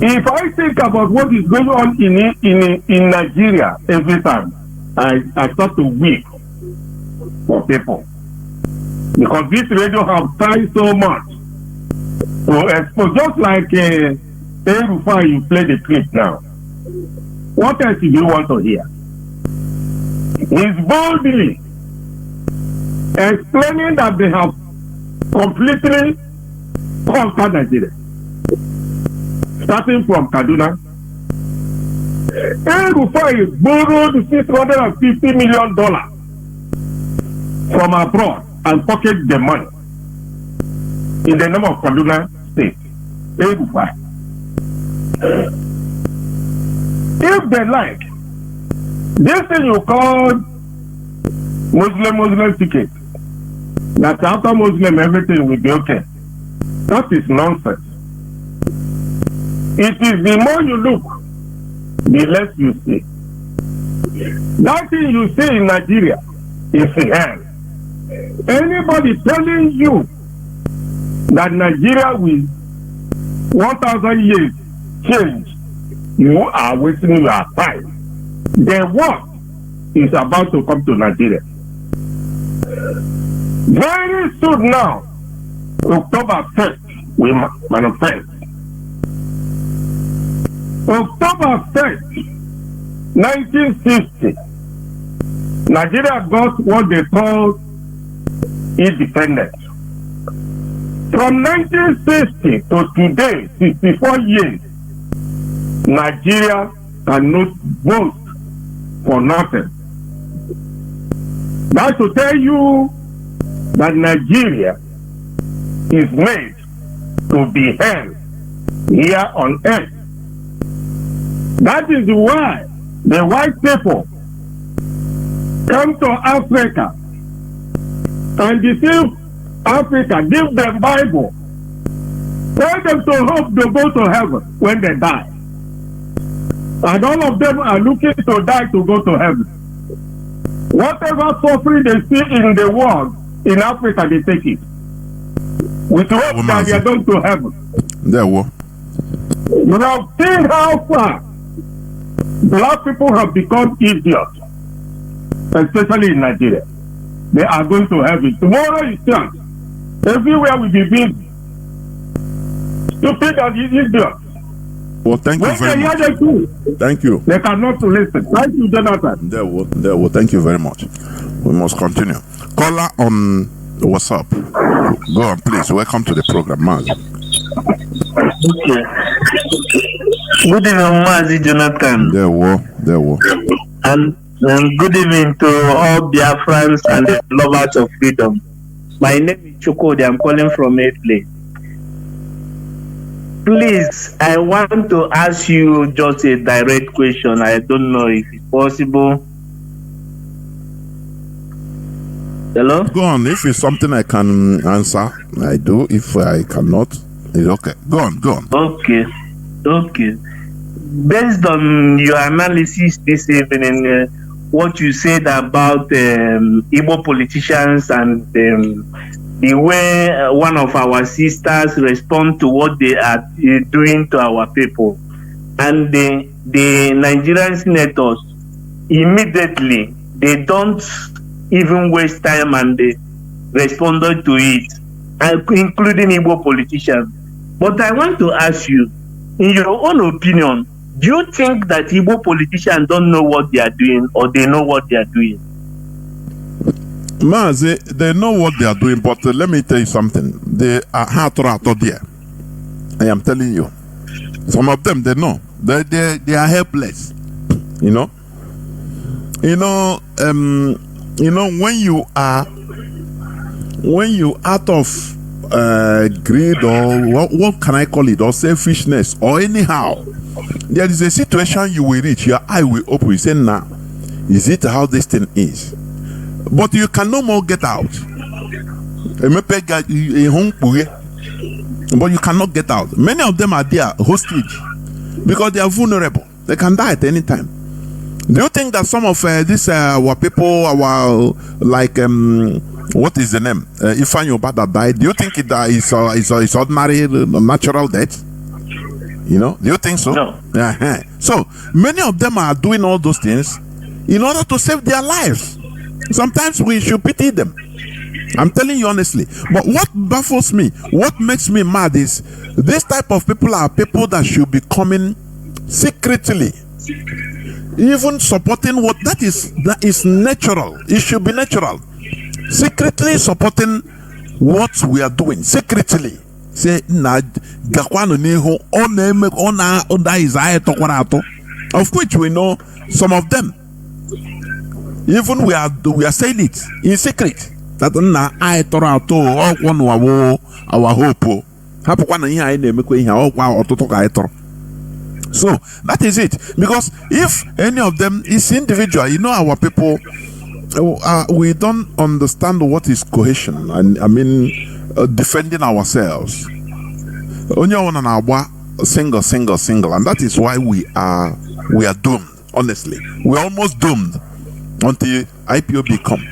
If I think about what is going on in Nigeria every time, I start to weep for people. Because this radio have tried so much to expose, just like Rufai, you play the clip now. What else do you want to hear? He's boldly explaining that they have completely conquered Nigeria. Starting from Kaduna, Rufai borrowed $650 million from abroad and pocketed the money in the name of Kaduna State. Rufai. If they like, this thing you call Muslim ticket. That after Muslim everything will be okay. That is nonsense. It is the more you look, the less you see. That thing you see in Nigeria is hell. Anybody telling you that Nigeria will 1,000 years change, you are wasting your time. The worst is about to come to Nigeria. Very soon now, October 1st, we manifest. October 1st, 1960, Nigeria got what they call independence. From 1960 to today, 64 years, Nigeria cannot boast for nothing. That's to tell you that Nigeria is made to be held here on earth. That is why the white people come to Africa and deceive Africa, give them Bible, tell them to hope to go to heaven when they die. And all of them are looking to die to go to heaven. Whatever suffering they see in the world, in Africa, they take it. With hope that they are going to heaven. There were. You have seen how far black people have become idiots, especially in Nigeria. They are going to heaven. Tomorrow is chance. Everywhere will be busy. Stupid and idiots. Well, thank you very much. Thank you. They cannot listen. Thank you, Jonathan. There will. Thank you very much. We must continue. Caller on WhatsApp. Go on, please. Welcome to the program, Mazi. Okay. Good evening, Mazi Jonathan. There were. And good evening to all Biafrans and the lovers of freedom. My name is Chukodi. I'm calling from Italy. Please, I want to ask you just a direct question. I don't know if it's possible. Hello? Go on. If it's something I can answer, I do. If I cannot, it's okay. Go on. Okay. Based on your analysis this evening, what you said about Igbo politicians and the way one of our sisters respond to what they are doing to our people, and the Nigerian senators immediately, they don't even waste time and they responded to it, including Igbo politicians. But I want to ask you, in your own opinion, do you think that Igbo politicians don't know what they are doing, or they know what they are doing? Mazi, they know what they are doing, but let me tell you something. They are hard there. I am telling you. Some of them, they know. They are helpless. When you out of greed, or what can I call it, or selfishness, or anyhow, there is a situation you will reach, your eye will open, you say, now, is it how this thing is? But you can no more get out. But you cannot get out. Many of them are there hostage because they are vulnerable. They can die at any time. Do you think that some of these our people, what is the name? Ifan Yoba that died, do you think it is ordinary natural death? Do you think so? No. So many of them are doing all those things in order to save their lives. Sometimes we should pity them. I'm telling you honestly. But what baffles me, what makes me mad is this type of people are people that should be coming secretly, even supporting that is natural. It should be natural. Secretly supporting what we are doing. Secretly. Say of which we know some of them. Even we are saying it in secret. That I thought our hope. So that is it. Because if any of them is individual, our people, we don't understand what is cohesion, and I mean defending ourselves. Only one on our single, and that is why we are doomed. Honestly, we're almost doomed until IPOB come.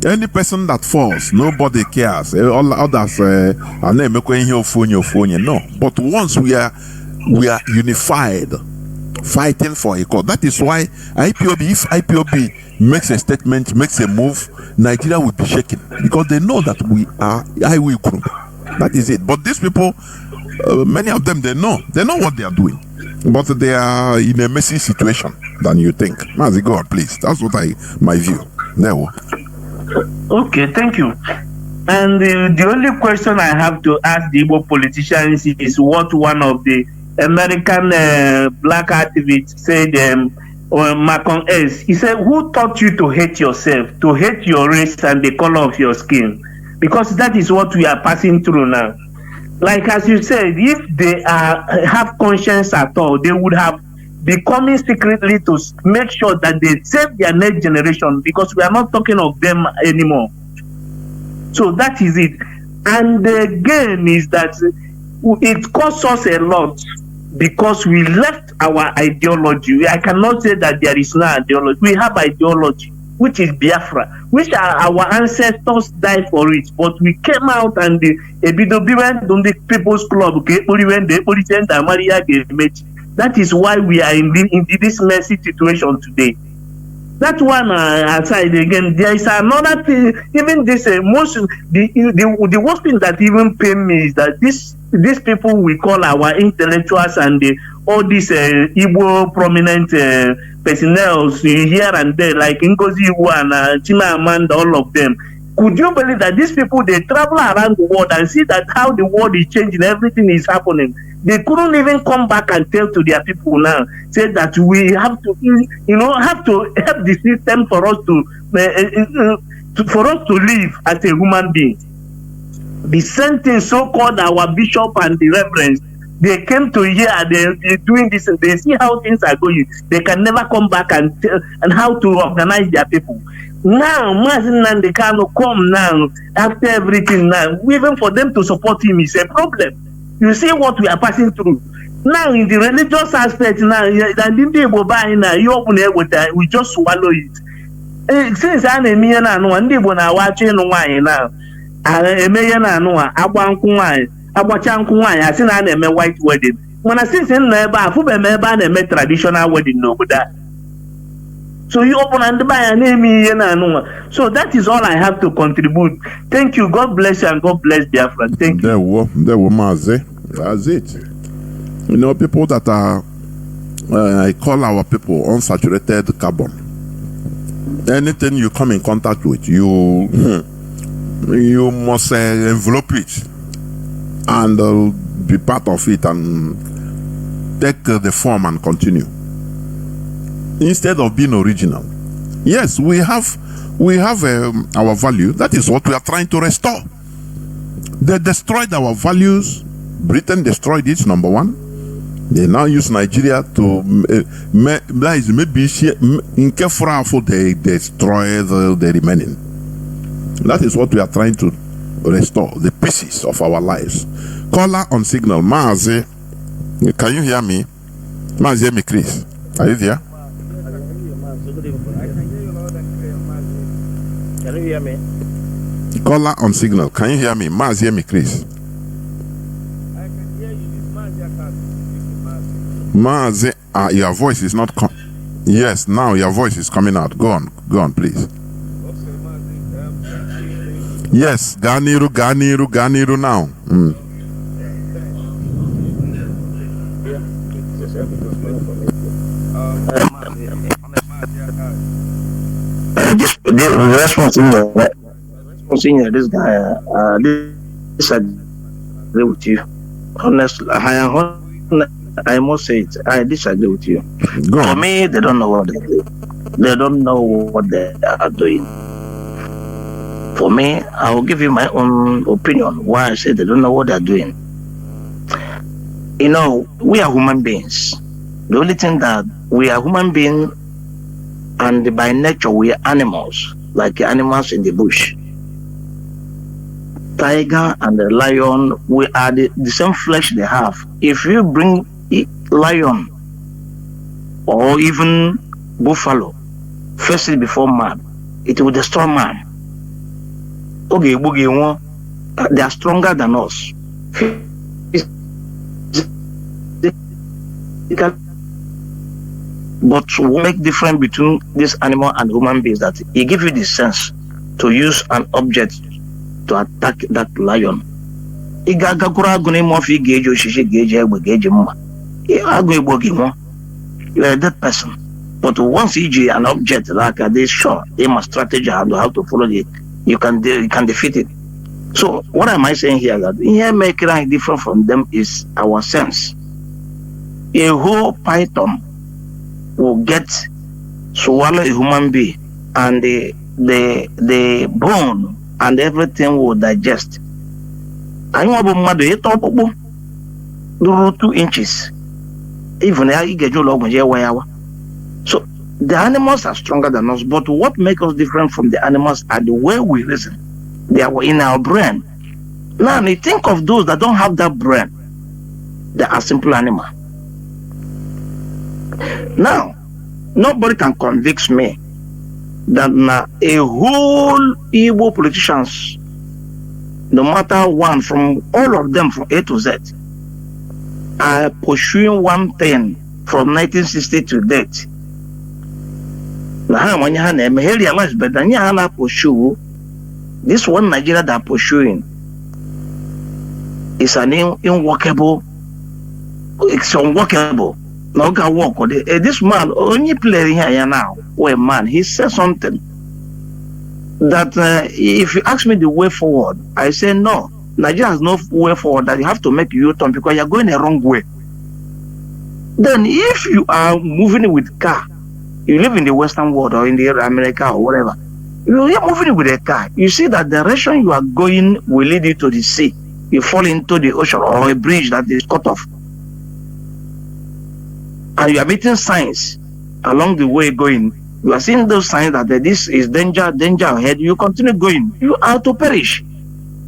Any person that falls, nobody cares. All others are no. But once we are unified, fighting for a cause. That is why if IPOB makes a statement, makes a move, Nigeria will be shaken because they know that we are highway group. That is it. But these people, many of them, they know what they are doing, but they are in a messy situation than you think. Mazi, go on, please. That's what my view. There. Okay, thank you. And the only question I have to ask the Igbo politicians is what one of the American black activists said, Malcolm S. He said, who taught you to hate yourself, to hate your race and the color of your skin? Because that is what we are passing through now. Like as you said, if they have conscience at all, they would have been coming secretly to make sure that they save their next generation, because we are not talking of them anymore. So that is it. And again is that it costs us a lot because we left our ideology. I cannot say that there is no ideology. We have ideology, which is Biafra, which our ancestors died for it. But we came out and the People's Club, that is why we are in this messy situation today. That one aside, again, there is another thing. Even this the worst thing that even pain me is that these people we call our intellectuals and all these Igbo prominent personnel here and there, like Ngozi Iwu and Chima Amanda, all of them. Could you believe that these people, they travel around the world and see that how the world is changing, everything is happening? They couldn't even come back and tell to their people now, say that we have to, have to help the system for us to live as a human being. The same thing, so-called our bishop and the reverends, they came to here, they're doing this, and they see how things are going. They can never come back and tell and how to organize their people. Now, Mazi Nnamdi Kanu come now, after everything now, even for them to support him is a problem. You see what we are passing through. Now, in the religious aspect, now, we just swallow it. Since I'm a million and one day when I watch now, a million and one, I want I seen a white wedding. When I see in a traditional wedding, no, that. So you open and buy a name. So that is all I have to contribute. Thank you. God bless you and God bless Biafra. Thank you. There were Mazi. That's it. People that are, I call our people unsaturated carbon. Anything you come in contact with, you must envelope it and be part of it and take the form and continue. Instead of being original. Yes, we have our value. That is what we are trying to restore. They destroyed our values. Britain destroyed it, number one. They now use Nigeria to maybe in Kefrafo they destroy the remaining. That is what we are trying to restore, the pieces of our lives. Caller on signal. Mazi, can you hear me? Mazi, hear me, Chris. Are you there? Can you hear me? Caller on signal. Can you hear me? Mazi, hear me, Chris. I can hear you. This Mazi, I can't. Mazi, your voice is not yes, now your voice is coming out. Go on, please. Okay, Mazi. Yes, Ganiru now. The response in this guy, this I agree with you. Honestly, I must say it. I disagree with you. For me, they don't know what they do. They don't know what they are doing. For me, I will give you my own opinion why I say they don't know what they are doing. We are human beings. The only thing that we are human beings and by nature we are animals, like animals in the bush. Tiger and the lion, we are the same flesh they have. If you bring lion or even buffalo, face it before man, it will destroy man. Okay, they are stronger than us. But what makes difference between this animal and human beings that it gives you the sense to use an object to attack that lion. You are a dead person. But once you use an object like this, sure, they must strategy how to follow it. You can defeat it. So what am I saying here? That here making it different from them is our sense. A whole python will swallow a human being, and the bone and everything will digest. I want to 2 inches. Even so the animals are stronger than us, but what makes us different from the animals are the way we reason. They are in our brain. Now you think of those that don't have that brain. They are simple animal. Now, nobody can convince me that a whole Igbo politicians, no matter one, from all of them from A to Z, are pursuing one thing from 1960 to date. Now, when you realize better, you pursue this one Nigeria that are pursuing is an unworkable. It's unworkable. Now can work with it. This man only playing here now. Well, man, he said something that if you ask me the way forward, I say no. Nigeria has no way forward. That you have to make U-turn because you're going the wrong way. Then, if you are moving with car, you live in the Western world or in the America or whatever, you're moving with a car. You see that the direction you are going will lead you to the sea. You fall into the ocean or a bridge that is cut off. And you are meeting signs along the way going. You are seeing those signs that this is danger ahead. You continue going. You are to perish.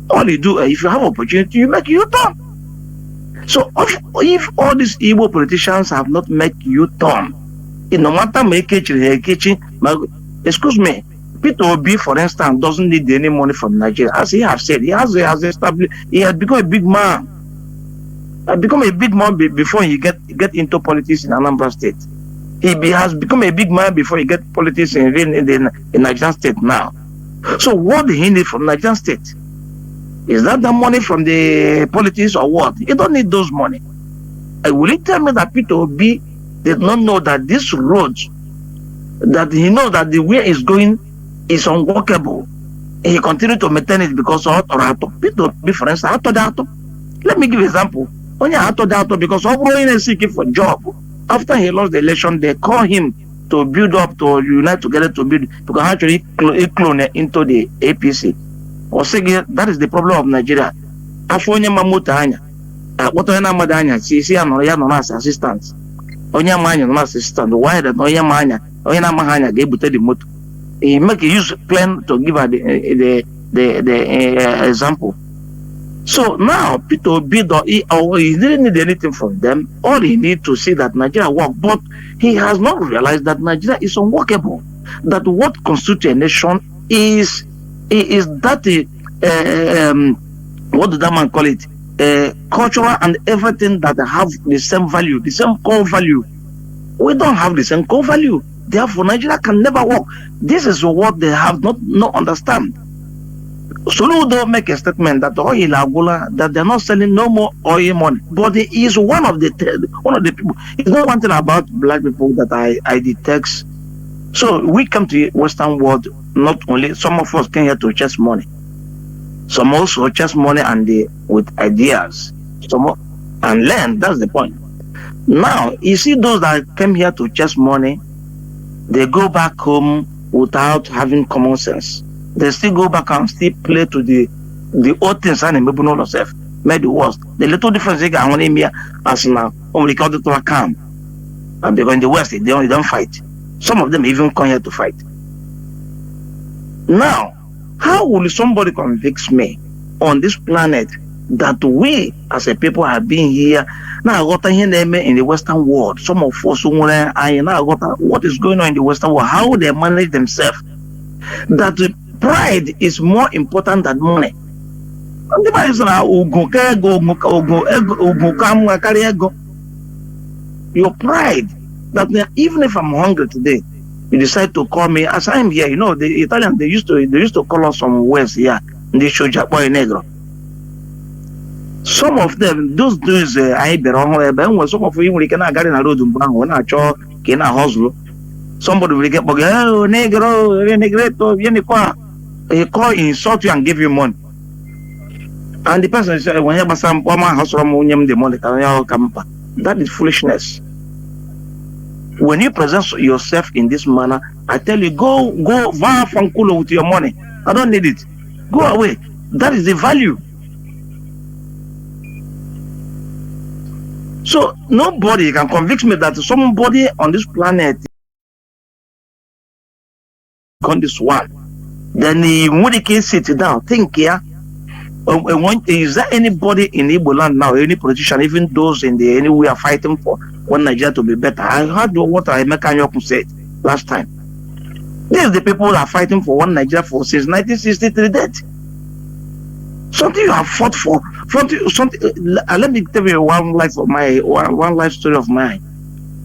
All you do, if you have opportunity, you make U-turn. So if all these Igbo politicians have not made U-turn, no matter excuse me, Peter Obi, for instance, doesn't need any money from Nigeria. As he has said, he has established, he has become a big man. Become a big man before he get into politics in Anambra State. He has become a big man before he get politics in Nigerian State now. So what do he need from Nigerian State? Is that the money from the politics or what? He don't need those money. Will he tell me that Peter Obi did not know that this road, that he knows that the way it's going is unworkable? He continued to maintain it because of Peter Obi, for instance, let me give an example. Only because of seeking for job. After he lost the election, they call him to build up, to unite together to build, because actually clone into the APC. Or say that is the problem of Nigeria. Afonya mamuta hanya. What ona madanya, si anoya no as assistant. Onya manya no assistant. Why that onya manya? Onya mahanya ge bute the motor. He make a use plan to give her the example. So now Peter Obi, he didn't need anything from them. All he needs to see that Nigeria work, but he has not realized that Nigeria is unworkable. That what constitutes a nation is that what did that man call it? Cultural and everything that have the same value, the same core value. We don't have the same core value. Therefore, Nigeria can never work. This is what they have not understand. Solo don't make a statement that oil Agola, that they're not selling no more oil money. But he is one of the people. It's not one thing about black people that I detect. So we come to the Western world, not only some of us came here to chase money. Some also chase money and with ideas. And learn, that's the point. Now, you see those that came here to chase money, they go back home without having common sense. They still go back and still play to the old things and maybe not yourself. Made the worst. The little difference they got here as now only called it to a camp. And because in the West they don't fight. Some of them even come here to fight. Now, how will somebody convince me on this planet that we as a people have been here? Now, I got in the Western world. Some of us now got what is going on in the Western world, how they manage themselves. That pride is more important than money. Your pride, that even if I'm hungry today, you decide to call me as I'm here. You know, the Italians, they used to call us some words here. They show Japoy Negro. Some of them, those dudes, I be wrong. But some of you, we cannot get in a road and when I talk, can I hustle? Somebody will get, oh, Negro, Negreto, he call, insult you and give you money. And the person said, when you have some woman hustle, the money can come. That is foolishness. When you present yourself in this manner, I tell you, go far from Kulo with your money. I don't need it. Go away. That is the value. So nobody can convince me that somebody on this planet on this one. Then when he can sit down, think here. Is there anybody in Igbo land now, any politician, even those in the anywhere are fighting for one Nigeria to be better? I heard what Emeka Anyaoku said last time. These are the people that are fighting for one Nigeria for since 1963 dead. Something you have fought for. Something. Let me tell you one life story of mine.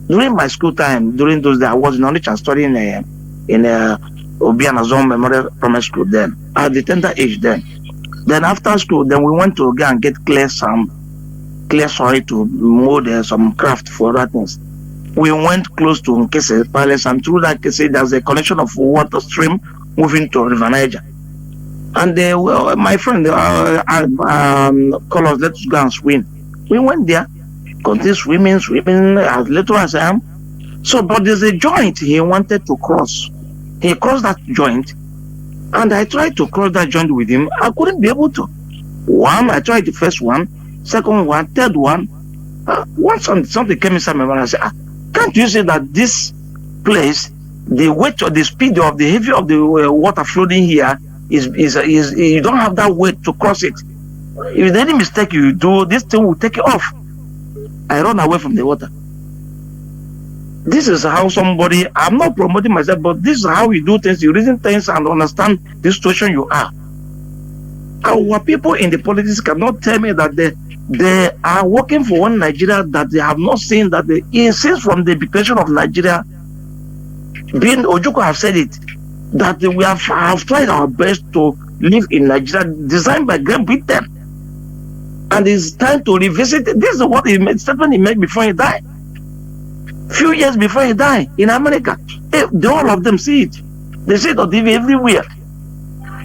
During my school time, during those days, I was in Onitsha studying in Obiana Zone Memorial Primary School. Then at the tender age then. Then after school, then we went to go and get clear soil to mold some craft for other things. We went close to Nkese Palace, and through that Nkese, there's a connection of water stream moving to River Niger. And my friend called us, let's go and swim. We went there, continue swimming as little as I am. So, but there's a joint he wanted to cross. He crossed that joint. And I tried to cross that joint with him. I couldn't be able to. One, I tried the first one, second one, third one. Once something came inside my mind, I said, can't you see that this place, the weight or the speed of the heavy of the water flowing here is you don't have that weight to cross it. If there's any mistake you do, this thing will take it off. I run away from the water. This is how somebody, I'm not promoting myself, but this is how you do things. You reason things and understand the situation you are. Our people in the politics cannot tell me that they are working for one Nigeria, that they have not seen that they insist from the declaration of Nigeria. Being Ojukwu have said it, that we have tried our best to live in Nigeria, designed by Great Britain. And it's time to revisit it. This is what statement he made before he died. Few years before he died in America. All of them see it. They see it on TV everywhere.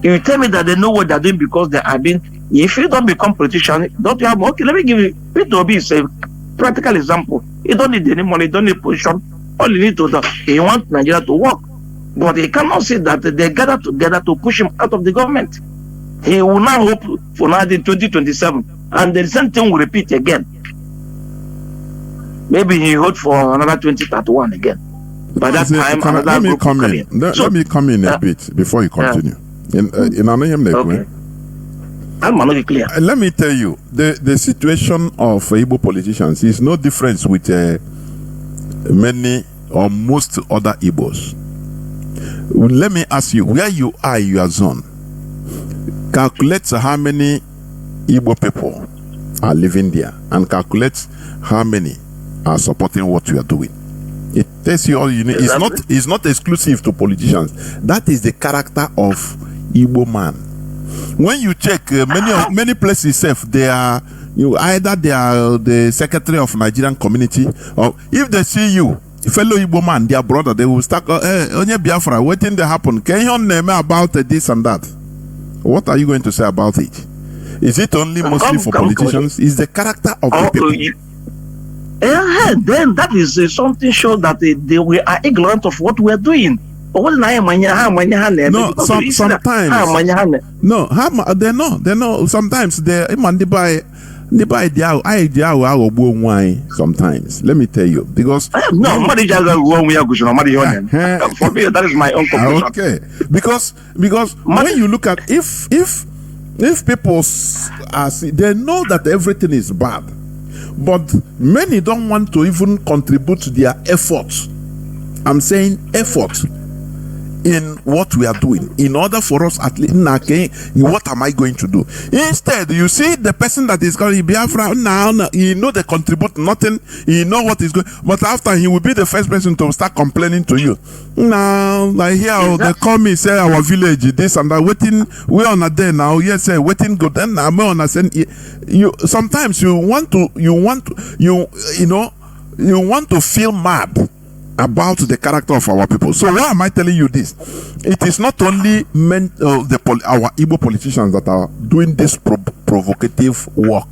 You tell me that they know what they're doing because they have been. If you don't become politician, don't you have, okay, let me give you, P2B is a practical example. You don't need any money, you don't need position. All you need to do, he wants Nigeria to work. But he cannot see that they gather together to push him out of the government. He will now hope for now in 2027. And the same thing will repeat again. Maybe he hoped for another 2031 again. By that time, let me come in a bit before you continue. Okay. Let me tell you, the situation of Igbo politicians is no difference with many or most other Igbos. Let me ask you, where you are in your zone, calculate how many Igbo people are living there and calculate how many are supporting what you are doing. It tells you all you need. It's not exclusive to politicians. That is the character of Igbo man. When you check many places, they are either they are the secretary of Nigerian community, or if they see you, fellow Igbo man, their brother, they will start onye Biafra, waiting to happen. Can you name about this and that? What are you going to say about it? Is it only mostly for politicians? Is the character of the people? Then that is something shows that we are ignorant of what we are doing. No, sometimes. No, they know. Sometimes they sometimes. Let me tell you, because for me that is my own conclusion. Okay, because when you look at if people they know that everything is bad, but many don't want to even contribute to their efforts. I'm saying effort in what we are doing, in order for us at least, what am I going to do? Instead, you see the person that is calling Biafra now, he know they contribute nothing, he know what is going, but after he will be the first person to start complaining to you. Now, like here, they call me, say our village, this and that, waiting, we're on a day now, yes, say, waiting good, then I'm on a send. You sometimes you want to feel mad about the character of our people. So why am I telling you this? It is not only our Igbo politicians that are doing this provocative work.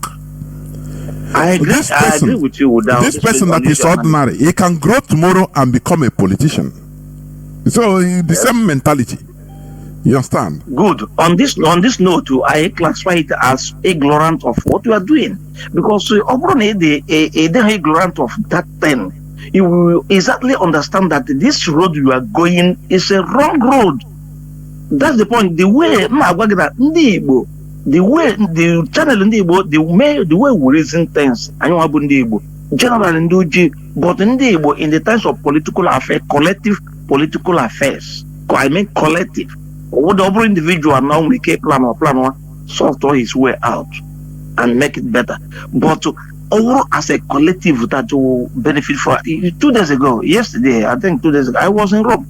I agree with you. This person that is ordinary, he can grow tomorrow and become a politician. So the same mentality. You understand? Good. On this note, I classify it as ignorant of what you are doing, because the ignorant of that thing, you will exactly understand that this road you are going is a wrong road. That's the point. The way the channel in the way we reason things, general in the but in the times of political affairs, collective political affairs. I mean collective. What the other individual now make a plan one, sort his way out and make it better. But all as a collective that will benefit from 2 days ago, yesterday, I think 2 days ago, I was in Rome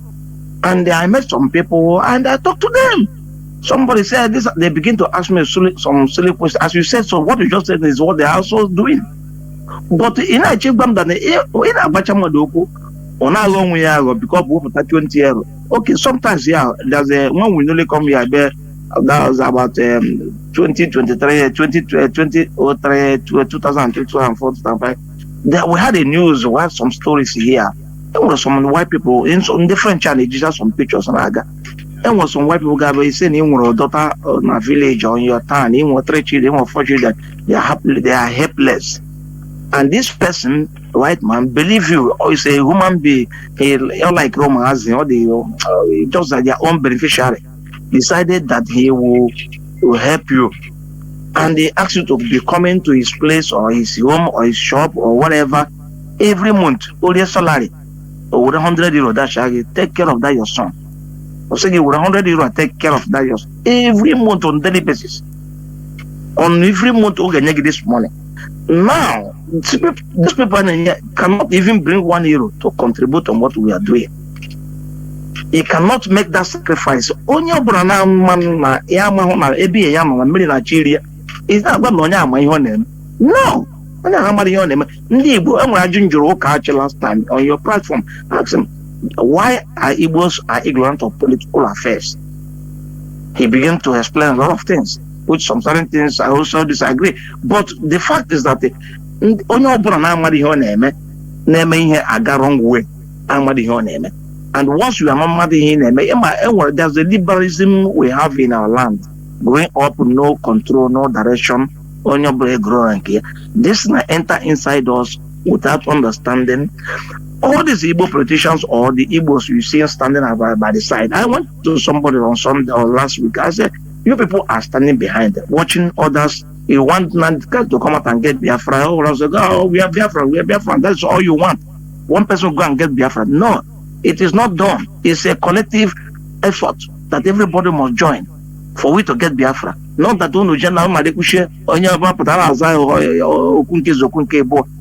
and I met some people and I talked to them. Somebody said this, they begin to ask me some silly questions. As you said, so what you just said is what they are also doing. But in a check them than in a Bachamadoko, on our long way because we put 20 euros. Okay, sometimes, yeah, there's a one we only come here, that was about 2023, 2003, 2004, 2005. We had a news, we had some stories here. There were some white people in some different channels, just some pictures and aga. There was some white people guys saying you want a daughter in a village or in your town, you want 3 children, you want 4 children, they are helpless. And this person, white man, believe you, or is a human being, like Mazi, or just like their own beneficiary, decided that he will help you. And they ask you to be coming to his place or his home or his shop or whatever every month, all your salary, or with 100 euro, that shall take care of that your son. Or say with 100 euro, take care of that your son. Every month on daily basis. On every month, you can get this money. Now, these people cannot even bring 1 euro to contribute on what we are doing. He cannot make that sacrifice. Onye brana man na ya ma na ebi ya ma mmiri Nigeria. Is that what onye ama ihe na-eme? No. Onye ama ihe na-eme. Ndị Igbo enwere ajụ njụrụ ụka achị last time on your platform. Ask him, why are Igbos ignorant of political affairs? He began to explain a lot of things, which some certain things I also disagree. But the fact is that onye ọbụla na-ama ihe na-eme ihe aga wrong way. Ama ihe na-eme. And once you are not mad in there's a liberalism we have in our land. Going up, no control, no direction, on your brain growing here. This will enter inside us without understanding. All these Igbo politicians or the Igbos you see standing by the side. I went to somebody on Sunday or last week. I said, you people are standing behind them, watching others. You want man to come out and get Biafra. Oh, we are Biafra, we are Biafra. That's all you want. One person go and get Biafra. No. It is not done. It's a collective effort that everybody must join for we to get Biafra. Not that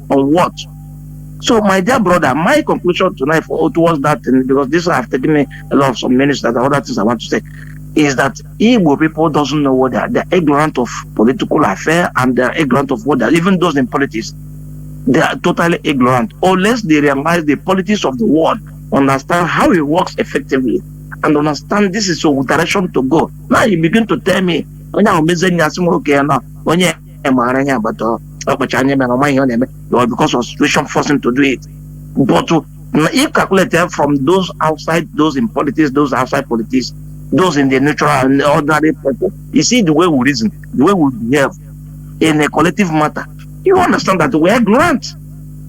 on what. So, my dear brother, my conclusion tonight towards that thing, because this have taken me a lot of some minutes that other things I want to say, is that Igbo people doesn't know what they are. They're ignorant of political affair and they're ignorant of what they are. Even those in politics, they are totally ignorant. Unless they realize the politics of the world, understand how it works effectively, and understand this is the direction to go. Now you begin to tell me, because of situation forcing to do it. But if calculated from those outside, those in politics, those outside politics, those in the neutral and ordinary people, you see the way we reason, the way we behave, in a collective matter. You understand that we are ignorant.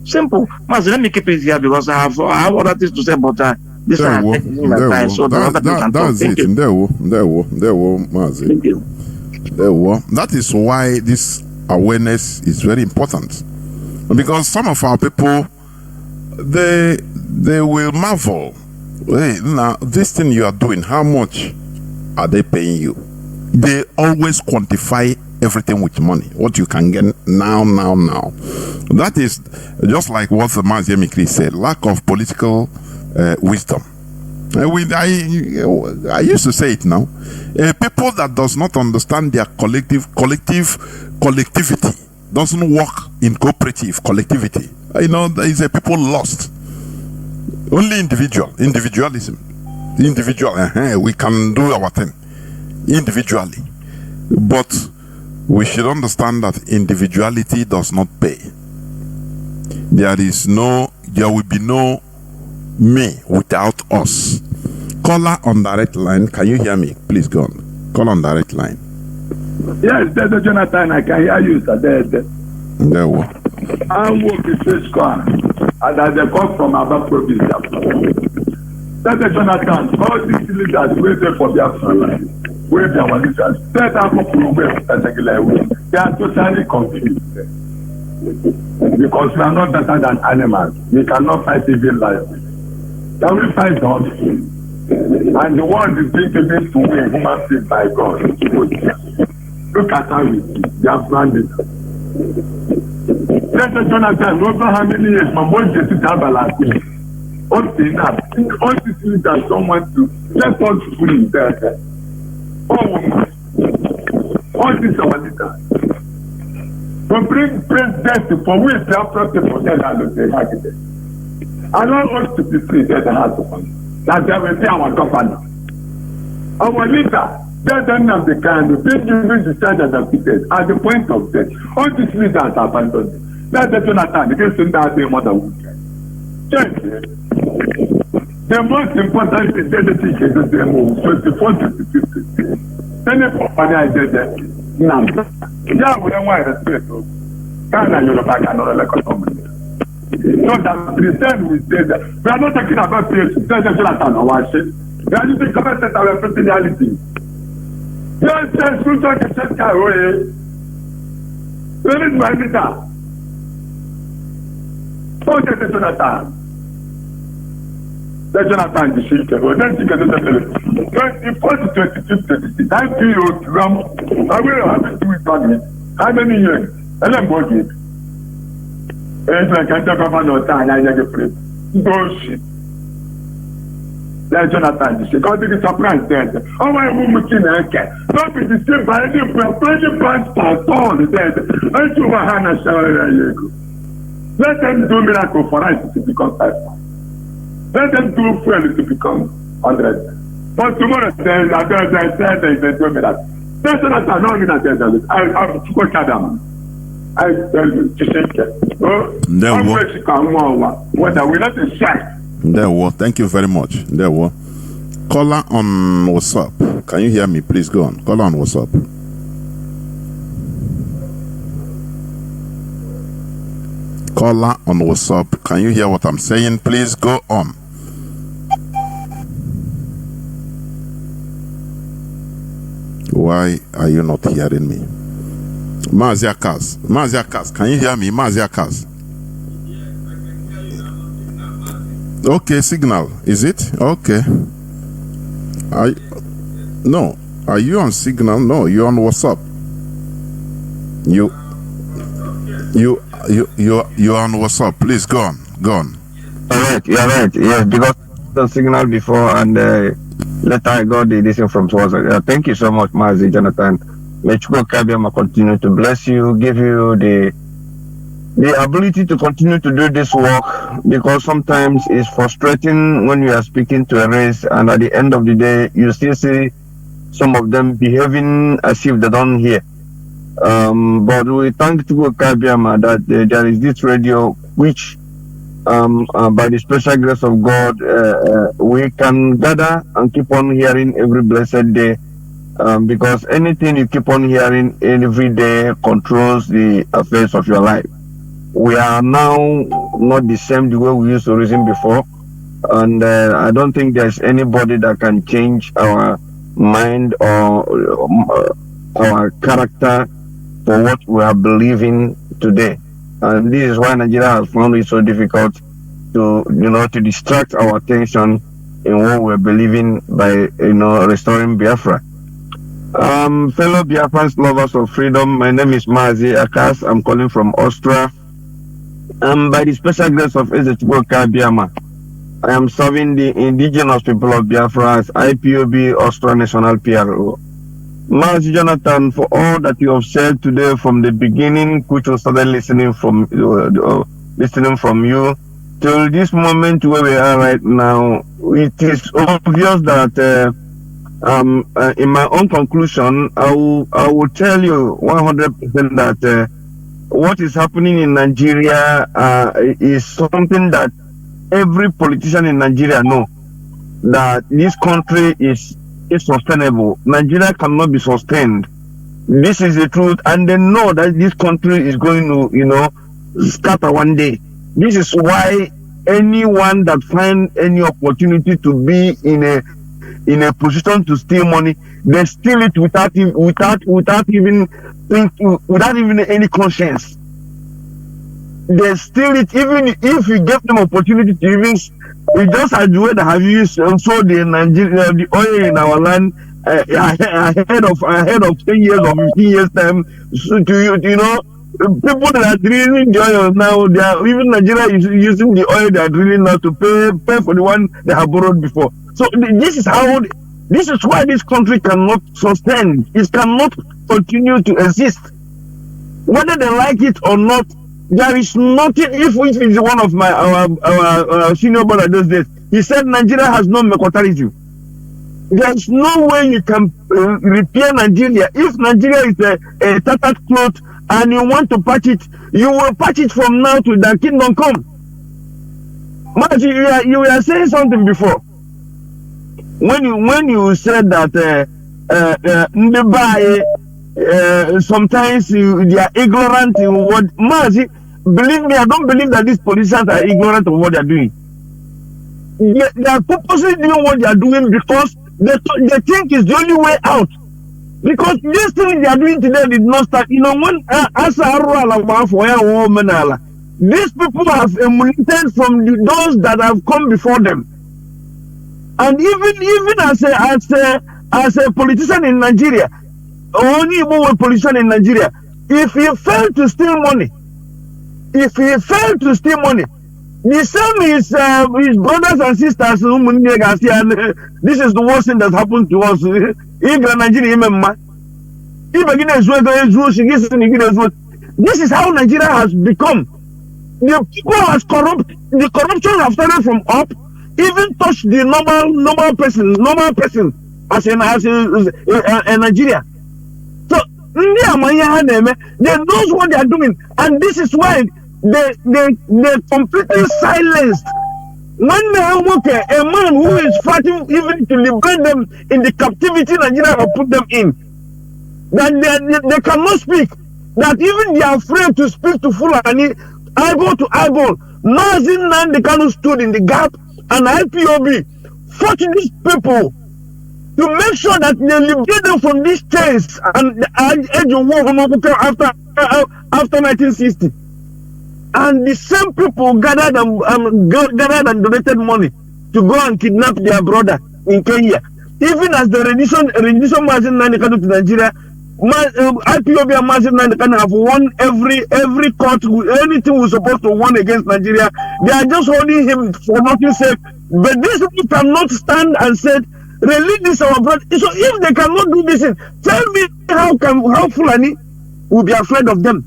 Simple. Mazi, let me keep it here because I have other things to say, but this time I'm taking my time, so the other people can talk. That's it. Mazi. Thank you. That is why this awareness is very important, because some of our people, they will marvel. Hey, now this thing you are doing, how much are they paying you? They always quantify everything with money. What you can get now. That is just like what the Mazi Mikri said, lack of political wisdom. I used to say it now. People that does not understand their collectivity doesn't work in cooperative collectivity. There is a people lost. Only individualism. We can do our thing individually, but we should understand that individuality does not pay. There will be no me without us. Caller on direct line. Can you hear me? Please go on. Call on direct line. Yes, Dr. Jonathan, I can hear you, sir. There we go. I'm working this car, and as they come from our province. Dr. Jonathan, all these leaders waiting for their friends, where they are leaders, set up a program particular way. They are totally confused. Because we are not better than animals. We cannot fight even life. Can we fight God? And the world is being given to win human beings by God. Look at how we see. They are branded. Dr. Jonathan, over how many years my boy just did have a last week. All these leaders don't want to let us free there. All these our leaders. We bring death for which they are people that are the target. Allow us to be free at the heart of us. That they will be our governor. Our leader, they don't have the kind of thing you need to stand as a defeated at the point of death. All these leaders are abandoned. That's the Jonathan, the case that they mother would check. The most important thing that they is that they move 24 to 50. Any company I did that. Now, yeah, we don't want to say so. Can I know back another record company? So that pretend we say that we are not talking about PhD. That's the Jonathan or watch it. We are using common sense our personality. Yes, yes, we talk a set car away. Where is my leader? Oh, that's the Jonathan. The Jonathan is shaking. Well, then you can do the 24 to 26, 26. Thank you, Ram. I will have it with family. How many years? And I'm working. It's like I talk about no time. I get free. Bullshit. That's Jonathan is shaking. God is surprised there. Oh, my woman can care. Don't be deceived by any pastor. All the dead. I do a Hannah shower. Let them do miracle for us to become pastor. Let them do well to become 100. But tomorrow, they do me that. That's not knowing that I'm to go Adam. I tell you, to shake it. Whether we let it shine. There was. Thank you very much. There was. Caller on WhatsApp. Can you hear me? Please go on. Caller on WhatsApp. Caller on WhatsApp. Can you hear what I'm saying? Please go on. Why are you not hearing me? Mazi Akas, can you hear me? Mazi Akas. Okay, signal. Is it? Okay. No. Are you on signal? No, you're on WhatsApp. You're on WhatsApp. Please go on. You're right. Yeah, because the signal before and later I got the decision from WhatsApp. Thank you so much, Mazi Jonathan. May Chuko Kabiama continue to bless you, give you the ability to continue to do this work, because sometimes it's frustrating when you are speaking to a race and at the end of the day you still see some of them behaving as if they don't hear. But we thank Chuko Kabiama that there is this radio which by the special grace of God we can gather and keep on hearing every blessed day because anything you keep on hearing every day controls the affairs of your life. We are now not the same the way we used to reason before, and I don't think there's anybody that can change our mind or our character for what we are believing today. And this is why Nigeria has found it so difficult to, to distract our attention in what we're believing by, restoring Biafra. Fellow Biafrans, lovers of freedom, my name is Mazi Akas. I'm calling from Austria. By the special grace of Ezechukwu Kabiama, I am serving the indigenous people of Biafra as IPOB Austria National PRO. Mazi Jonathan, for all that you have said today from the beginning, which was started listening from you, till this moment where we are right now, it is obvious that in my own conclusion, I will tell you 100% that what is happening in Nigeria is something that every politician in Nigeria knows, that this country is sustainable. Nigeria cannot be sustained. This is the truth, and they know that this country is going to, scatter one day. This is why anyone that finds any opportunity to be in a position to steal money, they steal it without even any conscience. They steal it even if you give them opportunity to even. We just as the way that have used sold the oil in our land ahead of 10 years or 15 years time. So people that are drilling the oil now, even Nigeria is using the oil they are drilling now to pay for the one they have borrowed before. So this is why this country cannot sustain. It cannot continue to exist, whether they like it or not. There is nothing. If it's one of our senior brother those days, he said Nigeria has no mercantilism. There's no way you can repair Nigeria. If Nigeria is a tattered cloth and you want to patch it, you will patch it from now to the kingdom come. Mazi, you were saying something before when you said that sometimes they are ignorant in what. Mazi, believe me, I don't believe that these politicians are ignorant of what they are doing. They are purposely doing what they are doing because they think it's the only way out. Because this thing they are doing today did not start. When these people have emulated from those that have come before them. And even as a politician in Nigeria, only a politician in Nigeria, if he failed to steal money, the same is his brothers and sisters, and this is the worst thing that happened to us. This is how Nigeria has become. The people has corrupt. The corruption has started from up, even touched the normal person as a Nigeria. So they knows what they are doing, and this is why they completely silenced. When they look at a man who is fighting even to liberate them in the captivity Nigeria have put them in, that they cannot speak, that even they are afraid to speak to Fulani eyeball to eyeball. Mazi Nnamdi stood in the gap, and IPOB fought these people to make sure that they liberate them from these chains and the edge of war after 1960. And the same people gathered and donated money to go and kidnap their brother in Kenya. Even as the rendition Mazi Nnamdi to Nigeria, IPOB and Mazi Nnamdi have won every court. Anything was supposed to win against Nigeria, they are just holding him for nothing sake. But these people cannot stand and say, release this our brother. So if they cannot do this, tell me how Fulani will be afraid of them.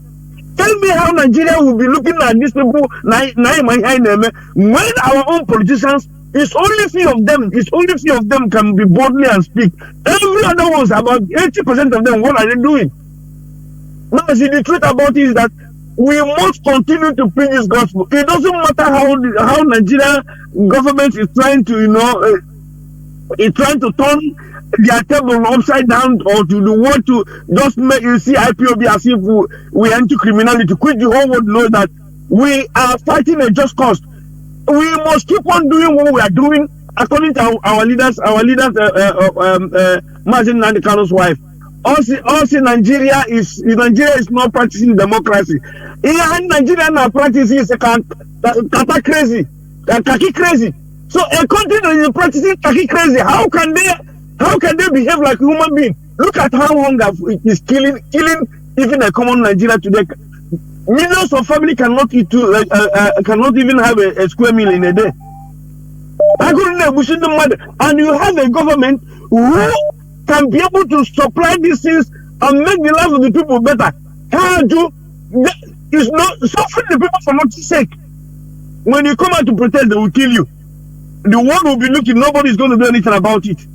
Tell me how Nigeria will be looking at these people when our own politicians, it's only few of them can be boldly and speak. Every other ones, about 80% of them, what are they doing? Now, see, the truth about it is that we must continue to preach this gospel. It doesn't matter how Nigeria government is trying to, is trying to turn their table upside down, or to want to just make you see IPOB as if we are into criminality. Quit the whole world know that we are fighting a just cause. We must keep on doing what we are doing according to our leaders, Mazi Nandekano's wife. Also, Nigeria is not practicing democracy. In Nigeria now practicing is kata crazy, kaki crazy. So a country that is practicing kaki crazy, how can they behave like human beings? Look at how hunger is killing even a common Nigeria today. Millions of families cannot eat cannot even have a square meal in a day. And you have a government who can be able to supply these things and make the lives of the people better. It's not suffering the people for nothing's sake. When you come out to protest, they will kill you. The world will be looking, nobody's going to do anything about it.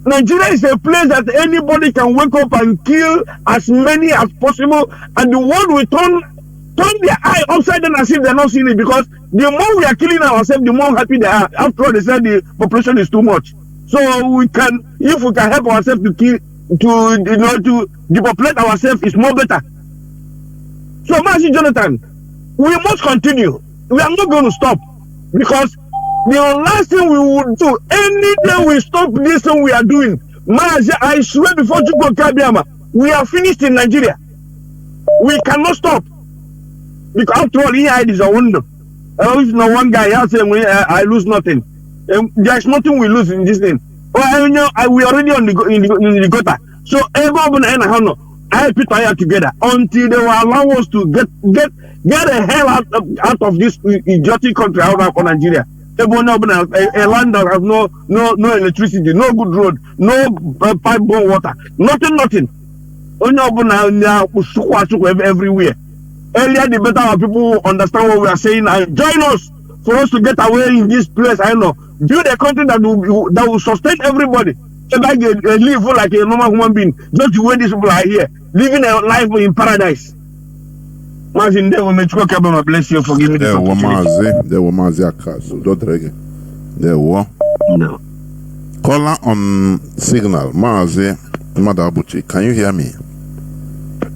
Nigeria is a place that anybody can wake up and kill as many as possible, and the world will turn their eye upside down as if they're not seeing it, because the more we are killing ourselves, the more happy they are. After all, they said the population is too much. So if we can help ourselves to depopulate ourselves, it's more better. So, Mazi Jonathan, we must continue. We are not going to stop, because the last thing we will do, any day we stop this thing we are doing, Mazi, I swear before Chukwu Kabiama, we are finished in Nigeria. We cannot stop. Because after all, here is a wonder. If no one guy has saying I lose nothing. There's nothing we lose in this thing. Well, we already in the gutter. So everyone I put our together until they will allow us to get the hell out of this idiotic country out of Nigeria. A land that has no electricity, no good road, no pipe-borne water, nothing. Everywhere. Earlier, the better our people understand what we are saying and join us for us to get away in this place. I know. Build a country that will sustain everybody. Like live like a normal human being, just the way these people are here, living a life in paradise. Mazi, bless you for giving me this opportunity. There were Mazi Akasu, don't drag. There were. No. Caller on signal, Mazi Madabuchi. Can you hear me?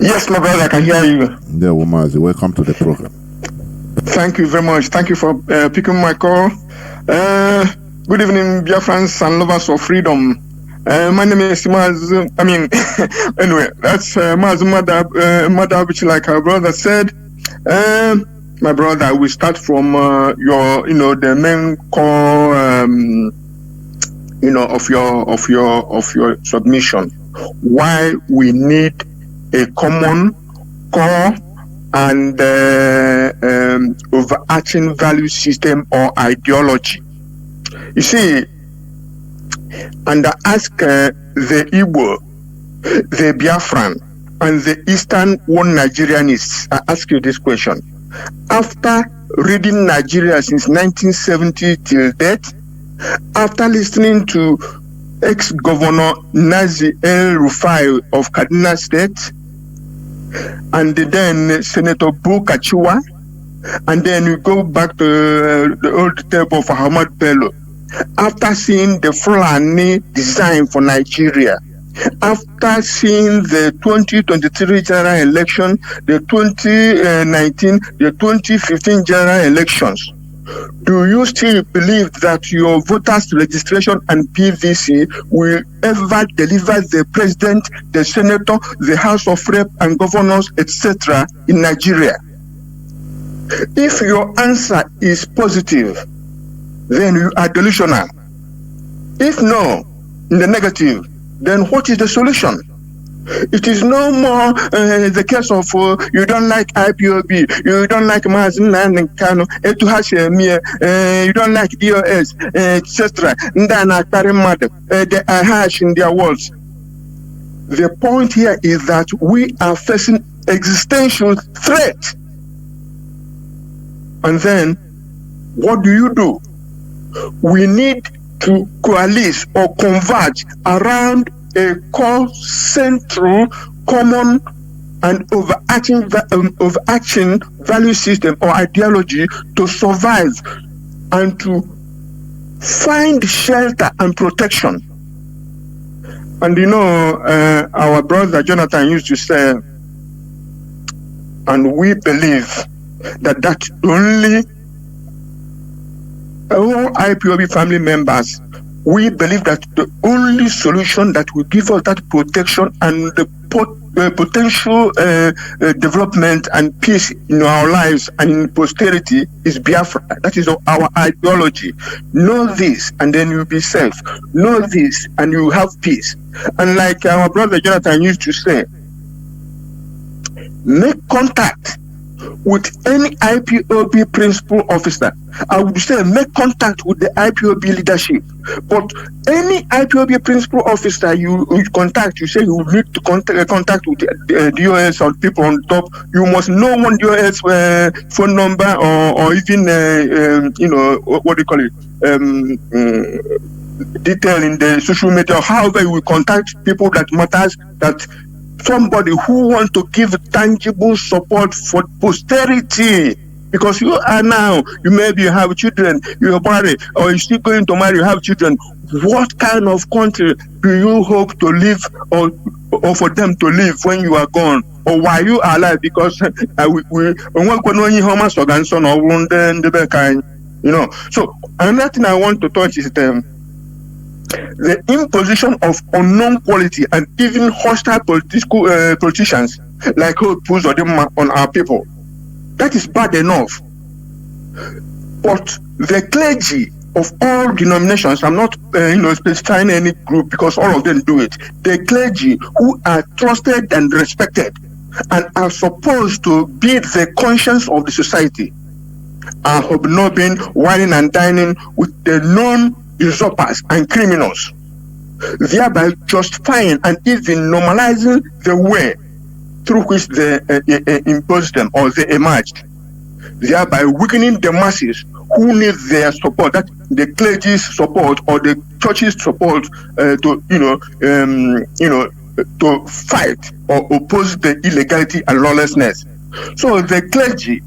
Yes, my brother, I can hear you. There were Mazi. Welcome to the program. Thank you very much. Thank you for picking my call. Good evening, Biafrans and lovers of freedom. My name is Mazi. Anyway, that's Mazi Madabuchi, like our brother said. My brother, we start from the main core, of your submission. Why we need a common core and overarching value system or ideology. You see, and I ask the Igbo, the Biafran, and the Eastern One Nigerianists, I ask you this question. After reading Nigeria since 1970 till date, after listening to ex-governor Nazi El-Rufai of Kaduna State, and then Senator Bukachiwa, and then we go back to the old table of Ahmad Bello. After seeing the Fulani design for Nigeria, after seeing the 2023 general election, the 2019, the 2015 general elections, do you still believe that your voters registration and PVC will ever deliver the president, the senator, the House of Rep and governors, etc. in Nigeria? If your answer is positive, then you are delusional. If no, in the negative, then what is the solution? It is no more the case of you don't like IPOB, you don't like Mazi Nandekano, you don't like DOS, etc. They are harsh in their words. The point here is that we are facing existential threat. And then, what do? We need to coalesce or converge around a core central, common, and overarching value system or ideology to survive and to find shelter and protection. And you know, our brother Jonathan used to say, and we believe that only all IPOB family members, we believe that the only solution that will give us that protection and the potential development and peace in our lives and in posterity is Biafra. That is our ideology. Know this and then you'll be safe. Know this and you have peace. And like our brother Jonathan used to say, make contact with any IPOB principal officer. I would say make contact with the IPOB leadership. But any IPOB principal officer you contact, you say you need to contact with the DOS or people on top. You must know one DOS phone number or even what do you call it? Detail in the social media. However, you will contact people that matters, that somebody who wants to give tangible support for posterity. Because you are now, you maybe have children, you are married, or you're still going to marry, you have children. What kind of country do you hope to live or for them to live when you are gone? Or while you are alive? Because So another thing I want to touch is the imposition of unknown quality and even hostile politicians like Puz on our people. That is bad enough. But the clergy of all denominations, I'm not specifying any group because all of them do it. The clergy who are trusted and respected and are supposed to be the conscience of the society are hobnobbing, whining and dining with the known usurpers and criminals, thereby justifying and even normalizing the way through which they imposed them or they emerged, thereby weakening the masses who need their support, that the clergy's support or the church's support to fight or oppose the illegality and lawlessness. So the clergy,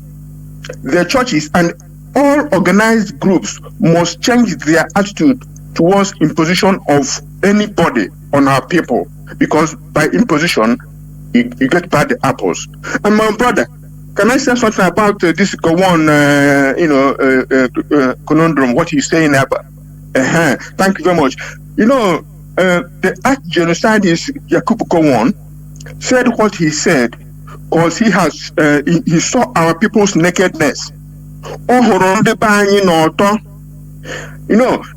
the churches, and all organized groups must change their attitude towards imposition of anybody on our people, because by imposition you get bad apples. And my brother, can I say something about this Gowon conundrum, what he's saying about? Thank you very much. The arch-genocidist Yakub Gowon said what he said because he saw our people's nakedness.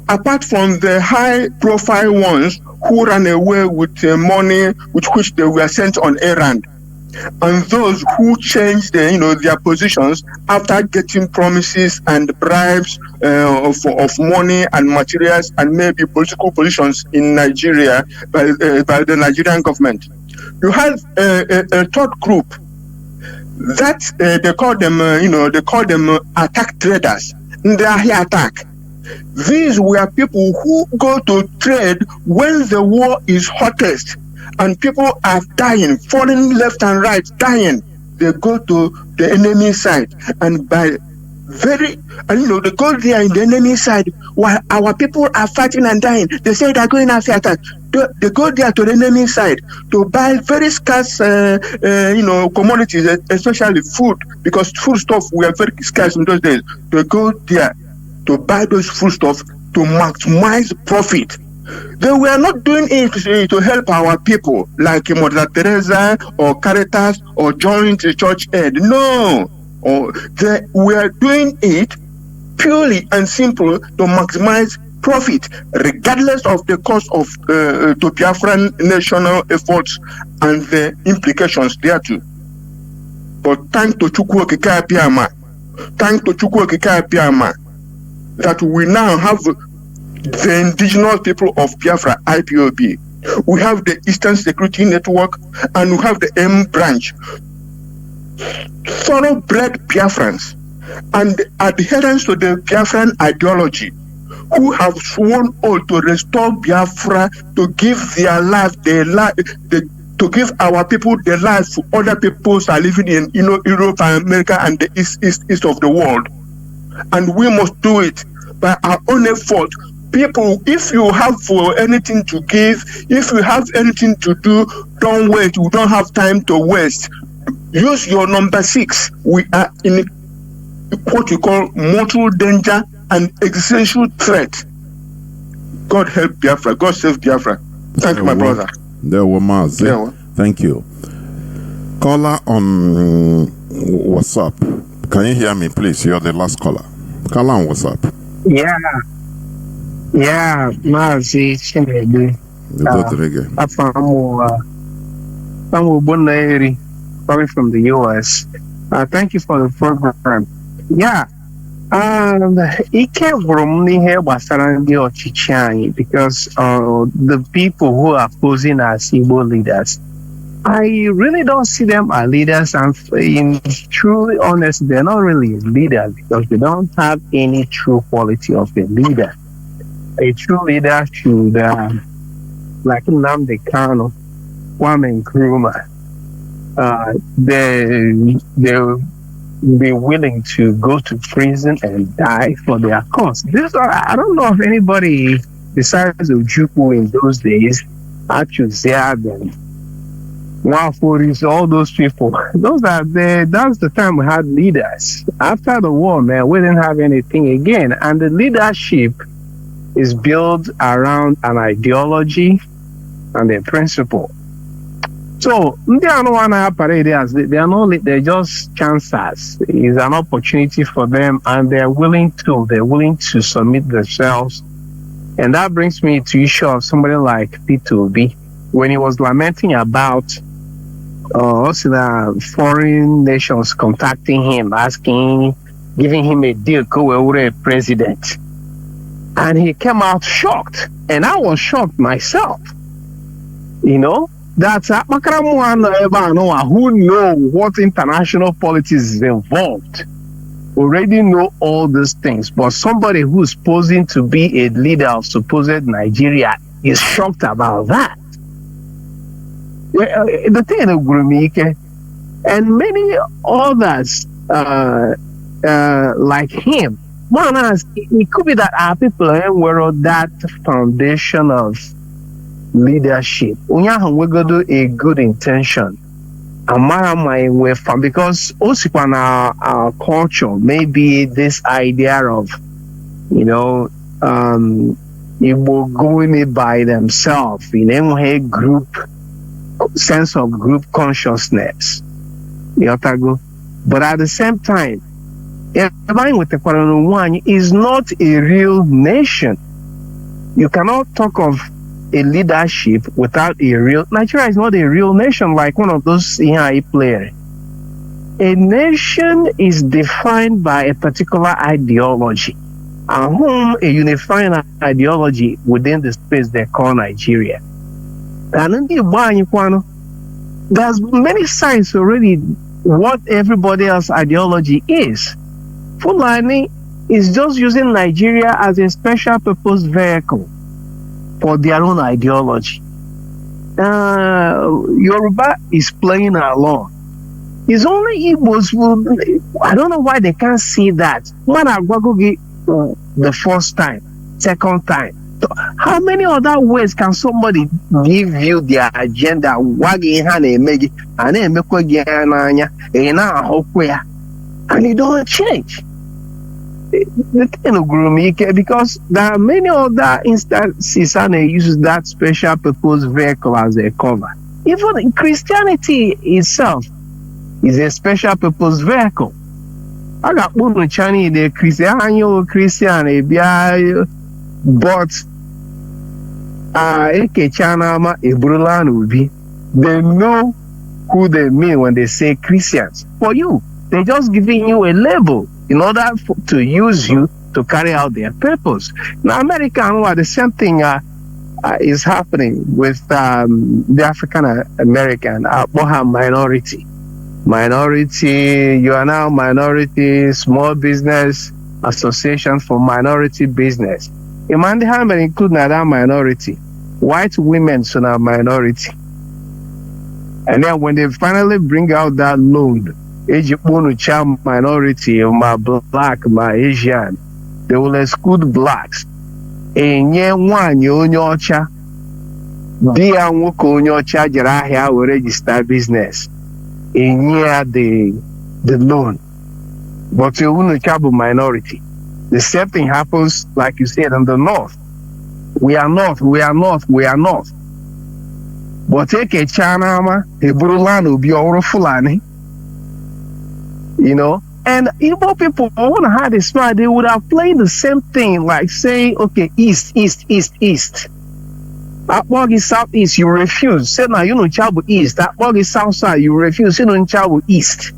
Apart from the high-profile ones who ran away with money with which they were sent on errand, and those who changed their positions after getting promises and bribes of money and materials and maybe political positions in Nigeria by the Nigerian government. You have a third group that they call them attack traders. They are here attack. These were people who go to trade when the war is hottest and people are dying, falling left and right, dying. They go to the enemy side and they go there in the enemy side while our people are fighting and dying. They say they're going after attack. They go there to the enemy side to buy very scarce, commodities, especially food, because foodstuff were very scarce in those days. They go there to buy those foodstuff to maximize profit. They were not doing it to help our people like Mother Teresa or Caritas or Joint Church Aid. No, they were doing it purely and simple to maximize profit, regardless of the cost of to Biafran national efforts and the implications thereto. But thanks to Chukwu Okike Abiama, that we now have the indigenous people of Biafra, IPOB. We have the Eastern Security Network and we have the M branch. Thoroughbred Biafrans and adherents to the Biafran ideology who have sworn oath to restore Biafra, to give their life, to give our people the life other peoples are living in Europe and America and the east of the world. And we must do it by our own effort People, if you have anything to give, if you have anything to do, don't wait. You don't have time to waste. Use your number 6. We are in what you call mortal danger and existential threat. God help Biafra. God save Biafra. Thank you, my brother. There were Mazi. Thank you. Caller on WhatsApp. Can you hear me, please? You're the last caller. Caller on WhatsApp. Yeah, Mazi Chinedu. Coming from the US. Thank you for the program. Yeah. Because the people who are posing as Igbo leaders, I really don't see them as leaders, and in truly honest, they're not really leaders because they don't have any true quality of a leader. A true leader should, like Nnamdi Kanu, Kwame Nkrumah, they'll be willing to go to prison and die for their cause. I don't know if anybody besides Ojukwu in those days, Achuzia and Waforis, all those people. That's the time we had leaders. After the war, man, we didn't have anything again. And the leadership is built around an ideology and a principle. So they are not they're just chances. It's an opportunity for them, and they're willing to submit themselves. And that brings me to issue of somebody like P2B when he was lamenting about foreign nations contacting him, giving him a deal with a president. And he came out shocked. And I was shocked myself. You know? That's who know what international politics is involved already know all these things, but somebody who's posing to be a leader of supposed Nigeria is shocked about that. The thing of Gurumike and many others like him, it could be that our people were that foundation of leadership. We go do a good intention. Because also in our culture, maybe this idea of, Igbo going it by themselves in a group sense of group consciousness. But at the same time, is not a real nation. You cannot talk of a leadership without a real Nigeria is not a real nation like one of those EI players. A nation is defined by a particular ideology, and a unifying ideology within the space they call Nigeria. And there's many signs already what everybody else's ideology is. Fulani is just using Nigeria as a special purpose vehicle for their own ideology. Yoruba is playing along. It's only Igbos I don't know why they can't see that. The first time, second time. How many other ways can somebody give you their agenda and it don't change? Because there are many other instances and they use that special purpose vehicle as a cover. Even Christianity itself is a special purpose vehicle. I got one Chinese the Christian, but they know who they mean when they say Christians. For you, they're just giving you a label in order to use you to carry out their purpose. Now, America, the same thing is happening with the African American minority. You are now minority, small business association for minority business. Imagine including that minority. White women are a minority. And then when they finally bring out that load, minority, my black, my Asian, they will exclude blacks. enye nwaanyị onye ọcha di ya nwoke onye ọcha jere ahịa were register business, enye ya the loan, but Unucha bụ minority. The same thing happens, like you said, in the north. We are north. But take a Chanama, a Burulano, be all Fulani, you know. And Igbo people, I wonder how they smart, they would have played the same thing, like say, okay, east. Akpog is southeast, you refuse. Say now you know Chabu east. Akpog is south side, you refuse. You know Chabu east.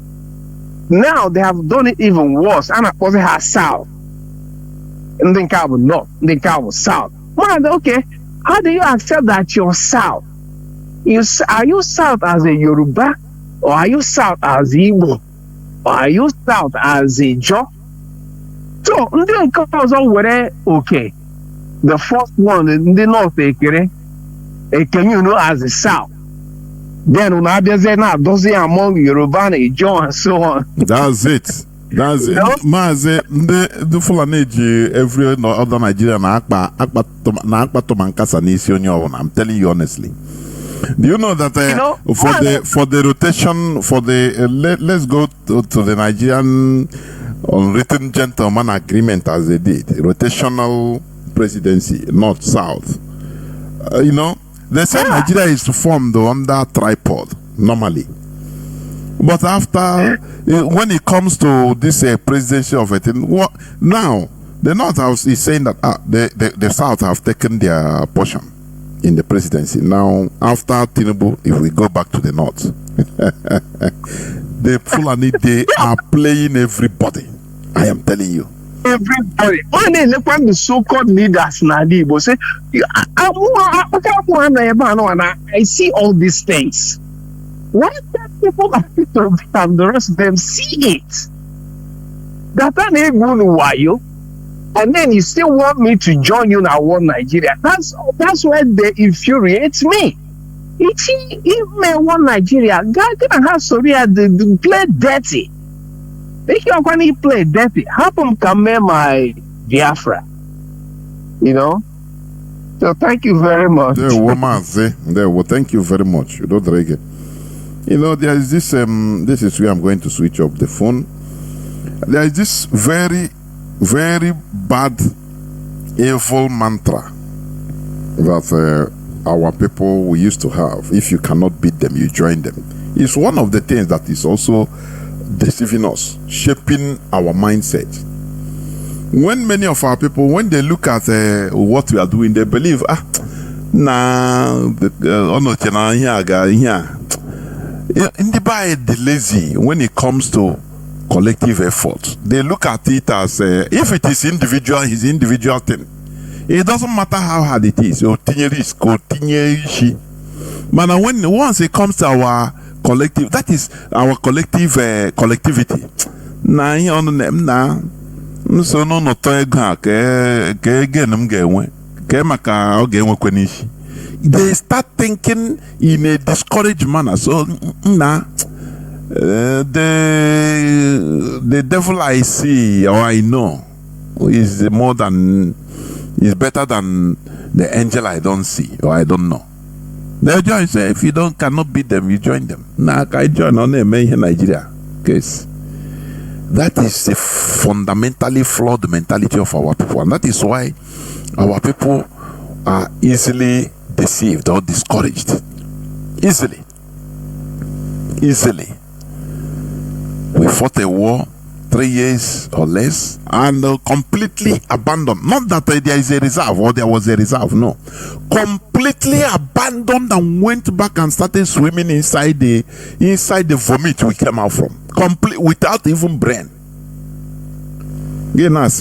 Now they have done it even worse. And Akpog has south. And then Chabu north. And then Chabu south. Man, okay, how do you accept that you're south? Are you south as a Yoruba? Or are you south as Igbo? Or are you south as a Jo? So, then comes over okay. The first one in the north, can you know as a south? Then Unabia does it among Yoruba and Jo and so on. That's it. Mazi, the Fulani every other Nigerian I'm telling you honestly. Do you know that for the rotation let's go to the Nigerian unwritten gentleman agreement as they did, rotational presidency, north south. You know, they say Nigeria is formed under tripod normally. But after, when it comes to this presidency of it, now the North House is saying that the South have taken their portion in the presidency. Now, after Tinubu, if we go back to the North, the Fulani, they are playing everybody. I am telling you. Everybody. When they look at the so-called leaders, Nadibo say, I see all these things. Why can't people and the rest of them see it? That ain't going to and then you still want me to join you now, one Nigeria. That's why they infuriate me. If me one Nigeria, God can have Soria they play dirty. They can only play dirty. How come my Biafra? You know? So thank you very much. Thank you very much. You don't drag it. You know, there is this this is where I'm going to switch off the phone. There is this very, very bad, evil mantra that our people we used to have. If you cannot beat them, you join them. It's one of the things that is also deceiving us, shaping our mindset. When many of our people, when they look at what we are doing, they believe, in the by the lazy, when it comes to collective effort, they look at it as if it is individual, his individual thing. It doesn't matter how hard it is. But when once it comes to our collective, that is our collective collectivity. They start thinking in a discouraged manner. So the devil I see or I know is better than the angel I don't see or I don't know. The joy say if you cannot beat them, you join them. I join on them in Nigeria. Case. That is a fundamentally flawed mentality of our people, and that is why our people are easily deceived or discouraged. Easily. We fought a war 3 years or less and completely abandoned. Not that there is a reserve or there was a reserve, no. Completely abandoned and went back and started swimming inside the vomit we came out from. Complete, without even brain. That's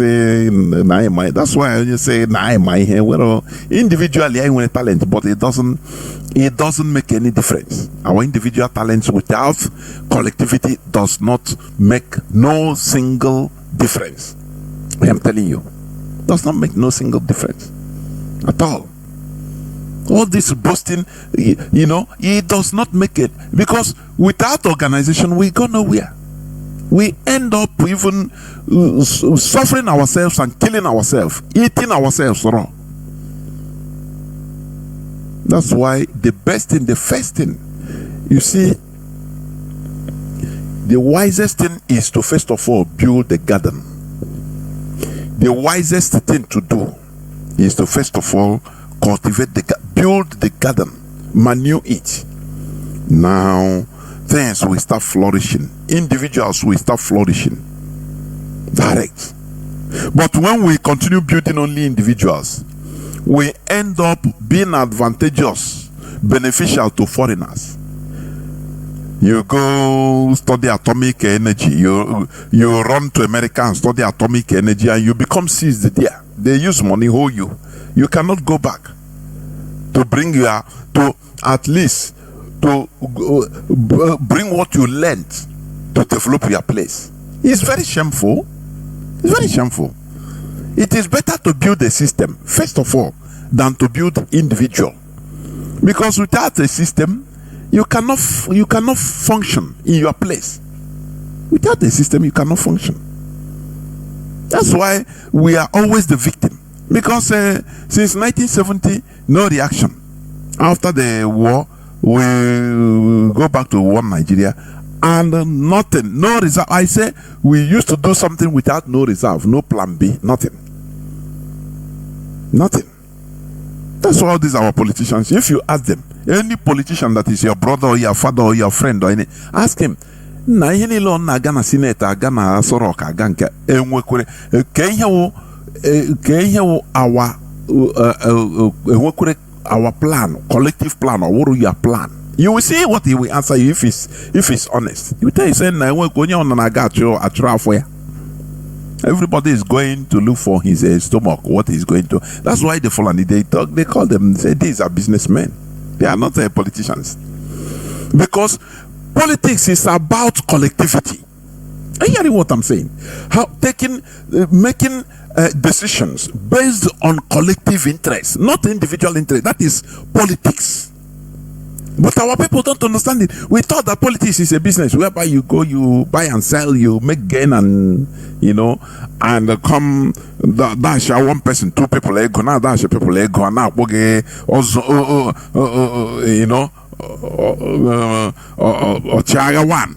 why you say well, individually I want talent, but it doesn't make any difference. Our individual talents without collectivity does not make no single difference. I am telling you, does not make no single difference at all. All this boasting, it does not make it, because without organization we go nowhere. We end up even suffering ourselves and killing ourselves, eating ourselves raw, That's why the best thing, the first thing, you see, the wisest thing is to first of all build the garden. The wisest thing to do is to first of all cultivate build the garden, manure it. Now things will start flourishing. Individuals will start flourishing. Direct. But when we continue building only individuals, we end up being advantageous, beneficial to foreigners. You go study atomic energy, you run to America and study atomic energy, and you become seized there. They use money, hold you. You cannot go back to bring to at least to bring what you learned to develop your place. It's very shameful. It's very shameful. It is better to build a system, first of all, than to build individual. Because without a system, you cannot function in your place. Without a system, you cannot function. That's why we are always the victim. Because since 1970, no reaction. After the war, we go back to war Nigeria, and nothing, no reserve. I say we used to do something without no reserve, no plan B, nothing. Nothing. That's why all these our politicians, if you ask them, any politician that is your brother or your father or your friend or any, ask him, na ihe niile ọ na-aga na Senate, aga na Sorok, aga nke enwekwere ke ihe wụ our plan, collective plan, or what your plan. You will see what he will answer you if he's honest. He will tell you, say, everybody is going to look for his stomach, what he's going to. That's why the Fulani, they call them, say, these are businessmen. They are not politicians. Because politics is about collectivity. Are you hearing what I'm saying? How making decisions based on collective interest, not individual interest. That is politics. But our people don't understand it. We thought that politics is a business whereby you go, you buy and sell, you make gain, and and come dash one person, two people ego, now dash people ego, now also or chaga one.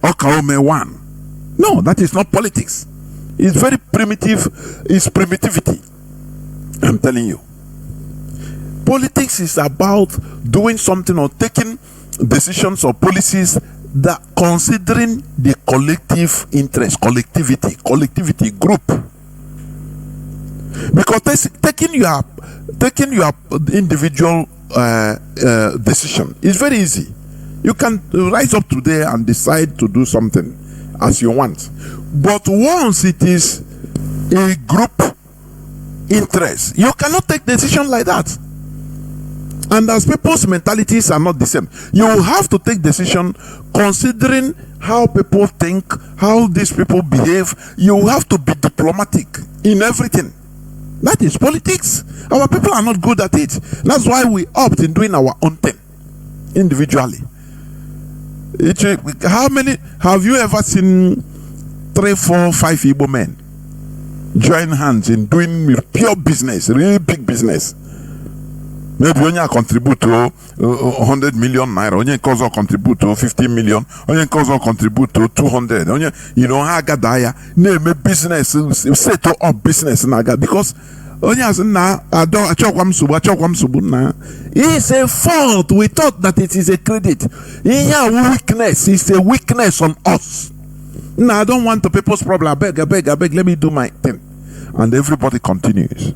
Okaume one. No, that is not politics. It's very primitive. It's primitivity. I'm telling you. Politics is about doing something or taking decisions or policies that considering the collective interest, collectivity group. Because taking your individual decision is very easy. You can rise up today and decide to do something as you want. But once it is a group interest, you cannot take decision like that. And as people's mentalities are not the same, you will have to take decision considering how people think, how these people behave. You will have to be diplomatic in everything. That is politics. Our people are not good at it. That's why we opt in doing our own thing individually. How many have you ever seen 3, 4, 5 Igbo men join hands in doing pure business, really big business? Maybe only contribute to 100 million naira, only cause or contribute to 50 million, only cause or contribute to 200. Only, Hagadaya name a business, set up business naga because only as na it's a fault. We thought that it is a credit. Weakness is a weakness on us. No, I don't want the people's problem. I beg, let me do my thing. And everybody continues.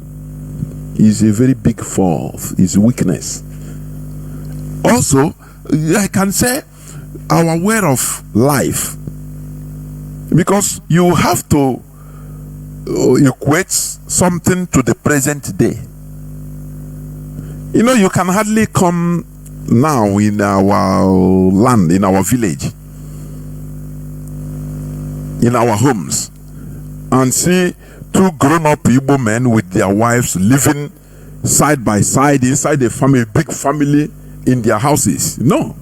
Is a very big fault, is weakness. Also, I can say our way of life, because you have to equate something to the present day. You can hardly come now in our land, in our village, in our homes, and see 2 grown-up Igbo men with their wives living side by side inside a family, big family in their houses. No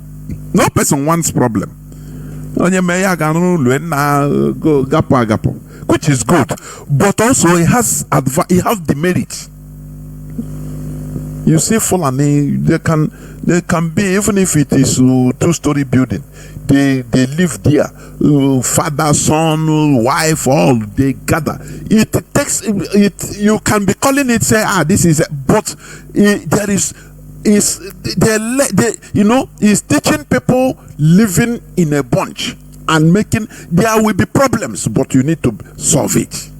person wants problem. Which is good, but also it has demerit. You see Fulani, they can be, even if it is two-story building, they live there. Father, son, wife, all they gather. It takes it. You can be calling it, say, this is, but there is is teaching people living in a bunch and making. There will be problems, but you need to solve it.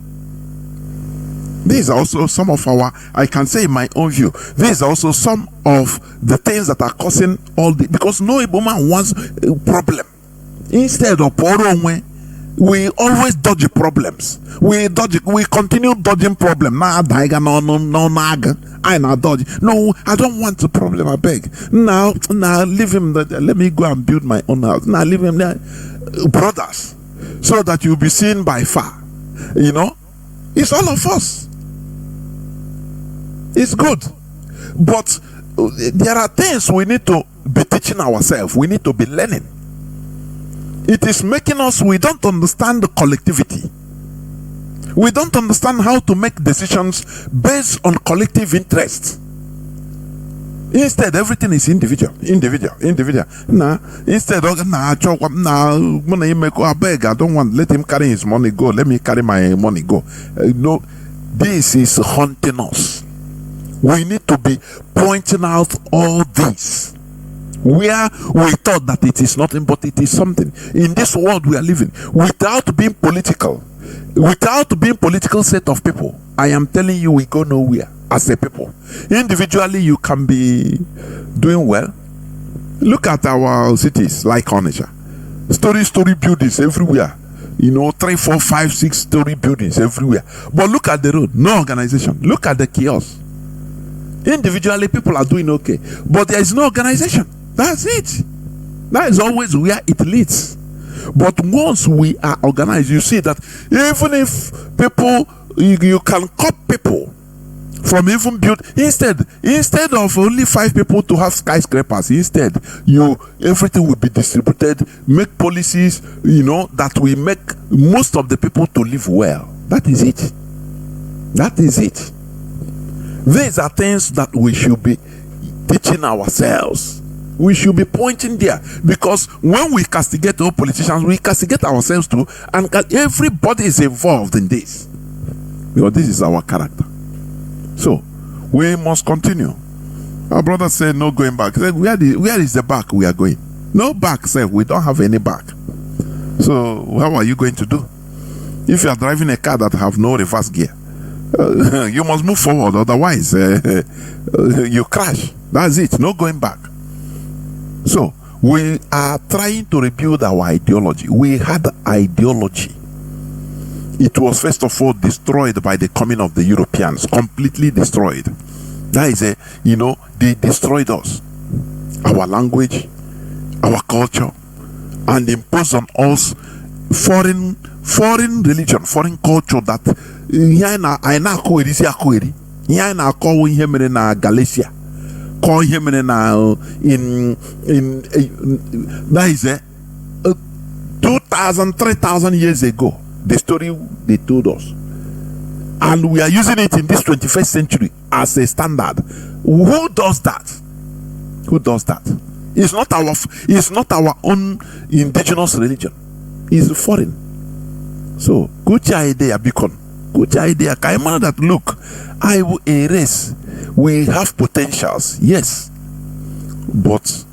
These are also some of our, I can say in my own view, these are also some of the things that are causing all the, because no Igbo man wants a problem. Instead of pouring, we always dodge problems. We continue dodging problems. I now dodge. No, I don't want a problem, I beg. Now leave him, let me go and build my own house. Now leave him there. Brothers, so that you'll be seen by far. You know, it's all of us. It's good, but there are things we need to be teaching ourselves. We need to be learning. It is making us, we don't understand the collectivity. We don't understand how to make decisions based on collective interests. Instead, everything is individual. Nah, instead of I beg, I don't want, let him carry his money go. Let me carry my money go. No, this is haunting us. We need to be pointing out all this. Where we thought that it is nothing, but it is something. In this world we are living, without being political set of people, I am telling you, we go nowhere as a people. Individually, you can be doing well. Look at our cities like Onitsha. Story buildings everywhere. 3, 4, 5, 6 story buildings everywhere. But look at the road, no organization. Look at the kiosks. Individually, people are doing okay, but there is no organization. That's it. That is always where it leads. But once we are organized, you see that even if people, you can cut people from even build, instead of only 5 people to have skyscrapers, instead everything will be distributed. Make policies, that will make most of the people to live well. That is it. These are things that we should be teaching ourselves. We should be pointing there, because when we castigate all politicians, we castigate ourselves too, and everybody is involved in this, because this is our character. So we must continue. Our brother said no going back. He said, where is the back we are going? No back, sir. We don't have any back. So how are you going to do? If you are driving a car that have no reverse gear, you must move forward, otherwise you crash. That's it. No going back. So we are trying to rebuild our ideology. We had ideology. It was first of all destroyed by the coming of the Europeans, completely destroyed. That is they destroyed us, our language, our culture, and imposed on us foreign religion, foreign culture that I na akweri si akweri. Here na call him in Galicia. Call him in that is 2,000, 3,000 years ago. The story they told us, and we are using it in this 21st century as a standard. Who does that? It's not our own indigenous religion. It's foreign. So good idea, Beacon. Good idea. Kaimana, that look, I will erase. We have potentials, yes, but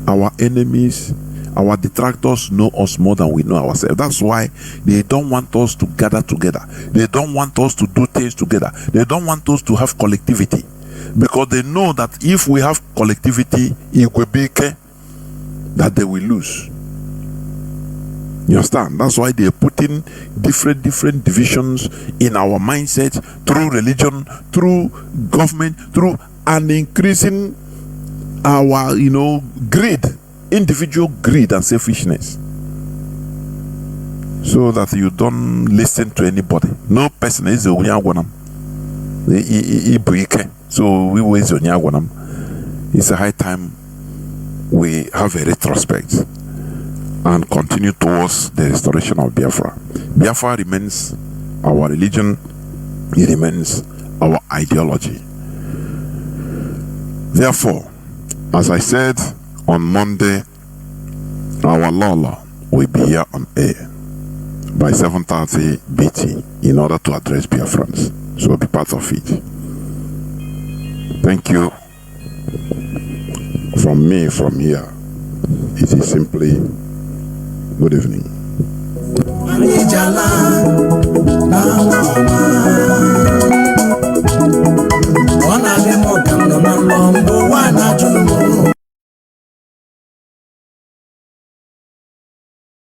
our enemies, our detractors know us more than we know ourselves. That's why they don't want us to gather together. They don't want us to do things together. They don't want us to have collectivity, because they know that if we have collectivity, it will be that they will lose. You understand? That's why they're putting different divisions in our mindset, through religion, through government, through and increasing our greed, individual greed and selfishness, so that you don't listen to anybody. No person is a Unyawanam. So we always Unyawanam. It's a high time we have a retrospect and continue towards the restoration of Biafra. Biafra remains our religion, it remains our ideology. Therefore, as I said on Monday, our Lola will be here on air by 7:30 BT in order to address Biafrans. So be part of it. Thank you. From me, from here, it is simply good evening.